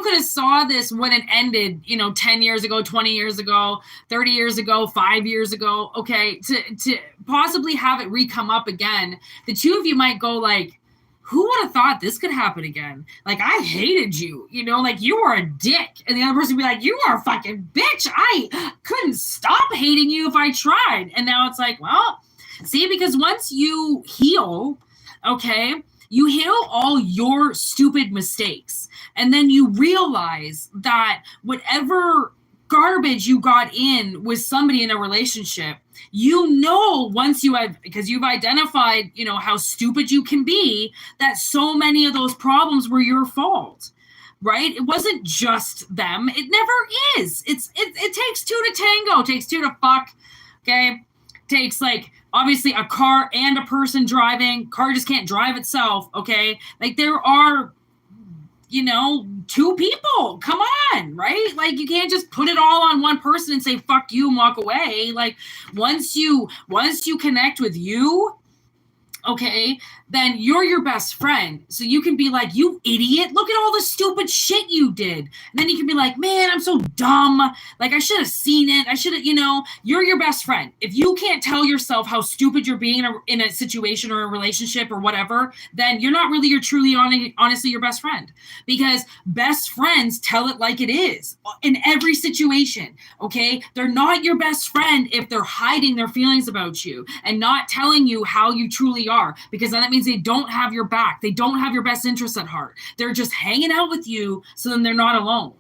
could have saw this when it ended, you know, 10 years ago, 20 years ago, 30 years ago, 5 years ago, okay, to possibly have it re-come up again, the two of you might go like, who would have thought this could happen again? Like, I hated you, you know, like you were a dick. And the other person would be like, you are a fucking bitch. I couldn't stop hating you if I tried. And now it's like, well, see, because once you heal, okay, you heal all your stupid mistakes. And then you realize that whatever garbage you got in with somebody in a relationship, you know, once you have, because you've identified, you know, how stupid you can be, that so many of those problems were your fault, right? It wasn't just them. It never is. It takes two to tango. It takes two to fuck, okay? It takes like, obviously a car and a person driving. Car just can't drive itself, okay? Like there are, you know, two people. Come on, right? Like you can't just put it all on one person and say fuck you and walk away. Like once you connect with you, okay, then you're your best friend. So you can be like, you idiot, look at all the stupid shit you did. And then you can be like, man, I'm so dumb. Like I should have seen it. I should have, you know, you're your best friend. If you can't tell yourself how stupid you're being in a situation or a relationship or whatever, then you're not really, you're truly honestly your best friend, because best friends tell it like it is in every situation. Okay. They're not your best friend if they're hiding their feelings about you and not telling you how you truly are, because then it means they don't have your back. They don't have your best interests at heart. They're just hanging out with you, so then they're not alone,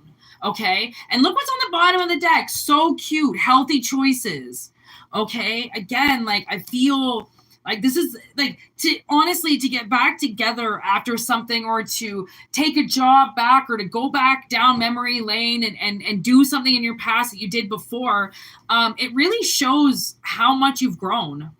Okay. And look what's on the bottom of the deck. So cute. Healthy choices. Okay. Again, like I feel like this is like to get back together after something, or to take a job back, or to go back down memory lane and do something in your past that you did before. It really shows how much you've grown.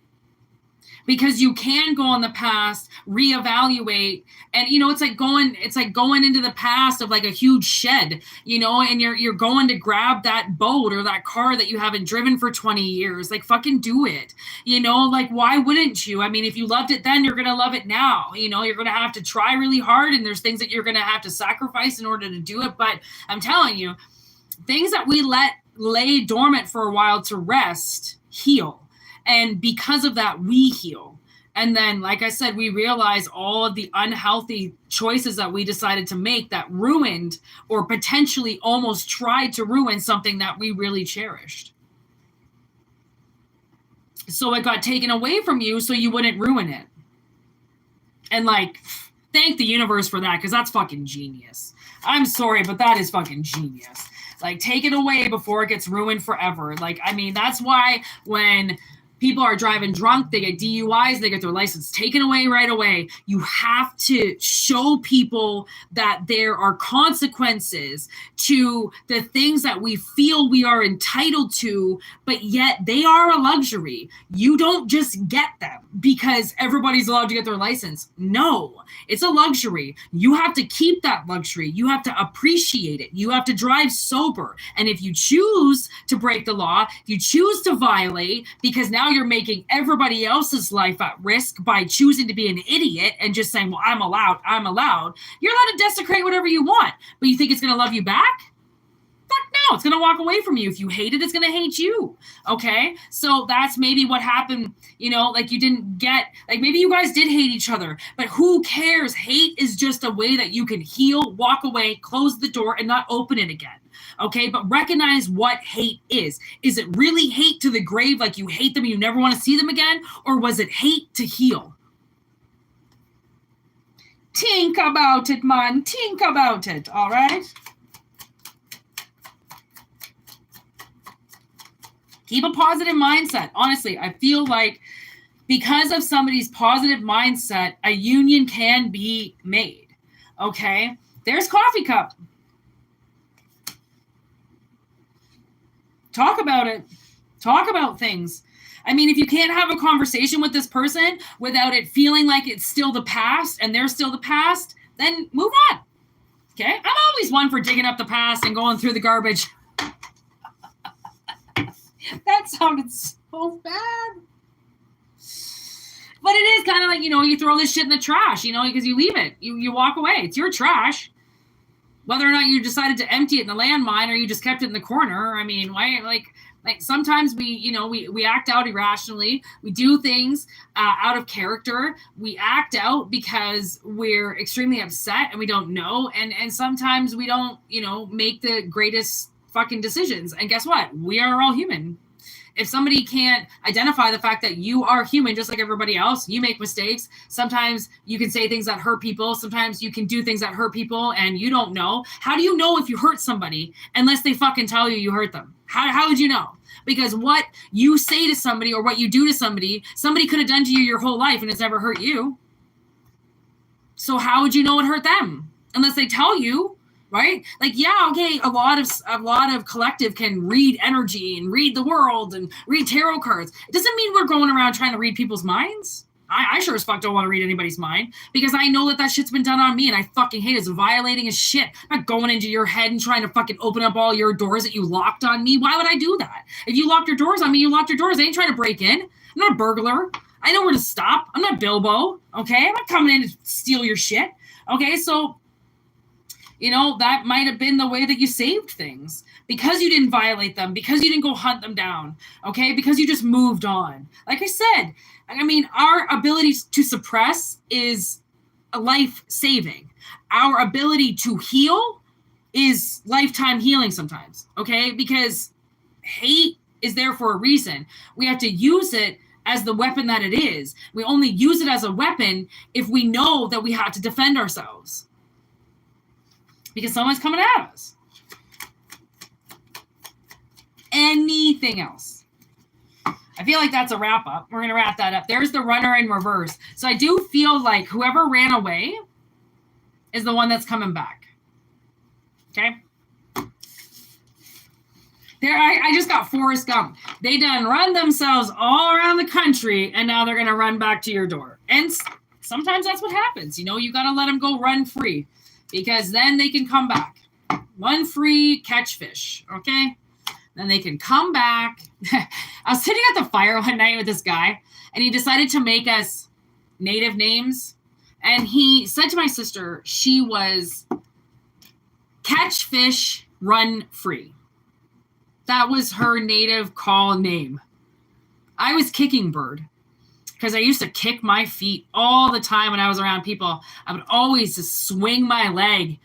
Because you can go in the past, reevaluate, and it's like going into the past of like a huge shed, and you're going to grab that boat or that car that you haven't driven for 20 years. Like fucking do it. Like why wouldn't you? I mean, if you loved it then, you're gonna love it now. You're gonna have to try really hard, and there's things that you're gonna have to sacrifice in order to do it. But I'm telling you, things that we let lay dormant for a while to rest, heal. And because of that, we heal. And then, like I said, we realize all of the unhealthy choices that we decided to make that ruined or potentially almost tried to ruin something that we really cherished. So it got taken away from you so you wouldn't ruin it. And like, thank the universe for that, because that's fucking genius. I'm sorry, but that is fucking genius. Like, take it away before it gets ruined forever. Like, I mean, that's why when people are driving drunk, they get DUIs, they get their license taken away right away. You have to show people that there are consequences to the things that we feel we are entitled to, but yet they are a luxury. You don't just get them because everybody's allowed to get their license. No, it's a luxury. You have to keep that luxury. You have to appreciate it. You have to drive sober. And if you choose to break the law, if you choose to violate, because now you're making everybody else's life at risk by choosing to be an idiot and just saying, well, I'm allowed. You're allowed to desecrate whatever you want, but you think it's going to love you back? Fuck no, it's going to walk away from you. If you hate it, it's going to hate you. Okay. So that's maybe what happened, like you didn't get, like maybe you guys did hate each other, but who cares? Hate is just a way that you can heal, walk away, close the door, and not open it again. Okay, but recognize what hate is. Is it really hate to the grave, like you hate them and you never want to see them again? Or was it hate to heal? Think about it, man. Think about it, all right? Keep a positive mindset. Honestly, I feel like because of somebody's positive mindset, a union can be made, okay? There's Coffee Cup. Talk about it. Talk about things. I mean, if you can't have a conversation with this person without it feeling like it's still the past and they're still the past, then move on. Okay? I'm always one for digging up the past and going through the garbage. That sounded so bad. But it is kind of like, you throw this shit in the trash, because you leave it. You walk away. It's your trash. Whether or not you decided to empty it in the landmine or you just kept it in the corner. I mean, why? Like sometimes we act out irrationally. We do things out of character. We act out because we're extremely upset and we don't know. And sometimes we don't, make the greatest fucking decisions. And guess what? We are all human. If somebody can't identify the fact that you are human just like everybody else, you make mistakes. Sometimes you can say things that hurt people. Sometimes you can do things that hurt people and you don't know. How do you know if you hurt somebody unless they fucking tell you hurt them? How would you know? Because what you say to somebody or what you do to somebody could have done to you your whole life and it's never hurt you. So how would you know it hurt them? Unless they tell you. Right? Like, yeah, okay, a lot of collective can read energy and read the world and read tarot cards. It doesn't mean we're going around trying to read people's minds. I sure as fuck don't want to read anybody's mind because I know that shit's been done on me and I fucking hate it. It's violating as shit. I'm not going into your head and trying to fucking open up all your doors that you locked on me. Why would I do that? If you locked your doors on me, you locked your doors. I ain't trying to break in. I'm not a burglar. I know where to stop. I'm not Bilbo. Okay? I'm not coming in to steal your shit. Okay? So, that might have been the way that you saved things because you didn't violate them, because you didn't go hunt them down, okay? Because you just moved on. Like I said, I mean, our ability to suppress is a life-saving. Our ability to heal is lifetime healing sometimes, okay? Because hate is there for a reason. We have to use it as the weapon that it is. We only use it as a weapon if we know that we have to defend ourselves. Because someone's coming at us. anything else. I feel like that's a wrap up. We're going to wrap that up. There's the runner in reverse. So I do feel like whoever ran away is the one that's coming back. Okay. There, I just got Forrest Gump. They done run themselves all around the country, and now they're going to run back to your door. And sometimes that's what happens. You know, you got to let them go run free because then they can come back. Run free, catch fish. Okay. Then they can come back. I was sitting at the fire one night with this guy, and he decided to make us native names. And he said to my sister, she was catch fish, run free. That was her native call name. I was Kicking Bird because I used to kick my feet all the time when I was around people. I would always just swing my leg,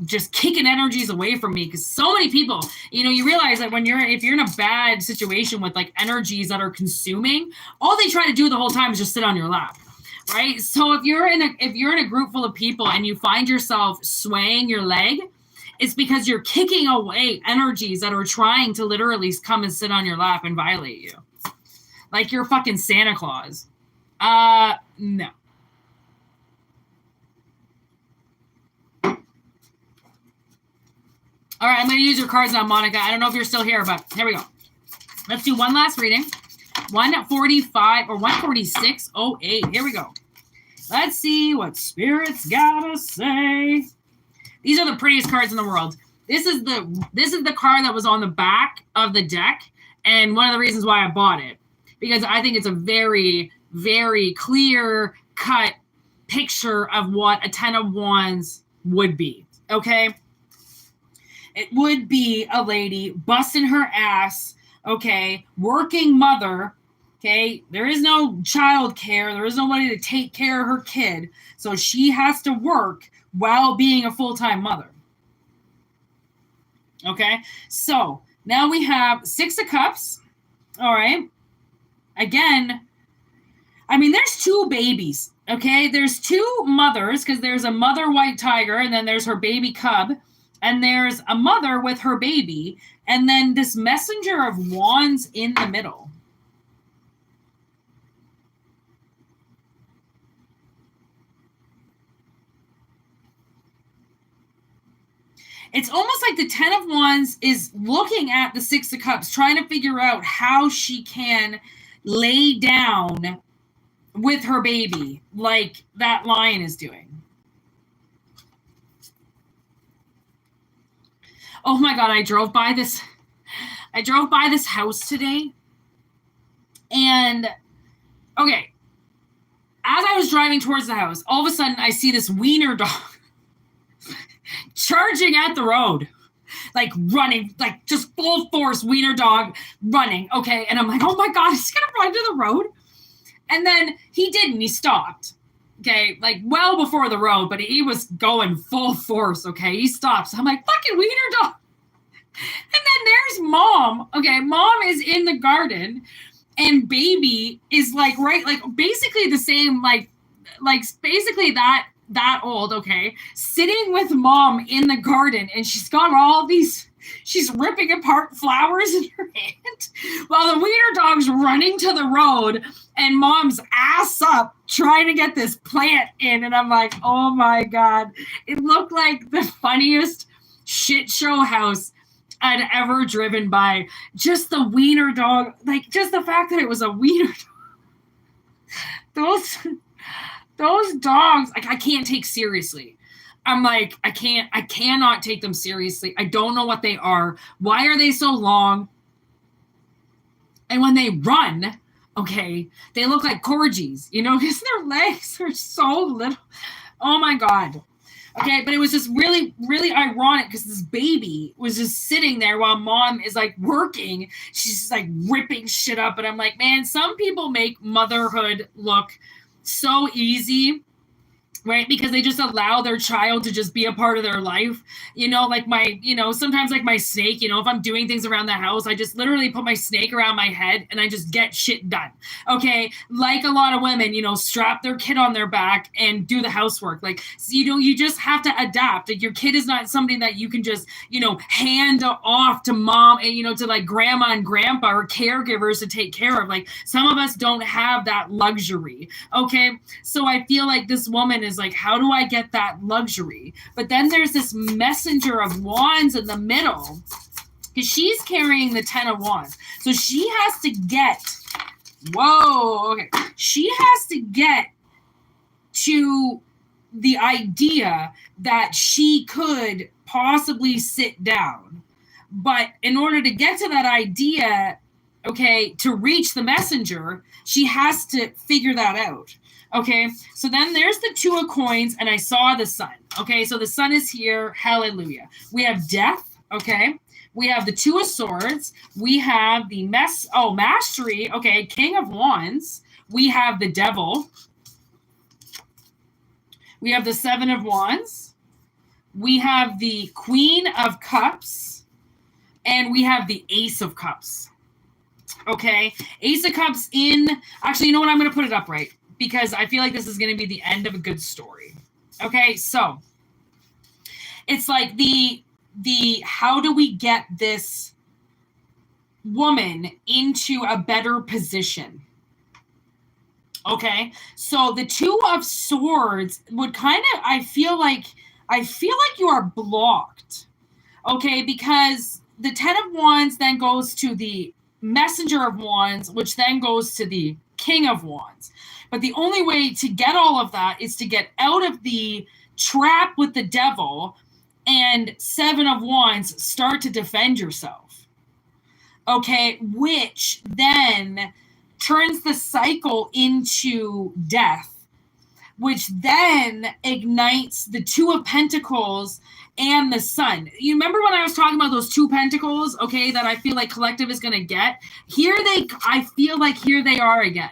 just kicking energies away from me because so many people, you know, you realize that if you're in a bad situation with like energies that are consuming, all they try to do the whole time is just sit on your lap. Right? So if you're in a group full of people and you find yourself swaying your leg, it's because you're kicking away energies that are trying to literally come and sit on your lap and violate you. Like you're fucking Santa Claus. No. All right, I'm going to use your cards now, Monica. I don't know if you're still here, but here we go. Let's do one last reading. 145 or 146.08. Here we go. Let's see what Spirit's got to say. These are the prettiest cards in the world. This is the card that was on the back of the deck, and one of the reasons why I bought it, because I think it's a very, very clear cut picture of what a 10 of Wands would be. Okay, it would be a lady busting her ass. Okay, working mother. Okay, there is no child care. There is nobody to take care of her kid, so she has to work while being a full-time mother. Okay, so now we have 6 of Cups. All right. Again, I mean, there's 2 babies. Okay, there's 2 mothers because there's a mother white tiger and then there's her baby cub. And there's a mother with her baby. And then this messenger of wands in the middle. It's almost like the 10 of Wands is looking at the 6 of Cups, trying to figure out how she can lay down with her baby, like that lion is doing. Oh my God, I drove by this house today. And, okay, as I was driving towards the house, all of a sudden I see this wiener dog charging at the road, like running, like just full force wiener dog running. Okay. And I'm like, oh my God, he's going to run to the road. And then he didn't, he stopped. Okay. Like well before the road, but he was going full force. Okay. He stops. I'm like, fucking wiener dog. And then there's mom. Okay. Mom is in the garden and baby is like, right. Like basically the same, like basically that old, okay, sitting with mom in the garden, and she's got all these, she's ripping apart flowers in her hand while the wiener dog's running to the road and mom's ass up trying to get this plant in. And I'm like, oh my God, it looked like the funniest shit show house I'd ever driven by. Just the wiener dog, like just the fact that it was a wiener dog. Those dogs, like I can't take seriously. I'm like, I cannot take them seriously. I don't know what they are. Why are they so long? And when they run, okay, they look like corgis, you know, because their legs are so little. Oh my God. Okay, but it was just really, really ironic because this baby was just sitting there while mom is like working. She's just like ripping shit up. And I'm like, man, some people make motherhood look so easy. right? Because they just allow their child to just be a part of their life. Like sometimes like my snake, if I'm doing things around the house, I just literally put my snake around my head and I just get shit done. Okay. Like a lot of women, strap their kid on their back and do the housework. Like, you just have to adapt. Like, your kid is not something that you can just, hand off to mom and, to like grandma and grandpa or caregivers to take care of. Like, some of us don't have that luxury. Okay. So I feel like this woman is like, how do I get that luxury? But then there's this messenger of wands in the middle, because she's carrying the 10 of wands. So she has to get, she has to get to the idea that she could possibly sit down. But in order to get to that idea, to reach the messenger, she has to figure that out. Okay, so then there's the 2 of coins, and I saw the sun. Okay, so the sun is here. Hallelujah. We have death. Okay, we have the 2 of swords. We have the mastery. Okay, king of wands. We have the devil. We have the 7 of wands. We have the queen of cups, and we have the ace of cups. Okay, ace of cups in. Actually, you know what? I'm going to put it up right, because I feel like this is going to be the end of a good story. Okay, so it's like the how do we get this woman into a better position? Okay, so the 2 of swords would kind of, I feel like you are blocked. Okay, because the 10 of wands then goes to the messenger of wands, which then goes to the king of wands. But the only way to get all of that is to get out of the trap with the devil, and 7 of wands, start to defend yourself. Okay, which then turns the cycle into death, which then ignites the 2 of pentacles and the sun. You remember when I was talking about those 2 pentacles, okay, that I feel like collective is going to get? I feel like here they are again.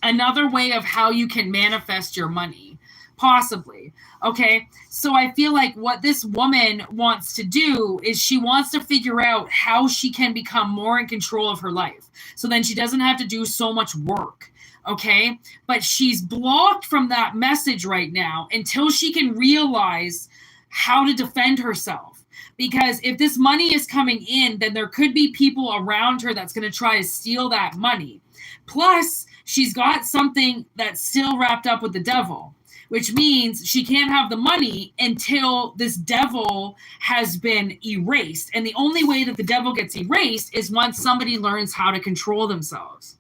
Another way of how you can manifest your money, possibly. Okay, so I feel like what this woman wants to do is she wants to figure out how she can become more in control of her life, so then she doesn't have to do so much work. Okay, but she's blocked from that message right now until she can realize how to defend herself. Because if this money is coming in, then there could be people around her that's going to try to steal that money. Plus, she's got something that's still wrapped up with the devil, which means she can't have the money until this devil has been erased. And the only way that the devil gets erased is once somebody learns how to control themselves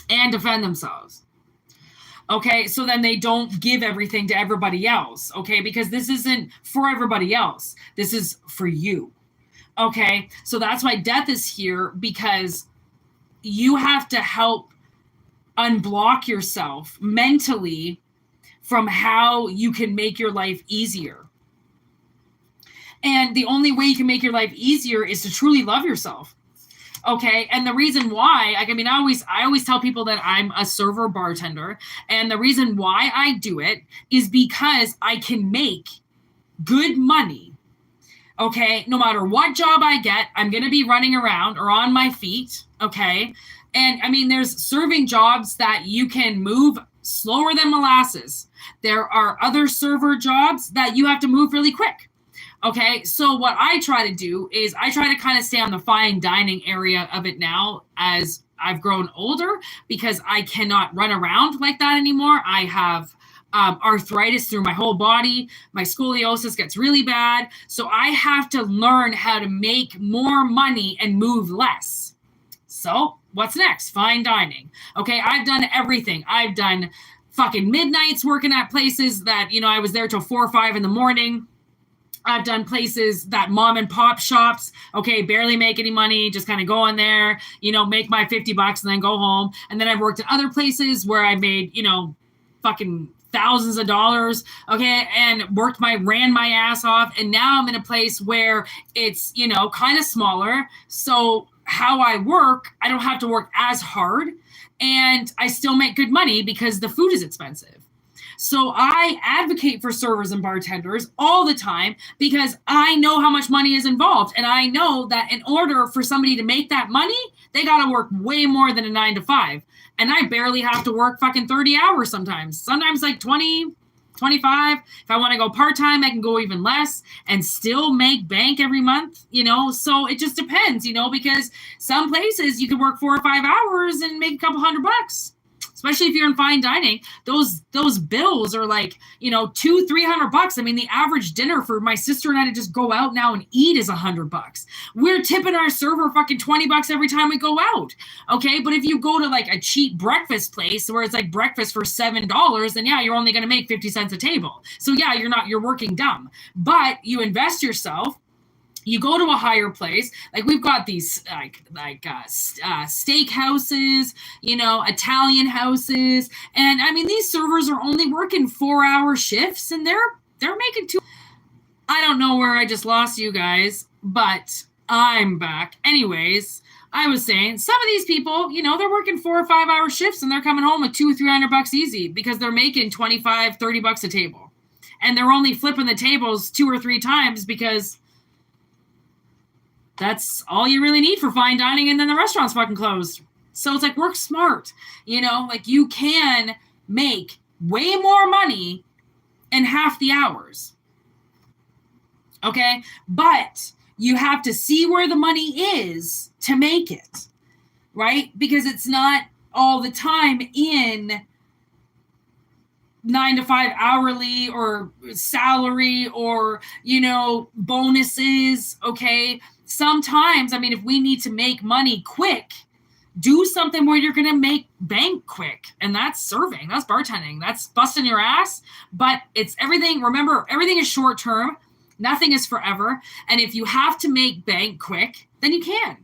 and defend themselves. Okay, so then they don't give everything to everybody else, okay? Because this isn't for everybody else. This is for you, okay? So that's why death is here, because you have to help unblock yourself mentally from how you can make your life easier. And the only way you can make your life easier is to truly love yourself. Okay, and the reason why, I always tell people that I'm a server bartender, and the reason why I do it is because I can make good money. Okay, no matter what job I get, I'm going to be running around or on my feet. Okay, and there's serving jobs that you can move slower than molasses. There are other server jobs that you have to move really quick. Okay, so what I try to do is I try to kind of stay on the fine dining area of it now as I've grown older, because I cannot run around like that anymore. I have arthritis through my whole body. My scoliosis gets really bad. So I have to learn how to make more money and move less. So what's next? Fine dining. Okay, I've done everything. I've done fucking midnights working at places that, I was there till 4 or 5 in the morning. I've done places that mom and pop shops, okay, barely make any money, just kind of go in there, make my $50 and then go home. And then I've worked at other places where I made, fucking thousands of dollars, okay, and ran my ass off. And now I'm in a place where it's, kind of smaller. So how I work, I don't have to work as hard, and I still make good money because the food is expensive. So I advocate for servers and bartenders all the time because I know how much money is involved. And I know that in order for somebody to make that money, they got to work way more than a 9 to 5. And I barely have to work fucking 30 hours sometimes like 20, 25. If I want to go part-time, I can go even less and still make bank every month, you know? So it just depends, you know, because some places you could work 4 or 5 hours and make a couple $100. Especially if you're in fine dining, those bills are like, you know, $200-300. I mean, the average dinner for my sister and I to just go out now and eat is $100. We're tipping our server fucking $20 every time we go out. Okay, but if you go to like a cheap breakfast place where it's like breakfast for $7, then yeah, you're only going to make 50 cents a table. So yeah, you're working dumb, but you invest yourself. You go to a higher place, like we've got these steak houses, you know, Italian houses, and I mean these servers are only working 4-hour shifts, and they're making two. I don't know where I just lost you guys, but I'm back. Anyways, I was saying some of these people, you know, they're working 4 or 5 hour shifts, and they're coming home with $200 or $300 easy because they're making $25-30 a table, and they're only flipping the tables 2 or 3 times because that's all you really need for fine dining, and then the restaurant's fucking closed. So it's like, work smart. You know, like you can make way more money in half the hours. Okay? But you have to see where the money is to make it. Right? Because it's not all the time in 9 to 5 hourly or salary or, you know, bonuses. Okay? Sometimes, I mean, if we need to make money quick, do something where you're going to make bank quick. And that's serving. That's bartending. That's busting your ass. But it's everything. Remember, everything is short term. Nothing is forever. And if you have to make bank quick, then you can.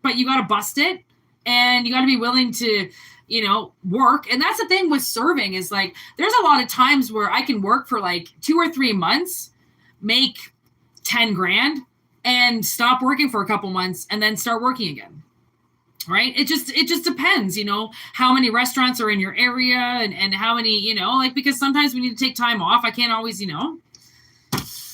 But you got to bust it. And you got to be willing to, you know, work. And that's the thing with serving is like, there's a lot of times where I can work for like 2 or 3 months, make 10 grand. And stop working for a couple months and then start working again. Right? It just depends, you know, how many restaurants are in your area and how many, you know, like, because sometimes we need to take time off. I can't always, you know,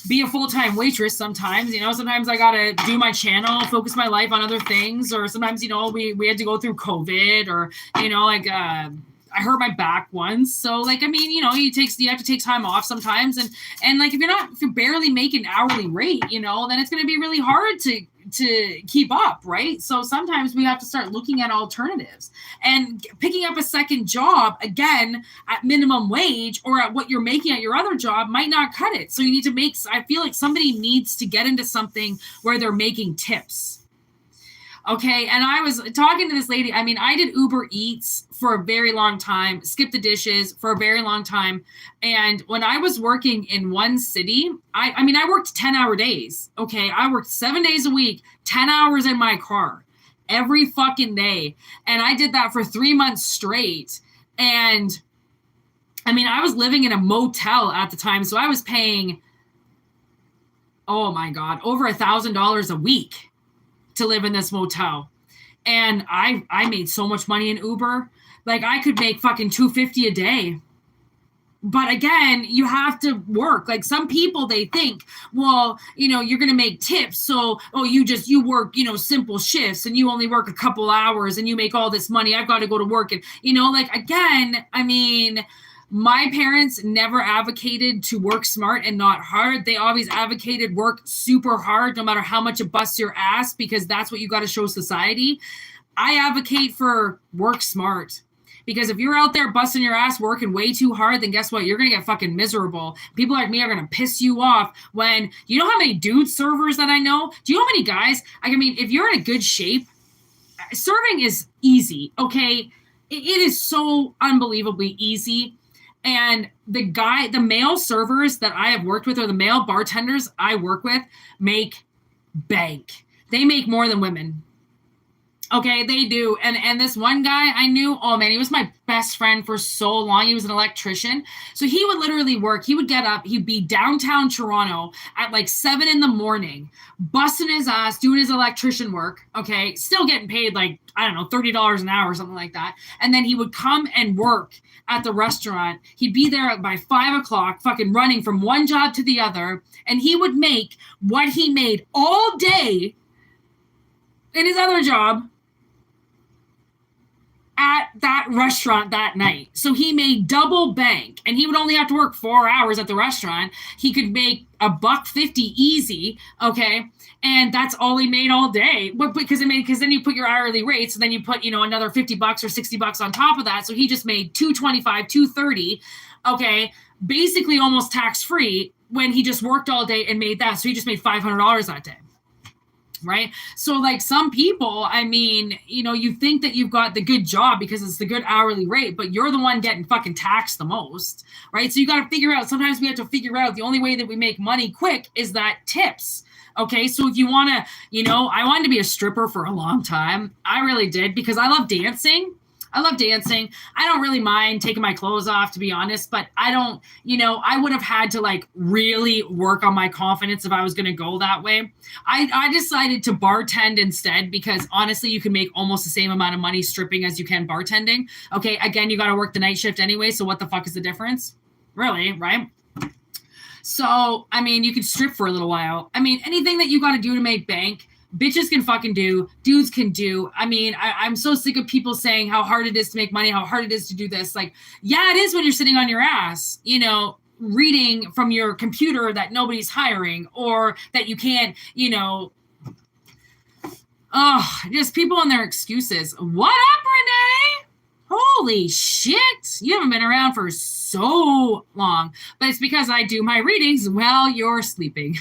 be a full-time waitress sometimes, you know, sometimes I got to do my channel, focus my life on other things. Or sometimes, you know, we had to go through COVID or, you know, like, I hurt my back once. So like, I mean, you know, you have to take time off sometimes. And like, if you're barely making hourly rate, you know, then it's going to be really hard to keep up. Right. So sometimes we have to start looking at alternatives and picking up a second job again at minimum wage or at what you're making at your other job might not cut it. So you need to I feel like somebody needs to get into something where they're making tips. Okay, and I was talking to this lady. I mean, I did Uber Eats for a very long time, skip the dishes for a very long time. And when I was working in one city, I mean, I worked 10-hour days. Okay, I worked 7 days a week, 10 hours in my car every fucking day. And I did that for 3 months straight. And I mean, I was living in a motel at the time. So I was paying, oh my God, over $1,000 a week to live in this motel. And I made so much money in Uber. Like I could make fucking $250 a day. But again, you have to work. Like some people, they think, well, you know, you're going to make tips. So, oh, you work, you know, simple shifts and you only work a couple hours and you make all this money. I've got to go to work. And, you know, like, again, I mean, my parents never advocated to work smart and not hard. They always advocated work super hard, no matter how much it busts your ass, because that's what you got to show society. I advocate for work smart. Because if you're out there busting your ass working way too hard, then guess what? You're going to get fucking miserable. People like me are going to piss you off when, you know how many dude servers that I know? Do you know how many guys? I mean, if you're in a good shape, serving is easy, okay? It is so unbelievably easy. And the male servers that I have worked with, or the male bartenders I work with, make bank. They make more than women. Okay, they do. And this one guy I knew, oh man, he was my best friend for so long. He was an electrician. So he would literally work. He would get up. He'd be downtown Toronto at like 7 a.m, busting his ass, doing his electrician work. Okay, still getting paid like, I don't know, $30 an hour or something like that. And then he would come and work at the restaurant. He'd be there by 5 o'clock, fucking running from one job to the other. And he would make what he made all day in his other job at that restaurant that night. So he made double bank, and he would only have to work 4 hours at the restaurant. He could make $1.50 easy, okay? And that's all he made all day. But because then you put your hourly rates, and then you put, another $50 or $60 on top of that. So he just made $225, $230, okay? Basically almost tax-free when he just worked all day and made that. So he just made $500 that day. Right? So like some people, I mean, you think that you've got the good job because it's the good hourly rate, but you're the one getting fucking taxed the most, right? So you got to figure out, sometimes we have to figure out the only way that we make money quick is that tips. Okay. So if you want to, I wanted to be a stripper for a long time. I really did because I love dancing. I don't really mind taking my clothes off, to be honest, but I don't, I would have had to like really work on my confidence if I was going to go that way. I decided to bartend instead because honestly, you can make almost the same amount of money stripping as you can bartending. Okay. Again, you got to work the night shift anyway. So what the fuck is the difference? Really? Right? So, I mean, you could strip for a little while. I mean, anything that you got to do to make bank, bitches can fucking do, dudes can do. I mean, I'm so sick of people saying how hard it is to make money, how hard it is to do this. Like, yeah, it is when you're sitting on your ass, reading from your computer that nobody's hiring or that you can't, just people and their excuses. What up, Renee? Holy shit. You haven't been around for so long, but it's because I do my readings while you're sleeping.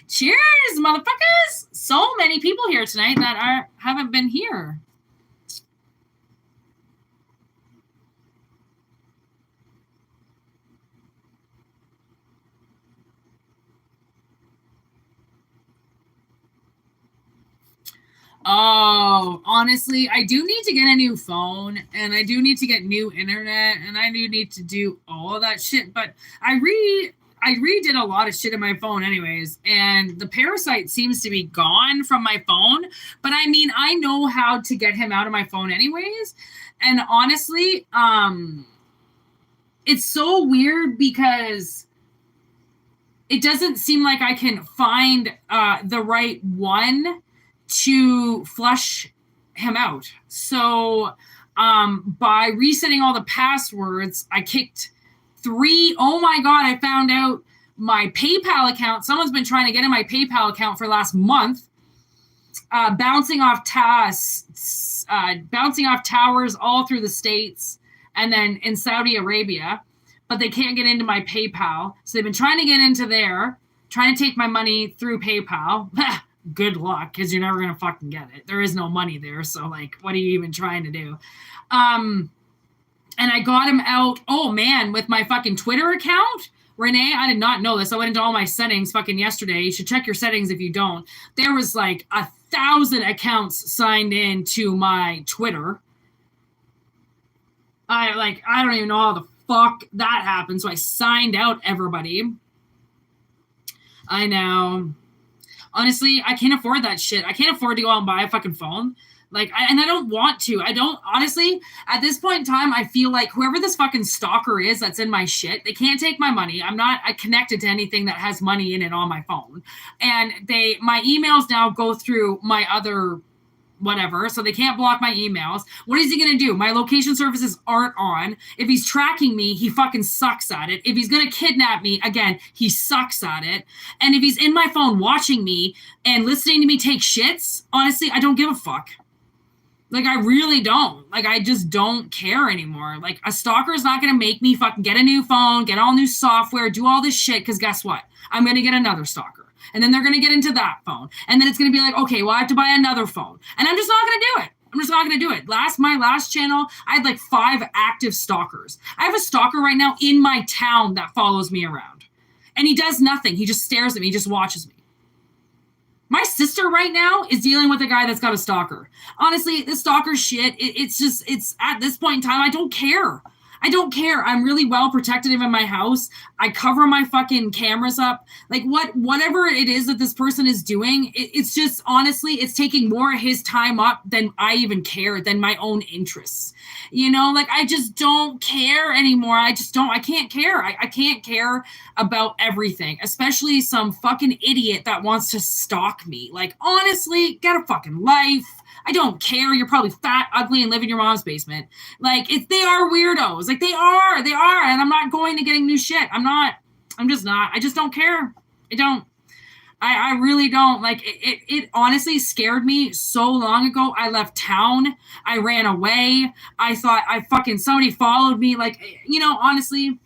Cheers, motherfuckers! So many people here tonight that haven't been here. Oh, honestly, I do need to get a new phone, and I do need to get new internet, and I do need to do all of that shit, but I redid a lot of shit in my phone anyways, and the parasite seems to be gone from my phone, but I mean, I know how to get him out of my phone anyways, and honestly, it's so weird because it doesn't seem like I can find the right one to flush him out. So by resetting all the passwords, I kicked 3. Oh my God, I found out my PayPal account. Someone's been trying to get in my PayPal account for the last month, bouncing off towers all through the States and then in Saudi Arabia, but they can't get into my PayPal. So they've been trying to get into there, trying to take my money through PayPal. Good luck, because you're never going to fucking get it. There is no money there. So like, what are you even trying to do? And I got him out, oh man, with my fucking Twitter account. Renee, I did not know this. I went into all my settings fucking yesterday. You should check your settings if you don't. There was like 1,000 accounts signed in to my Twitter. I don't even know how the fuck that happened. So I signed out everybody. I know. Honestly, I can't afford that shit. I can't afford to go out and buy a fucking phone. And I don't want to. I don't, honestly, at this point in time, I feel like whoever this fucking stalker is that's in my shit, they can't take my money. I'm not connected to anything that has money in it on my phone. And my emails now go through my other whatever, so they can't block my emails. What is he going to do? My location services aren't on. If he's tracking me, he fucking sucks at it. If he's going to kidnap me, again, he sucks at it. And if he's in my phone watching me and listening to me take shits, honestly, I don't give a fuck. Like, I really don't. Like, I just don't care anymore. Like, a stalker is not going to make me fucking get a new phone, get all new software, do all this shit, because guess what? I'm going to get another stalker. And then they're going to get into that phone. And then it's going to be like, okay, well, I have to buy another phone. And I'm just not going to do it. I'm just not going to do it. My last channel, I had like 5 active stalkers. I have a stalker right now in my town that follows me around. And he does nothing. He just stares at me. He just watches me. My sister right now is dealing with a guy that's got a stalker. Honestly, the stalker shit, it's at this point in time, I don't care. I don't care. I'm really well protected in my house. I cover my fucking cameras up. Like whatever it is that this person is doing, it's just, honestly, it's taking more of his time up than I even care, than my own interests. You know, like I just don't care anymore. I can't care. I can't care about everything, especially some fucking idiot that wants to stalk me. Like, honestly, get a fucking life. I don't care. You're probably fat, ugly, and live in your mom's basement. Like, they are weirdos. Like, they are. And I'm not going to getting new shit. I'm just not. I just don't care. I don't. I really don't. Like, it honestly scared me so long ago. I left town. I ran away. I thought somebody followed me. Like, you know, honestly.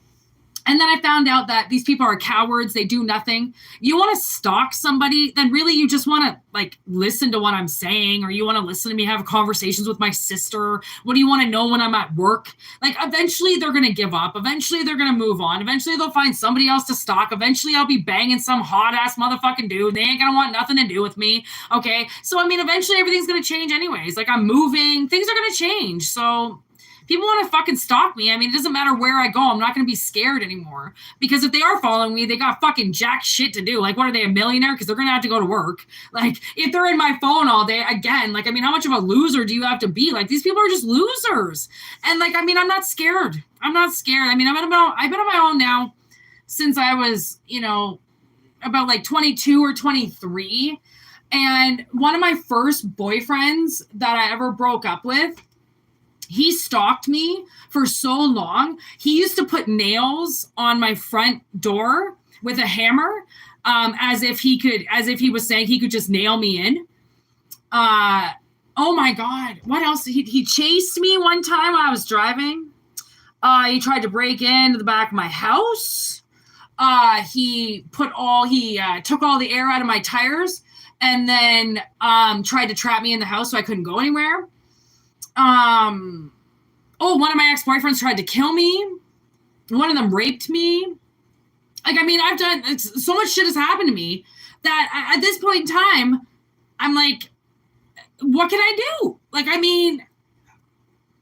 And then I found out that these people are cowards. They do nothing. You want to stalk somebody, then really you just want to, like, listen to what I'm saying, or you want to listen to me have conversations with my sister. What do you want to know when I'm at work? Like, eventually they're going to give up. Eventually they're going to move on. Eventually they'll find somebody else to stalk. Eventually I'll be banging some hot-ass motherfucking dude. They ain't going to want nothing to do with me, okay? So, I mean, eventually everything's going to change anyways. Like, I'm moving. Things are going to change, so... People want to fucking stalk me. I mean, it doesn't matter where I go. I'm not going to be scared anymore. Because if they are following me, they got fucking jack shit to do. Like, what are they, a millionaire? Because they're going to have to go to work. Like, if they're in my phone all day, again, like, I mean, how much of a loser do you have to be? Like, these people are just losers. And, like, I mean, I'm not scared. I'm not scared. I mean, I've been on my own now since I was, you know, about like 22 or 23. And one of my first boyfriends that I ever broke up with, he stalked me for so long. He used to put nails on my front door with a hammer, as if he was saying he could just nail me in. Oh my God. What else? He chased me one time when I was driving. He tried to break into the back of my house. He took all the air out of my tires and then tried to trap me in the house so I couldn't go anywhere. One of my ex-boyfriends tried to kill me. One of them raped me. Like, I mean, so much shit has happened to me that at this point in time, I'm like, what can I do? Like, I mean,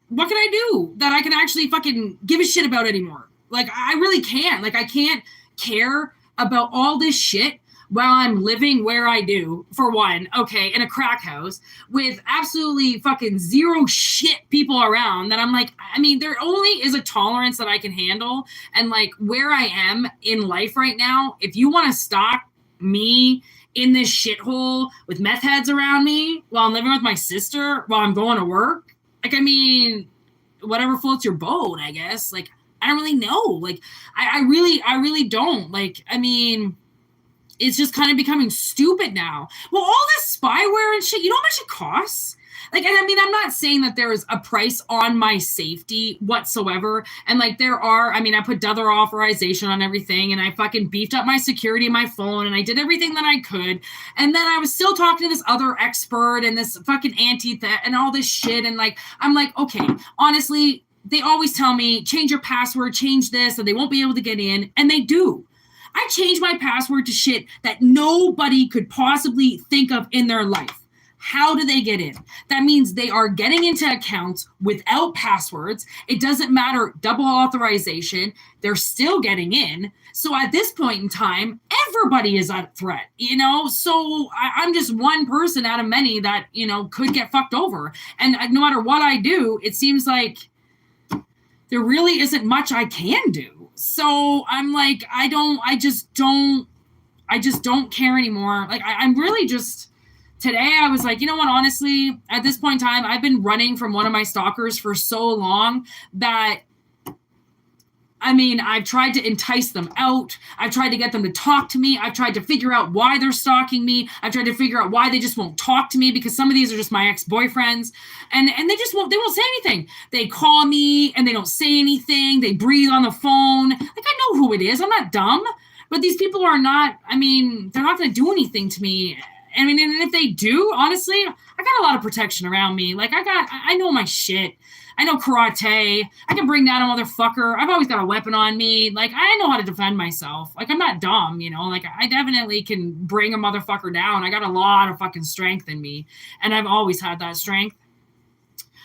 what can I do that I can actually fucking give a shit about anymore? Like, I really can't. Like, I can't care about all this shit while I'm living where I do, for one, okay, in a crack house with absolutely fucking zero shit people around that I'm like, I mean, there only is a tolerance that I can handle. And like where I am in life right now, if you want to stalk me in this shithole with meth heads around me while I'm living with my sister, while I'm going to work, like, I mean, whatever floats your boat, I guess. Like, I don't really know. Like, I really don't. Like, I mean... It's just kind of becoming stupid now. Well, all this spyware and shit, you know how much it costs? Like, and I mean, I'm not saying that there is a price on my safety whatsoever. And like I put other authorization on everything and I fucking beefed up my security in my phone and I did everything that I could. And then I was still talking to this other expert and this fucking auntie and all this shit. And like, I'm like, okay, honestly, they always tell me, change your password, change this, or they won't be able to get in. And they do. I changed my password to shit that nobody could possibly think of in their life. How do they get in? That means they are getting into accounts without passwords. It doesn't matter, double authorization. They're still getting in. So at this point in time, everybody is a threat, you know? So I'm just one person out of many that, you know, could get fucked over. And no matter what I do, it seems like there really isn't much I can do. So I'm like, I just don't care anymore. Like, I'm really just, today I was like, you know what, honestly, at this point in time, I've been running from one of my stalkers for so long that, I mean, I've tried to entice them out. I've tried to get them to talk to me. I've tried to figure out why they're stalking me. I've tried to figure out why they just won't talk to me, because some of these are just my ex-boyfriends and they won't say anything. They call me and they don't say anything. They breathe on the phone. Like, I know who it is. I'm not dumb, but these people are not, I mean, they're not going to do anything to me. I mean, and if they do, honestly, I got a lot of protection around me. Like, I know my shit. I know karate. I can bring down a motherfucker. I've always got a weapon on me. Like, I know how to defend myself. Like, I'm not dumb, you know? Like, I definitely can bring a motherfucker down. I got a lot of fucking strength in me. And I've always had that strength.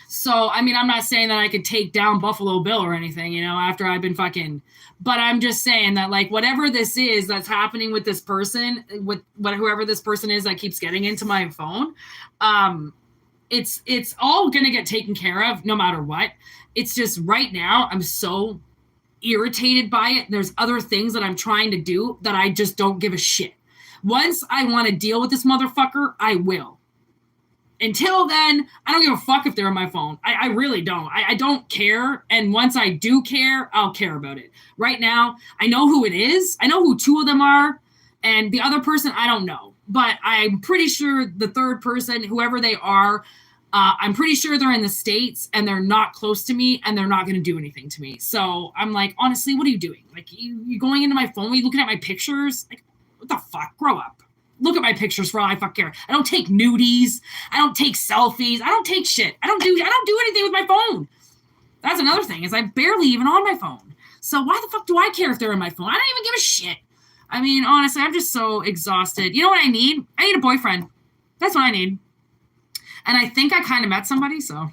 So, I mean, I'm not saying that I could take down Buffalo Bill or anything, you know, after I've been fucking... But I'm just saying that, like, whatever this is that's happening with this person, with whoever this person is that keeps getting into my phone, it's all going to get taken care of no matter what. It's just right now I'm so irritated by it. There's other things that I'm trying to do that I just don't give a shit. Once I want to deal with this motherfucker, I will. Until then, I don't give a fuck if they're on my phone. I really don't. I don't care. And once I do care, I'll care about it. Right now, I know who it is. I know who two of them are. And the other person, I don't know. But I'm pretty sure the third person, whoever they are, I'm pretty sure they're in the States and they're not close to me and they're not going to do anything to me. So I'm like, honestly, what are you doing? Like, you going into my phone? Are you looking at my pictures? Like, what the fuck? Grow up. Look at my pictures for all I fuck care. I don't take nudies. I don't take selfies. I don't take shit. I don't do anything with my phone. That's another thing, is I'm barely even on my phone. So why the fuck do I care if they're on my phone? I don't even give a shit. I mean, honestly, I'm just so exhausted. You know what I need? I need a boyfriend. That's what I need. And I think I kind of met somebody, so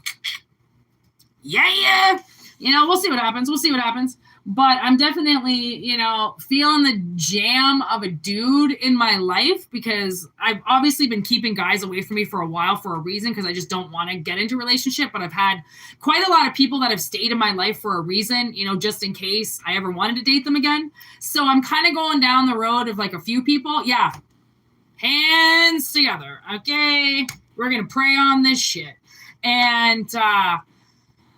yeah. You know, we'll see what happens. But I'm definitely, you know, feeling the jam of a dude in my life, because I've obviously been keeping guys away from me for a while for a reason, because I just don't want to get into a relationship. But I've had quite a lot of people that have stayed in my life for a reason, you know, just in case I ever wanted to date them again. So I'm kind of going down the road of like a few people. Yeah. Hands together. Okay. We're going to pray on this shit. And,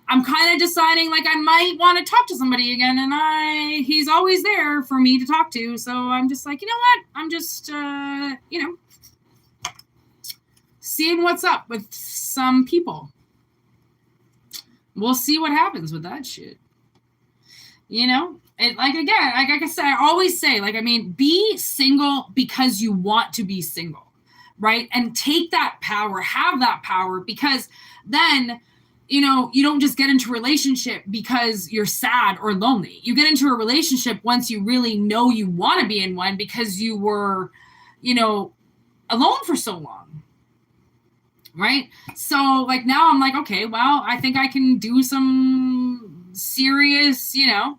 I'm kind of deciding, like, I might want to talk to somebody again, and he's always there for me to talk to, so I'm just like, you know what, I'm just, you know, seeing what's up with some people. We'll see what happens with that shit. You know, it, like, again, like I said, I always say, like, I mean, be single because you want to be single, right? And take that power, have that power, because then, you know, you don't just get into a relationship because you're sad or lonely. You get into a relationship once you really know you want to be in one, because you were, you know, alone for so long. Right? So, like, now I'm like, okay, well, I think I can do some serious, you know,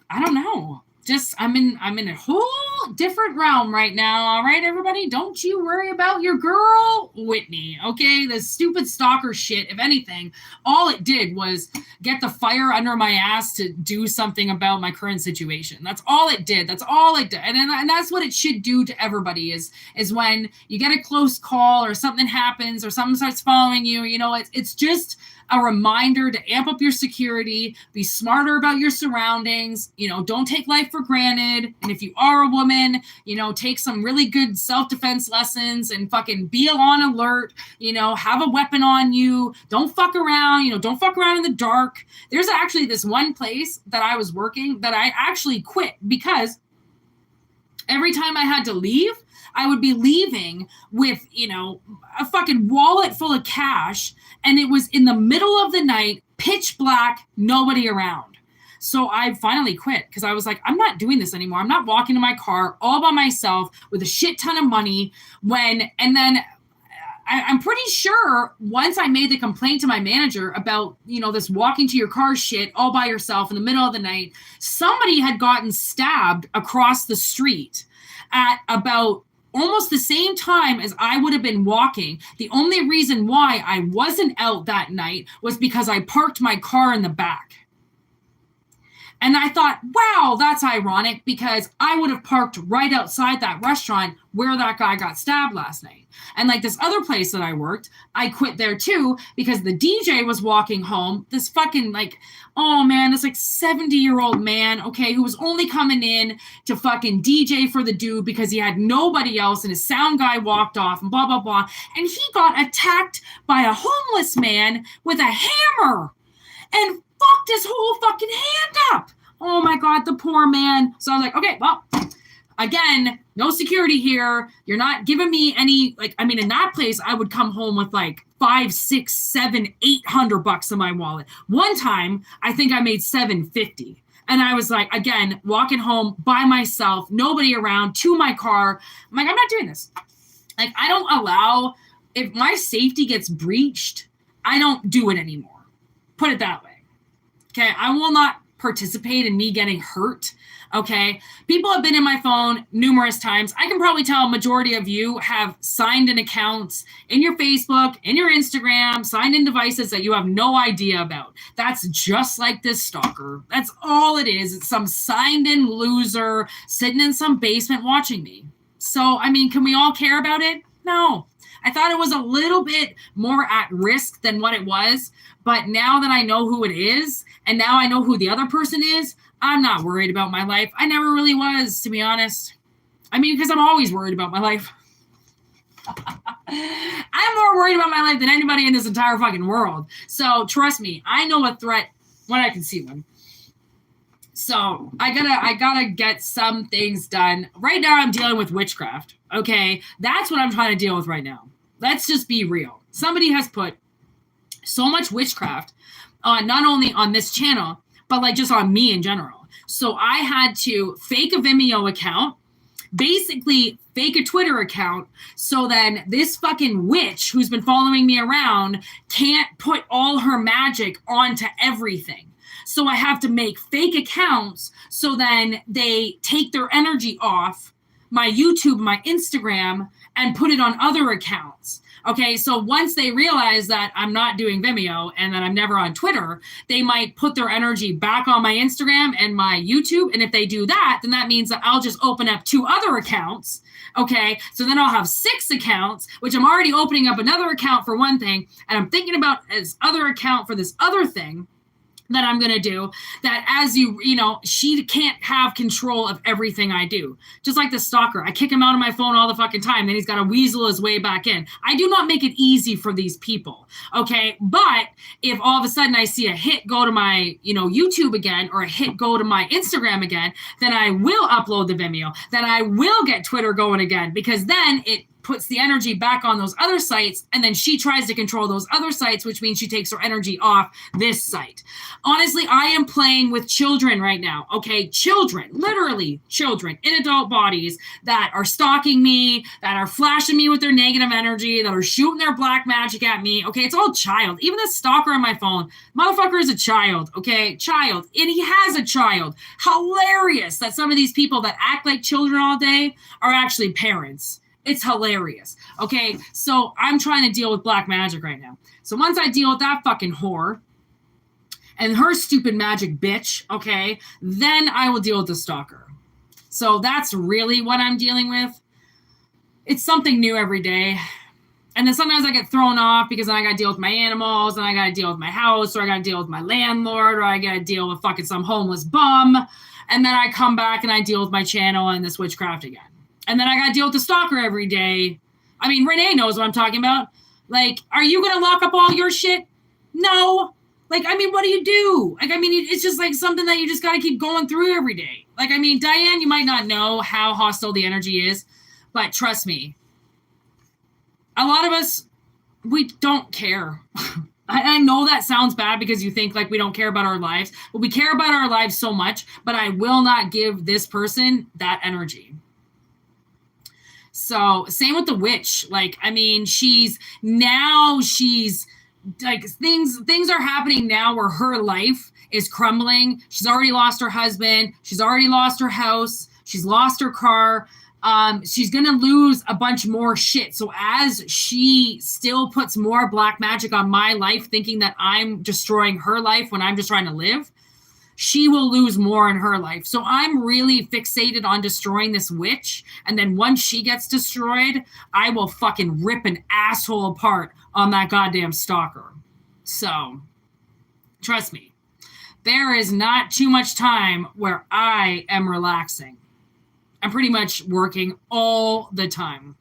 I don't know. Just, I'm in a whole different realm right now. All right, everybody, don't you worry about your girl, Whitney. Okay, the stupid stalker shit, if anything, all it did was get the fire under my ass to do something about my current situation. That's all it did. And that's what it should do to everybody, is when you get a close call or something happens or someone starts following you, you know, it's just a reminder to amp up your security, be smarter about your surroundings, you know, don't take life for granted. And if you are a woman, you know, take some really good self-defense lessons and fucking be on alert, you know, have a weapon on you. Don't fuck around, you know, don't fuck around in the dark. There's actually this one place that I was working that I actually quit, because every time I had to leave, I would be leaving with, you know, a fucking wallet full of cash, and it was in the middle of the night, pitch black, nobody around. So I finally quit, because I was like, I'm not doing this anymore. I'm not walking to my car all by myself with a shit ton of money and then I'm pretty sure once I made the complaint to my manager about, you know, this walking to your car shit all by yourself in the middle of the night, somebody had gotten stabbed across the street at about almost the same time as I would have been walking. The only reason why I wasn't out that night was because I parked my car in the back. And I thought, wow, that's ironic, because I would have parked right outside that restaurant where that guy got stabbed last night. And like this other place that I worked, I quit there too, because the DJ was walking home, this fucking like, oh man, this like 70-year-old man, okay, who was only coming in to fucking DJ for the dude because he had nobody else, and his sound guy walked off and blah, blah, blah. And he got attacked by a homeless man with a hammer and fucked his whole fucking hand up. oh my God, the poor man. So I was like, okay, well, again, no security here. You're not giving me any, like, I mean, in that place, I would come home with like $500, $600, $700, $800 in my wallet. One time, I think I made $750. And I was like, again, walking home by myself, nobody around, to my car. I'm like, I'm not doing this. Like, I don't allow, if my safety gets breached, I don't do it anymore. Put it that way. Okay, I will not participate in me getting hurt. Okay, people have been in my phone numerous times. I can probably tell a majority of you have signed in accounts in your Facebook, in your Instagram, signed in devices that you have no idea about. That's just like this stalker. That's all it is. It's some signed in loser sitting in some basement watching me. So, I mean, can we all care about it? No. I thought it was a little bit more at risk than what it was. But now that I know who it is, and now I know who the other person is, I'm not worried about my life. I never really was, to be honest. I mean, because I'm always worried about my life. I'm more worried about my life than anybody in this entire fucking world. So trust me, I know a threat when I can see one. So I gotta get some things done. Right now I'm dealing with witchcraft. Okay, that's what I'm trying to deal with right now. Let's just be real. Somebody has put so much witchcraft on, not only on this channel, but like just on me in general. So I had to fake a Vimeo account, basically fake a Twitter account, so then this fucking witch who's been following me around can't put all her magic onto everything. So I have to make fake accounts so then they take their energy off my YouTube, my Instagram, and put it on other accounts. Okay, so once they realize that I'm not doing Vimeo and that I'm never on Twitter, they might put their energy back on my Instagram and my YouTube. And if they do that, then that means that I'll just open up 2 other accounts. Okay, so then I'll have 6 accounts, which I'm already opening up another account for one thing. And I'm thinking about this other account for this other thing that I'm going to do, that as you know, she can't have control of everything I do. Just like the stalker. I kick him out of my phone all the fucking time. Then he's got to weasel his way back in. I do not make it easy for these people. Okay. But if all of a sudden I see a hit go to my, YouTube again, or a hit go to my Instagram again, then I will upload the Vimeo. Then I will get Twitter going again, because then it puts the energy back on those other sites, and then she tries to control those other sites, which means she takes her energy off this site. Honestly, I am playing with children right now, okay? Children, literally children in adult bodies that are stalking me, that are flashing me with their negative energy, that are shooting their black magic at me, okay? It's all child. Even the stalker on my phone, motherfucker is a child, okay? Child. And he has a child. Hilarious that some of these people that act like children all day are actually parents. It's hilarious. Okay, so I'm trying to deal with black magic right now. So once I deal with that fucking whore and her stupid magic bitch, okay, then I will deal with the stalker. So that's really what I'm dealing with. It's something new every day. And then sometimes I get thrown off because then I got to deal with my animals, and I got to deal with my house, or I got to deal with my landlord, or I got to deal with fucking some homeless bum. And then I come back and I deal with my channel and this witchcraft again. And then I got to deal with the stalker every day. I mean, Renee knows what I'm talking about. Like, are you going to lock up all your shit? No. Like, I mean, what do you do? Like, I mean, it's just like something that you just got to keep going through every day. Like, I mean, Diane, you might not know how hostile the energy is, but trust me, a lot of us, we don't care. I know that sounds bad because you think like we don't care about our lives, but we care about our lives so much, but I will not give this person that energy. So same with the witch. Like, I mean, she's like, things are happening now where her life is crumbling. She's already lost her husband. She's already lost her house. She's lost her car. She's going to lose a bunch more shit. So as she still puts more black magic on my life, thinking that I'm destroying her life when I'm just trying to live, she will lose more in her life. So I'm really fixated on destroying this witch. And then once she gets destroyed, I will fucking rip an asshole apart on that goddamn stalker. So trust me, there is not too much time where I am relaxing. I'm pretty much working all the time.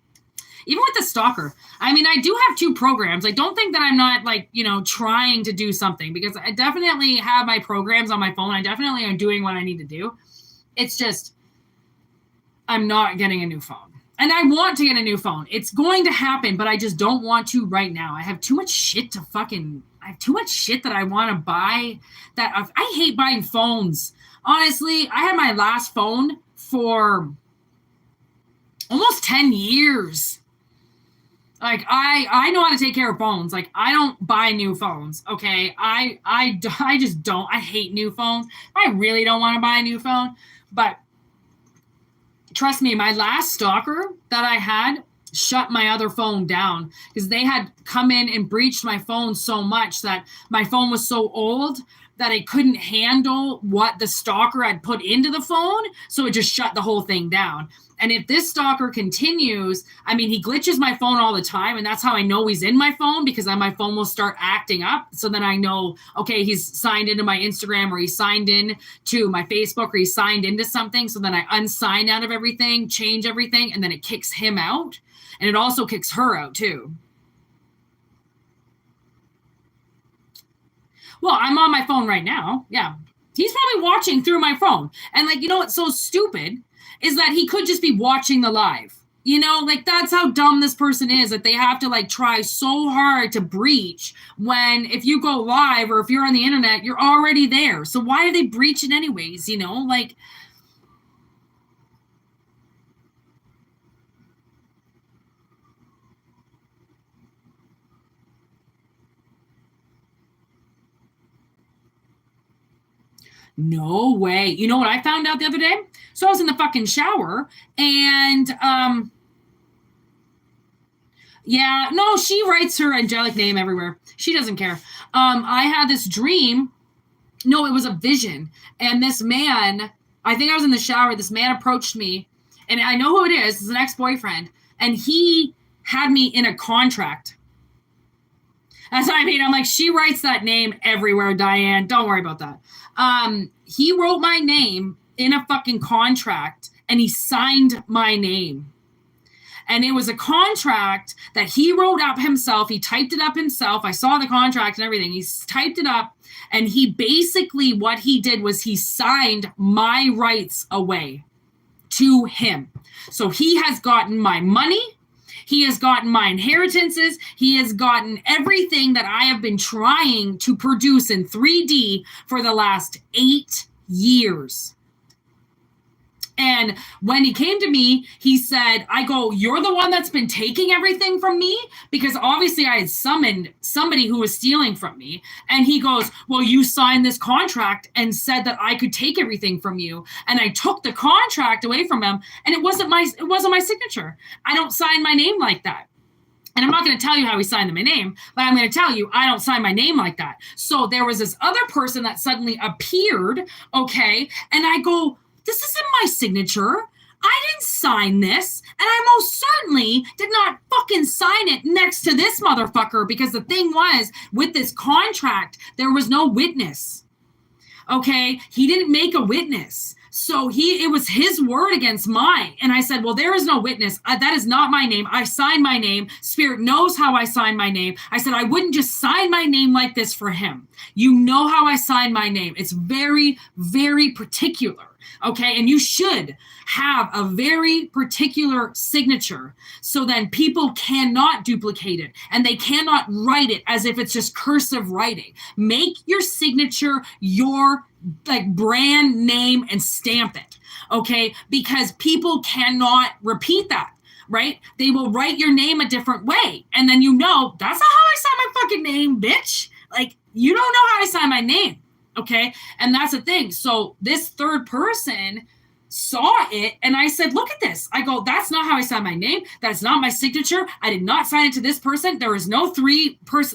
even with the stalker, I mean, I do have 2 programs. I don't think that I'm not like, you know, trying to do something, because I definitely have my programs on my phone. I definitely am doing what I need to do. It's just, I'm not getting a new phone. And I want to get a new phone. It's going to happen, but I just don't want to right now. I have too much shit to fucking, I have too much shit that I want to buy. That I hate buying phones. Honestly, I had my last phone for almost 10 years. Like, I know how to take care of phones. Like, I don't buy new phones, okay? I just don't. I hate new phones. I really don't want to buy a new phone. But trust me, my last stalker that I had shut my other phone down, because they had come in and breached my phone so much that my phone was so old that it couldn't handle what the stalker had put into the phone. So it just shut the whole thing down. And if this stalker continues, I mean, he glitches my phone all the time. And that's how I know he's in my phone, because then my phone will start acting up. So then I know, okay, he's signed into my Instagram, or he's signed in to my Facebook, or he's signed into something. So then I unsign out of everything, change everything, and then it kicks him out. And it also kicks her out too. Well, I'm on my phone right now. Yeah. He's probably watching through my phone. And like, you know what's so stupid is that he could just be watching the live. You know, like, that's how dumb this person is, that they have to like try so hard to breach, when if you go live or if you're on the internet, you're already there. So why are they breaching anyways? You know, like, no way. You know what I found out the other day? So I was in the fucking shower, and yeah, no, she writes her angelic name everywhere. She doesn't care. I had this dream. No, it was a vision. And this man, I think I was in the shower, this man approached me, and I know who it is. It's an ex-boyfriend. And he had me in a contract. That's what I mean. I'm like, she writes that name everywhere, Diane. Don't worry about that. He wrote my name in a fucking contract, and he signed my name. And it was a contract that he wrote up himself. He typed it up himself. I saw the contract and everything. He typed it up, and he basically, what he did was he signed my rights away to him. So he has gotten my money. He has gotten my inheritances. He has gotten everything that I have been trying to produce in 3D for the last 8 years. And when he came to me, he said, I go, you're the one that's been taking everything from me? Because obviously I had summoned somebody who was stealing from me. And he goes, well, you signed this contract and said that I could take everything from you. And I took the contract away from him, and it wasn't my signature. I don't sign my name like that. And I'm not going to tell you how he signed my name, but I'm going to tell you, I don't sign my name like that. So there was this other person that suddenly appeared, okay? And I go, this isn't my signature. I didn't sign this. And I most certainly did not fucking sign it next to this motherfucker, because the thing was, with this contract, there was no witness. Okay? He didn't make a witness. So it was his word against mine. And I said, well, there is no witness. That is not my name. I signed my name. Spirit knows how I signed my name. I said, I wouldn't just sign my name like this for him. You know how I signed my name. It's very, very particular. Okay. And you should have a very particular signature, so then people cannot duplicate it, and they cannot write it as if it's just cursive writing. Make your signature your like brand name and stamp it. Okay. Because people cannot repeat that, right? They will write your name a different way. And then, you know, that's not how I sign my fucking name, bitch. Like, you don't know how I sign my name. Okay. And that's the thing. So this third person saw it, and I said, look at this. I go, that's not how I sign my name. That's not my signature. I did not sign it to this person. There is no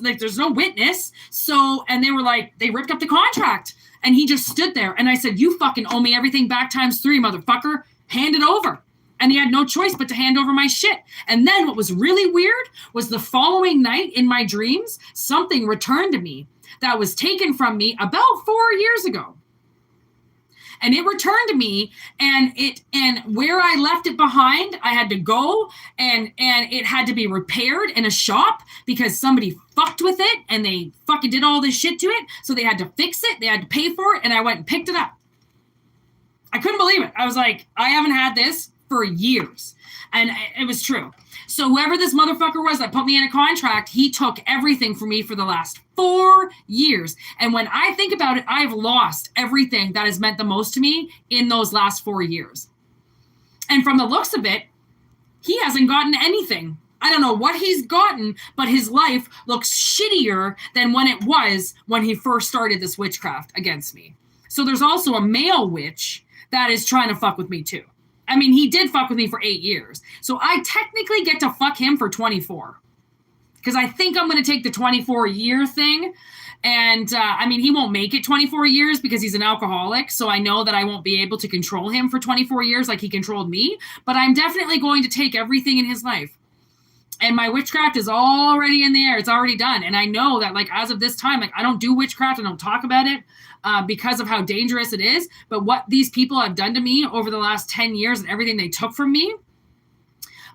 like, there's no witness. So, and they were like, they ripped up the contract, and he just stood there. And I said, you fucking owe me everything back times 3, motherfucker. Hand it over. And he had no choice but to hand over my shit. And then what was really weird was the following night in my dreams, something returned to me that was taken from me about 4 years ago. and it returned to me, and where I left it behind, I had to go and it had to be repaired in a shop because somebody fucked with it and they fucking did all this shit to it. So they had to fix it. They had to pay for it. And I went and picked it up. I couldn't believe it. I was like, I haven't had this for years. And it was true. So whoever this motherfucker was that put me in a contract, he took everything from me for the last 4 years. And when I think about it, I've lost everything that has meant the most to me in those last 4 years. And from the looks of it, he hasn't gotten anything. I don't know what he's gotten, but his life looks shittier than when it was when he first started this witchcraft against me. So there's also a male witch that is trying to fuck with me too. I mean, he did fuck with me for 8 years. So I technically get to fuck him for 24. Because I think I'm going to take the 24-year thing. And, I mean, he won't make it 24 years because he's an alcoholic. So I know that I won't be able to control him for 24 years like he controlled me. But I'm definitely going to take everything in his life. And my witchcraft is already in the air. It's already done. And I know that, like, as of this time, like, I don't do witchcraft. I don't talk about it because of how dangerous it is. But what these people have done to me over the last 10 years and everything they took from me,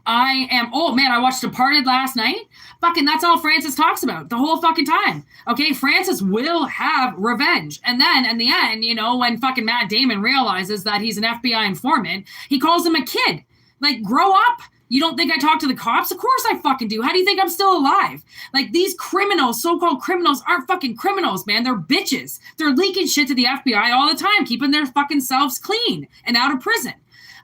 oh, man, I watched Departed last night. Fucking, that's all Francis talks about the whole fucking time. Okay, Francis will have revenge. And then, in the end, you know, when fucking Matt Damon realizes that he's an FBI informant, he calls him a kid. Like, grow up. You don't think I talk to the cops? Of course I fucking do. How do you think I'm still alive? Like, these criminals, so-called criminals, aren't fucking criminals, man. They're bitches. They're leaking shit to the FBI all the time, keeping their fucking selves clean and out of prison.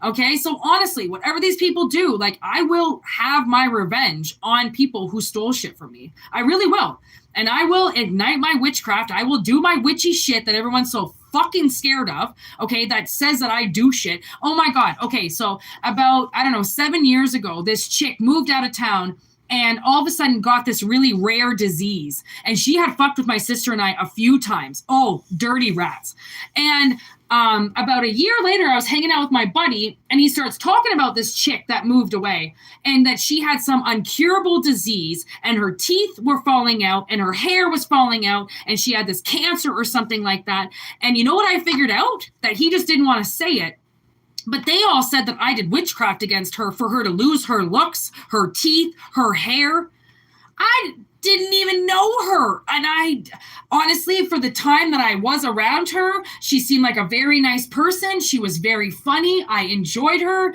Okay? So honestly, whatever these people do, like, I will have my revenge on people who stole shit from me. I really will. And I will ignite my witchcraft. I will do my witchy shit that everyone's so fucking scared of, okay, that says that I do shit. Oh my God. Okay, so about, I don't know, 7 years ago, this chick moved out of town and all of a sudden got this really rare disease. And she had fucked with my sister and I a few times. Oh, dirty rats. And about a year later, I was hanging out with my buddy and he starts talking about this chick that moved away and that she had some incurable disease and her teeth were falling out and her hair was falling out and she had this cancer or something like that. And you know what I figured out? That he just didn't want to say it. But they all said that I did witchcraft against her for her to lose her looks, her teeth, her hair. I didn't even know her. And I, honestly, for the time that I was around her, she seemed like a very nice person. She was very funny. I enjoyed her.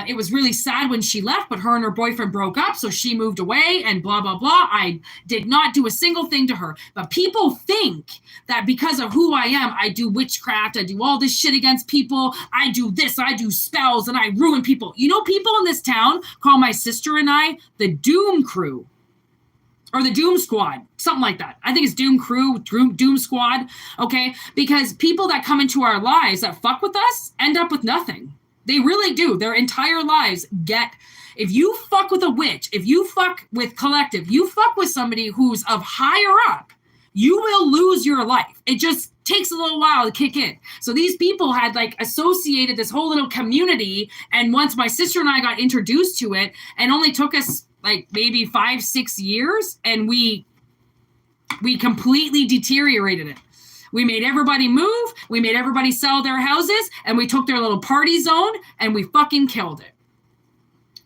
It was really sad when she left, but her and her boyfriend broke up, so she moved away and blah, blah, blah. I did not do a single thing to her. But people think that because of who I am, I do witchcraft, I do all this shit against people, I do this, I do spells, and I ruin people. You know, people in this town call my sister and I the Doom Crew. Or the Doom Squad, something like that. I think it's Doom Crew, Doom Squad, okay? Because people that come into our lives that fuck with us end up with nothing. They really do. Their entire lives if you fuck with a witch, if you fuck with collective, you fuck with somebody who's of higher up, you will lose your life. It just takes a little while to kick in. So these people had like associated this whole little community. And once my sister and I got introduced to it, and only took us like maybe 5-6 years, and we completely deteriorated it. We made everybody move, we made everybody sell their houses, and we took their little party zone and we fucking killed it.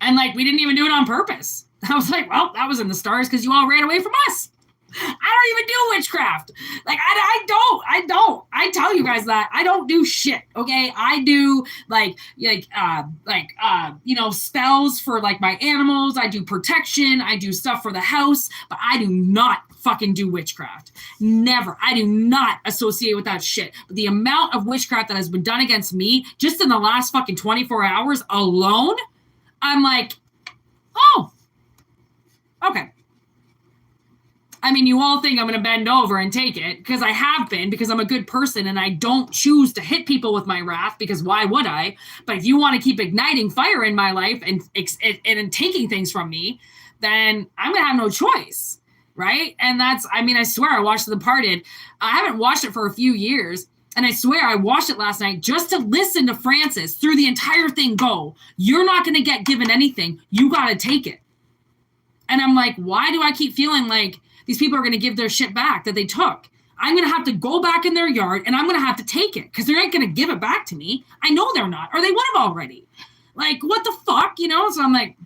And like, we didn't even do it on purpose. I was like, well, that was in the stars because you all ran away from us. I don't even do witchcraft. Like, I don't. I tell you guys that I don't do shit. Okay. I do you know, spells for like my animals. I do protection. I do stuff for the house, but I do not fucking do witchcraft. Never. I do not associate with that shit. But the amount of witchcraft that has been done against me just in the last fucking 24 hours alone, I'm like, oh, okay. I mean, you all think I'm going to bend over and take it because I have been, because I'm a good person and I don't choose to hit people with my wrath because why would I? But if you want to keep igniting fire in my life and taking things from me, then I'm going to have no choice, right? And that's, I mean, I swear I watched The Departed. I haven't watched it for a few years. And I swear I watched it last night just to listen to Francis through the entire thing go, you're not going to get given anything. You got to take it. And I'm like, why do I keep feeling like these people are going to give their shit back that they took? I'm going to have to go back in their yard and I'm going to have to take it because they ain't going to give it back to me. I know they're not, or they would have already. Like, what the fuck, you know? So I'm like,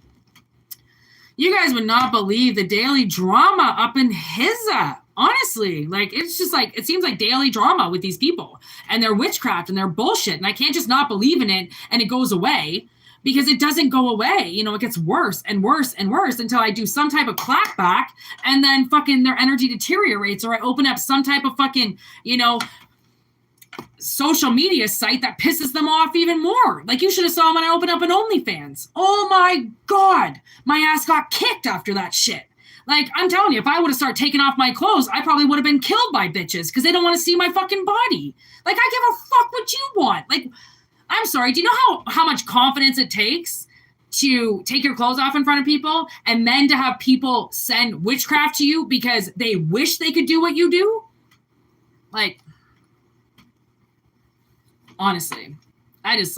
you guys would not believe the daily drama up in Hizza. Honestly, like, it's just like, it seems like daily drama with these people and their witchcraft and their bullshit. And I can't just not believe in it and it goes away because it doesn't go away. You know, it gets worse and worse and worse until I do some type of clapback and then fucking their energy deteriorates, or I open up some type of fucking, you know, social media site that pisses them off even more. Like, you should have saw when I opened up an OnlyFans. Oh my God, my ass got kicked after that shit. Like, I'm telling you, if I would have started taking off my clothes, I probably would have been killed by bitches because they don't want to see my fucking body. Like, I give a fuck what you want. Like, I'm sorry. Do you know how much confidence it takes to take your clothes off in front of people and then to have people send witchcraft to you because they wish they could do what you do? Like, honestly, I just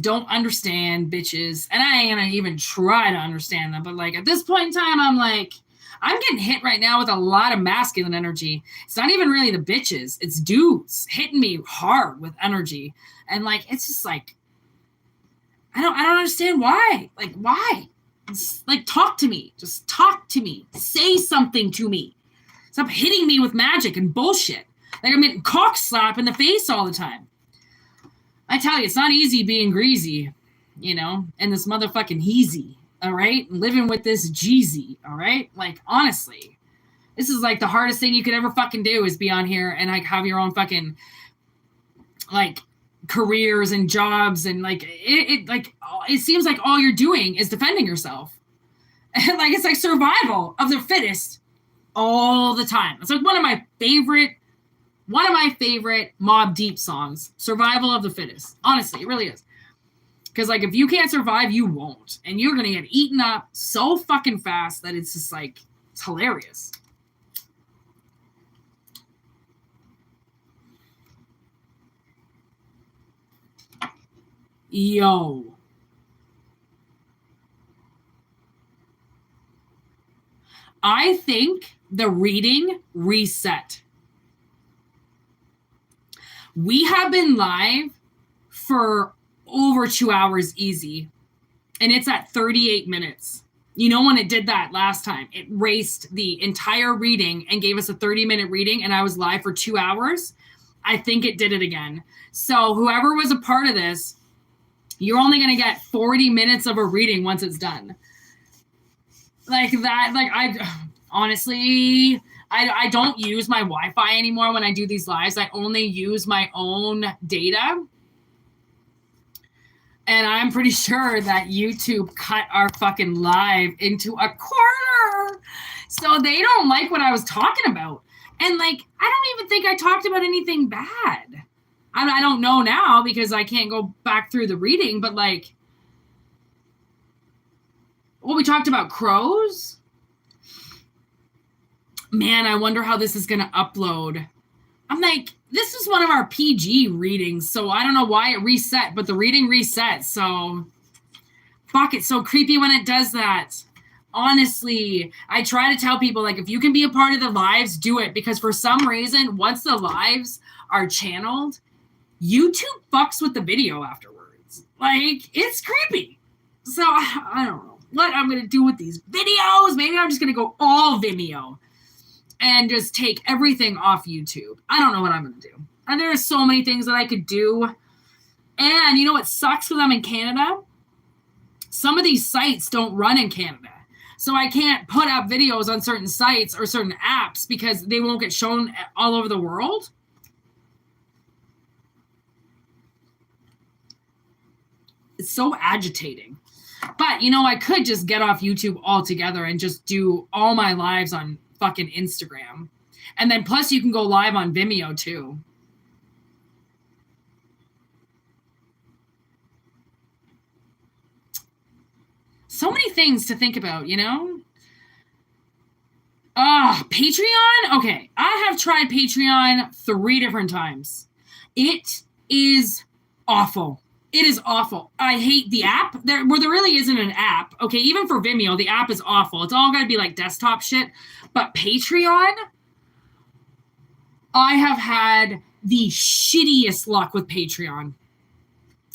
don't understand bitches, and I ain't gonna even try to understand them. But like, at this point in time, I'm like, I'm getting hit right now with a lot of masculine energy. It's not even really the bitches, it's dudes hitting me hard with energy. And like, it's just like, I don't understand why. Like, why? It's like, talk to me. Just talk to me. Say something to me. Stop hitting me with magic and bullshit. Like, I'm getting cock slap in the face all the time. I tell you, it's not easy being greasy, you know, and this motherfucking heezy, all right? Living with this Jeezy, all right? Like, honestly, this is like the hardest thing you could ever fucking do is be on here and like have your own fucking like careers and jobs, and like it seems like all you're doing is defending yourself. And like, it's like survival of the fittest all the time. It's like one of my favorite Mobb Deep songs, Survival of the Fittest. Honestly, it really is. Because, like, if you can't survive, you won't. And you're going to get eaten up so fucking fast that it's just, like, it's hilarious. Yo. I think the reading reset. We have been live for over 2 hours easy, and it's at 38 minutes. You know, when it did that last time, it raced the entire reading and gave us a 30-minute reading, and I was live for 2 hours. I think it did it again. So whoever was a part of this, you're only going to get 40 minutes of a reading once it's done. Like that, like, honestly, I don't use my Wi-Fi anymore when I do these lives. I only use my own data. And I'm pretty sure that YouTube cut our fucking live into a corner. So they don't like what I was talking about. And like, I don't even think I talked about anything bad. I don't know now because I can't go back through the reading, but like, well, we talked about crows. Man, I wonder how this is going to upload. I'm like, this is one of our PG readings, so I don't know why it reset, but the reading reset, so fuck, it's so creepy when it does that. Honestly, I try to tell people, like, if you can be a part of the lives, do it, because for some reason, once the lives are channeled, YouTube fucks with the video afterwards. Like, it's creepy. So, I don't know what I'm going to do with these videos. Maybe I'm just going to go all Vimeo and just take everything off YouTube. I don't know what I'm going to do. And there are so many things that I could do. And you know what sucks because I'm in Canada? Some of these sites don't run in Canada. So I can't put up videos on certain sites or certain apps because they won't get shown all over the world. It's so agitating. But, you know, I could just get off YouTube altogether and just do all my lives on fucking Instagram. And then plus you can go live on Vimeo too. So many things to think about, you know? Patreon? Okay, I have tried Patreon 3 different times. It is awful. It is awful. I hate the app. There really isn't an app. Okay, even for Vimeo, the app is awful. It's all got to be like desktop shit. But Patreon? I have had the shittiest luck with Patreon.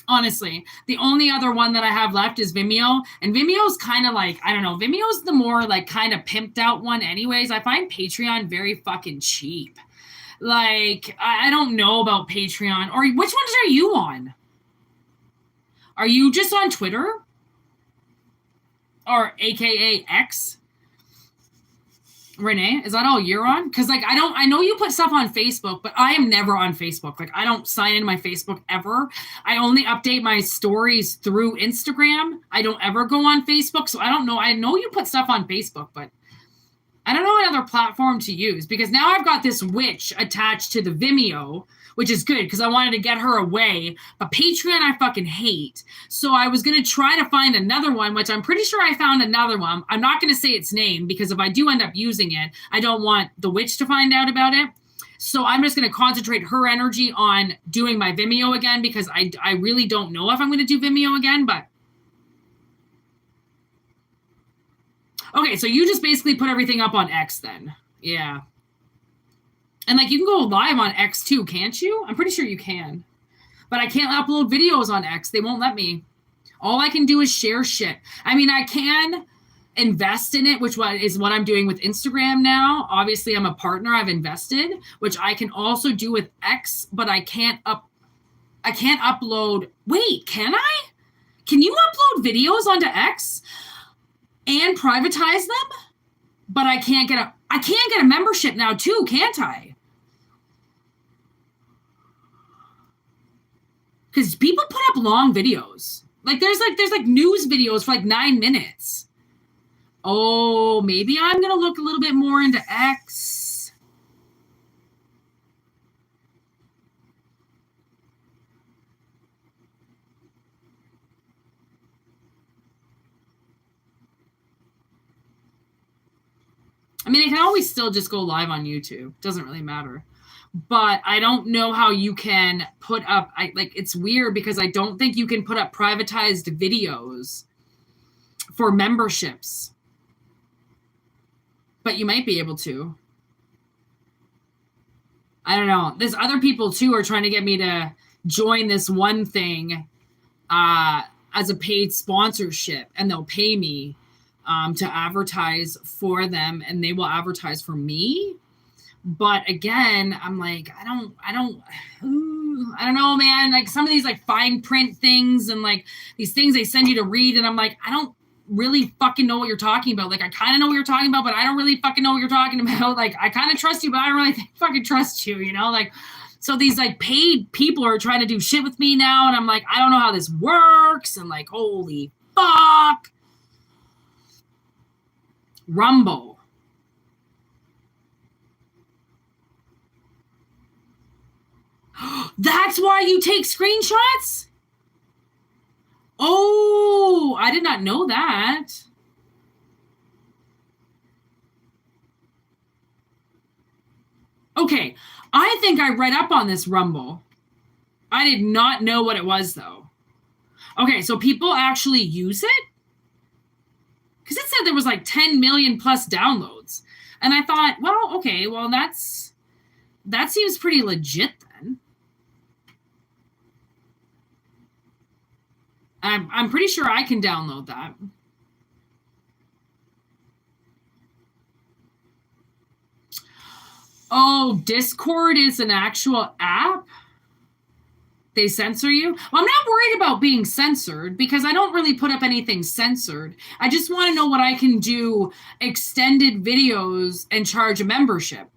Honestly, the only other one that I have left is Vimeo, and Vimeo's kind of like, I don't know, Vimeo's the more like kind of pimped out one anyways. I find Patreon very fucking cheap. Like, I don't know about Patreon. Or which ones are you on? Are you just on Twitter? Or AKA X? Renee, is that all you're on? Because like I know you put stuff on Facebook, but I am never on Facebook. Like I don't sign in my Facebook ever. I only update my stories through Instagram. I don't ever go on Facebook, so I don't know. I know you put stuff on Facebook, but I don't know another platform to use because now I've got this witch attached to the Vimeo, which is good because I wanted to get her away. But Patreon I fucking hate. So I was going to try to find another one, which I'm pretty sure I found another one. I'm not going to say its name because if I do end up using it, I don't want the witch to find out about it. So I'm just going to concentrate her energy on doing my Vimeo again because I really don't know if I'm going to do Vimeo again, but okay, so you just basically put everything up on X then. Yeah. And like you can go live on X too, can't you? I'm pretty sure you can. But I can't upload videos on X. They won't let me. All I can do is share shit. I mean, I can invest in it, which is what I'm doing with Instagram now. Obviously, I'm a partner. I've invested, which I can also do with X, but I can't upload. Wait, can I? Can you upload videos onto X and privatize them? But I can't get a membership now too, can't I? Because people put up long videos. Like there's like news videos for like 9 minutes. Oh, maybe I'm gonna look a little bit more into X. I mean, I can always still just go live on YouTube. Doesn't really matter. But I don't know how you can put up, it's weird because I don't think you can put up privatized videos for memberships. But you might be able to. I don't know. There's other people too are trying to get me to join this one thing as a paid sponsorship, and they'll pay me to advertise for them, and they will advertise for me. But again, I'm like, I don't know, man. Like some of these like fine print things and like these things they send you to read, and I'm like, I don't really fucking know what you're talking about. Like I kind of know what you're talking about, but I don't really fucking know what you're talking about. Like I kind of trust you, but I don't really fucking trust you, you know? Like, so these like paid people are trying to do shit with me now, and I'm like, I don't know how this works, and like, holy fuck. Rumble. That's why you take screenshots? Oh, I did not know that. Okay, I think I read up on this Rumble. I did not know what it was, though. Okay, so people actually use it? Because it said there was like 10 million plus downloads. And I thought, well, okay, well, that seems pretty legit then. I'm pretty sure I can download that. Oh, Discord is an actual app? They censor you? Well, I'm not worried about being censored because I don't really put up anything censored. I just want to know what I can do extended videos and charge a membership.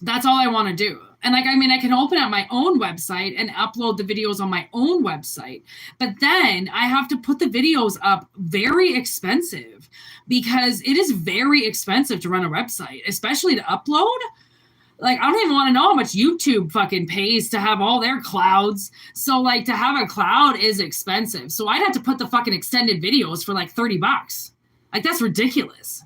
That's all I want to do. And like, I mean, I can open up my own website and upload the videos on my own website. But then I have to put the videos up very expensive because it is very expensive to run a website, especially to upload. Like, I don't even want to know how much YouTube fucking pays to have all their clouds. So like to have a cloud is expensive. So I'd have to put the fucking extended videos for like $30. Like that's ridiculous.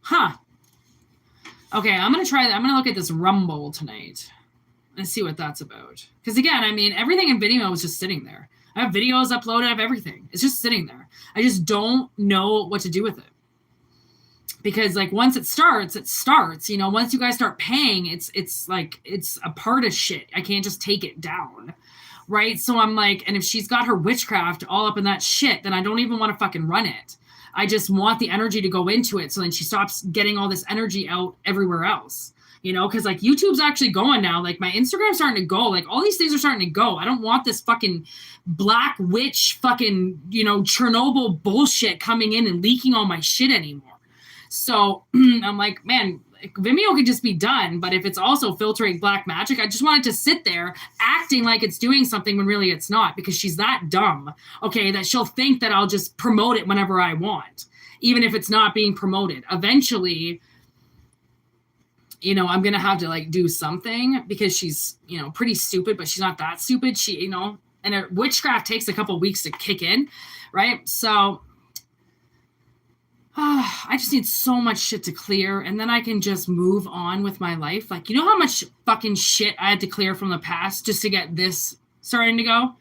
Huh. Okay, I'm going to try that. I'm going to look at this Rumble tonight. Let's see what that's about. Because again, I mean, everything in Vimeo is just sitting there. I have videos uploaded, I have everything. It's just sitting there. I just don't know what to do with it. Because like once it starts, you know, once you guys start paying, it's like, it's a part of shit. I can't just take it down. Right. So I'm like, and if she's got her witchcraft all up in that shit, then I don't even want to fucking run it. I just want the energy to go into it. So then she stops getting all this energy out everywhere else. You know, because like YouTube's actually going now. Like my Instagram's starting to go. Like all these things are starting to go. I don't want this fucking black witch fucking, you know, Chernobyl bullshit coming in and leaking all my shit anymore. So I'm like, man, Vimeo could just be done. But if it's also filtering black magic, I just want it to sit there acting like it's doing something when really it's not, because she's that dumb, okay, that she'll think that I'll just promote it whenever I want, even if it's not being promoted. Eventually, you know, I'm going to have to like do something because she's, you know, pretty stupid, but she's not that stupid. She, you know, and her witchcraft takes a couple weeks to kick in. Right. So I just need so much shit to clear, and then I can just move on with my life. Like, you know how much fucking shit I had to clear from the past just to get this starting to go?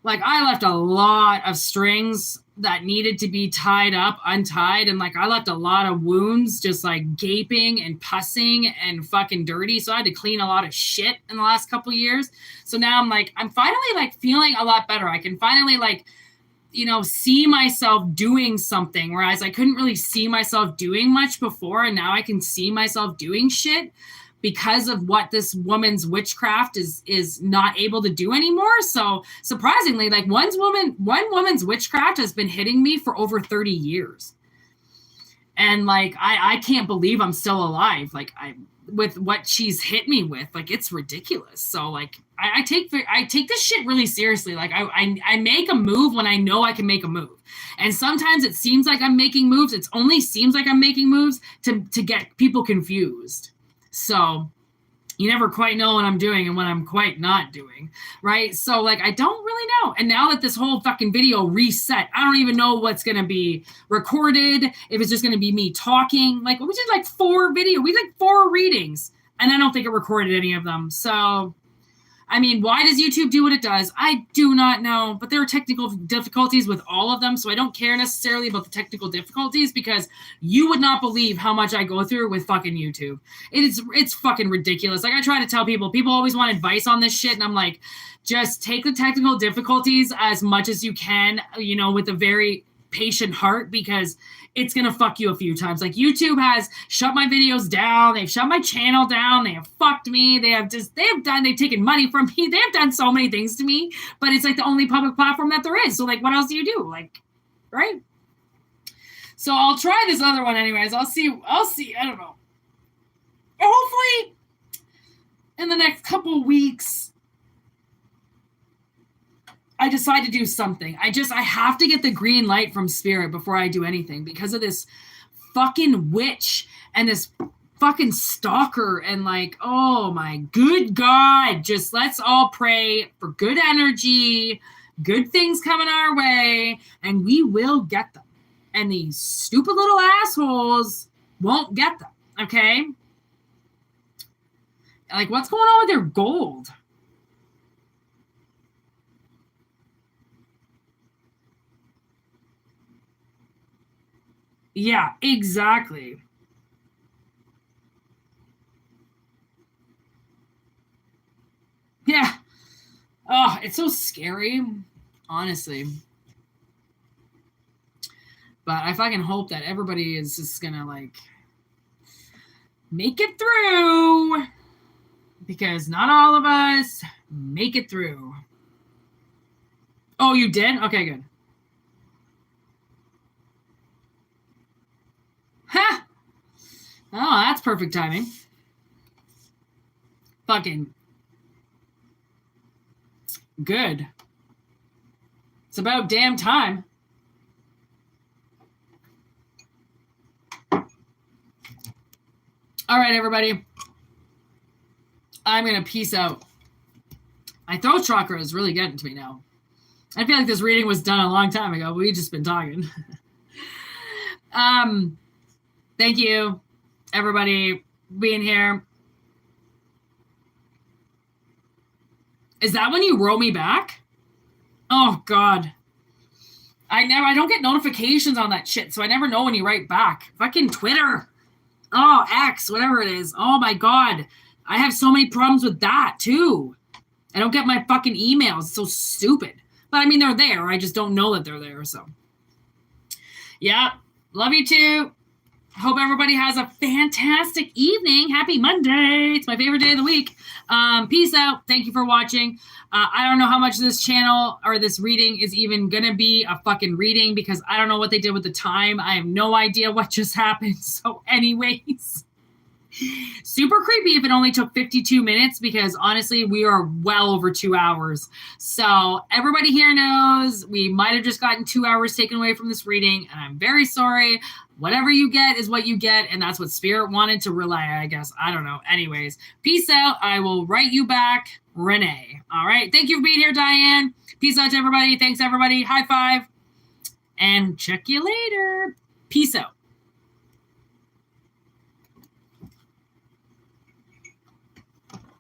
Like, I left a lot of strings that needed to be tied up, untied, and like I left a lot of wounds just like gaping and pussing and fucking dirty. So I had to clean a lot of shit in the last couple of years. So now I'm like, I'm finally like feeling a lot better. I can finally like, you know, see myself doing something, whereas I couldn't really see myself doing much before. And now I can see myself doing shit because of what this woman's witchcraft is not able to do anymore. So surprisingly, like one woman's witchcraft has been hitting me for over 30 years. And like, I can't believe I'm still alive. Like with what she's hit me with, like, it's ridiculous. So like, I take this shit really seriously. Like I make a move when I know I can make a move. And sometimes it seems like I'm making moves. It only seems like I'm making moves to get people confused. So you never quite know what I'm doing and what I'm quite not doing, right? So like, I don't really know. And now that this whole fucking video reset, I don't even know what's going to be recorded. If it's just going to be me talking, like we did like 4 readings, and I don't think it recorded any of them. So, I mean, why does YouTube do what it does? I do not know, but there are technical difficulties with all of them. So I don't care necessarily about the technical difficulties, because you would not believe how much I go through with fucking YouTube. It's fucking ridiculous. Like I try to tell people always want advice on this shit. And I'm like, just take the technical difficulties as much as you can, you know, with a very patient heart, because it's going to fuck you a few times. Like YouTube has shut my videos down. They've shut my channel down. They have fucked me. They've taken money from me. They've done so many things to me, but it's like the only public platform that there is. So like, what else do you do? Like, right? So I'll try this other one anyways. I'll see. I don't know. Hopefully in the next couple weeks, I decide to do something. I have to get the green light from spirit before I do anything, because of this fucking witch and this fucking stalker. And like, oh my good God, just let's all pray for good energy, good things coming our way, and we will get them. And these stupid little assholes won't get them. Okay. Like, what's going on with their gold? Yeah, exactly. Yeah. Oh, it's so scary, honestly. But I fucking hope that everybody is just gonna, like, make it through. Because not all of us make it through. Oh, you did? Okay, good. Ha! Oh, that's perfect timing. Fucking good. It's about damn time. All right, everybody. I'm going to peace out. My throat chakra is really getting to me now. I feel like this reading was done a long time ago. We've just been talking. Thank you, everybody, being here. Is that when you wrote me back? Oh, God. I don't get notifications on that shit, so I never know when you write back. Fucking Twitter. Oh, X, whatever it is. Oh, my God. I have so many problems with that, too. I don't get my fucking emails. It's so stupid. But, I mean, they're there. I just don't know that they're there, so. Yeah. Love you, too. Hope everybody has a fantastic evening. Happy Monday. It's my favorite day of the week. Peace out. Thank you for watching. I don't know how much this channel or this reading is even going to be a fucking reading because I don't know what they did with the time. I have no idea what just happened. So anyways, super creepy if it only took 52 minutes because honestly, we are well over 2 hours. So everybody here knows we might have just gotten 2 hours taken away from this reading and I'm very sorry. Whatever you get is what you get, and that's what Spirit wanted to relay, I guess. I don't know. Anyways, peace out. I will write you back, Renee. All right. Thank you for being here, Diane. Peace out to everybody. Thanks, everybody. High five. And check you later. Peace out.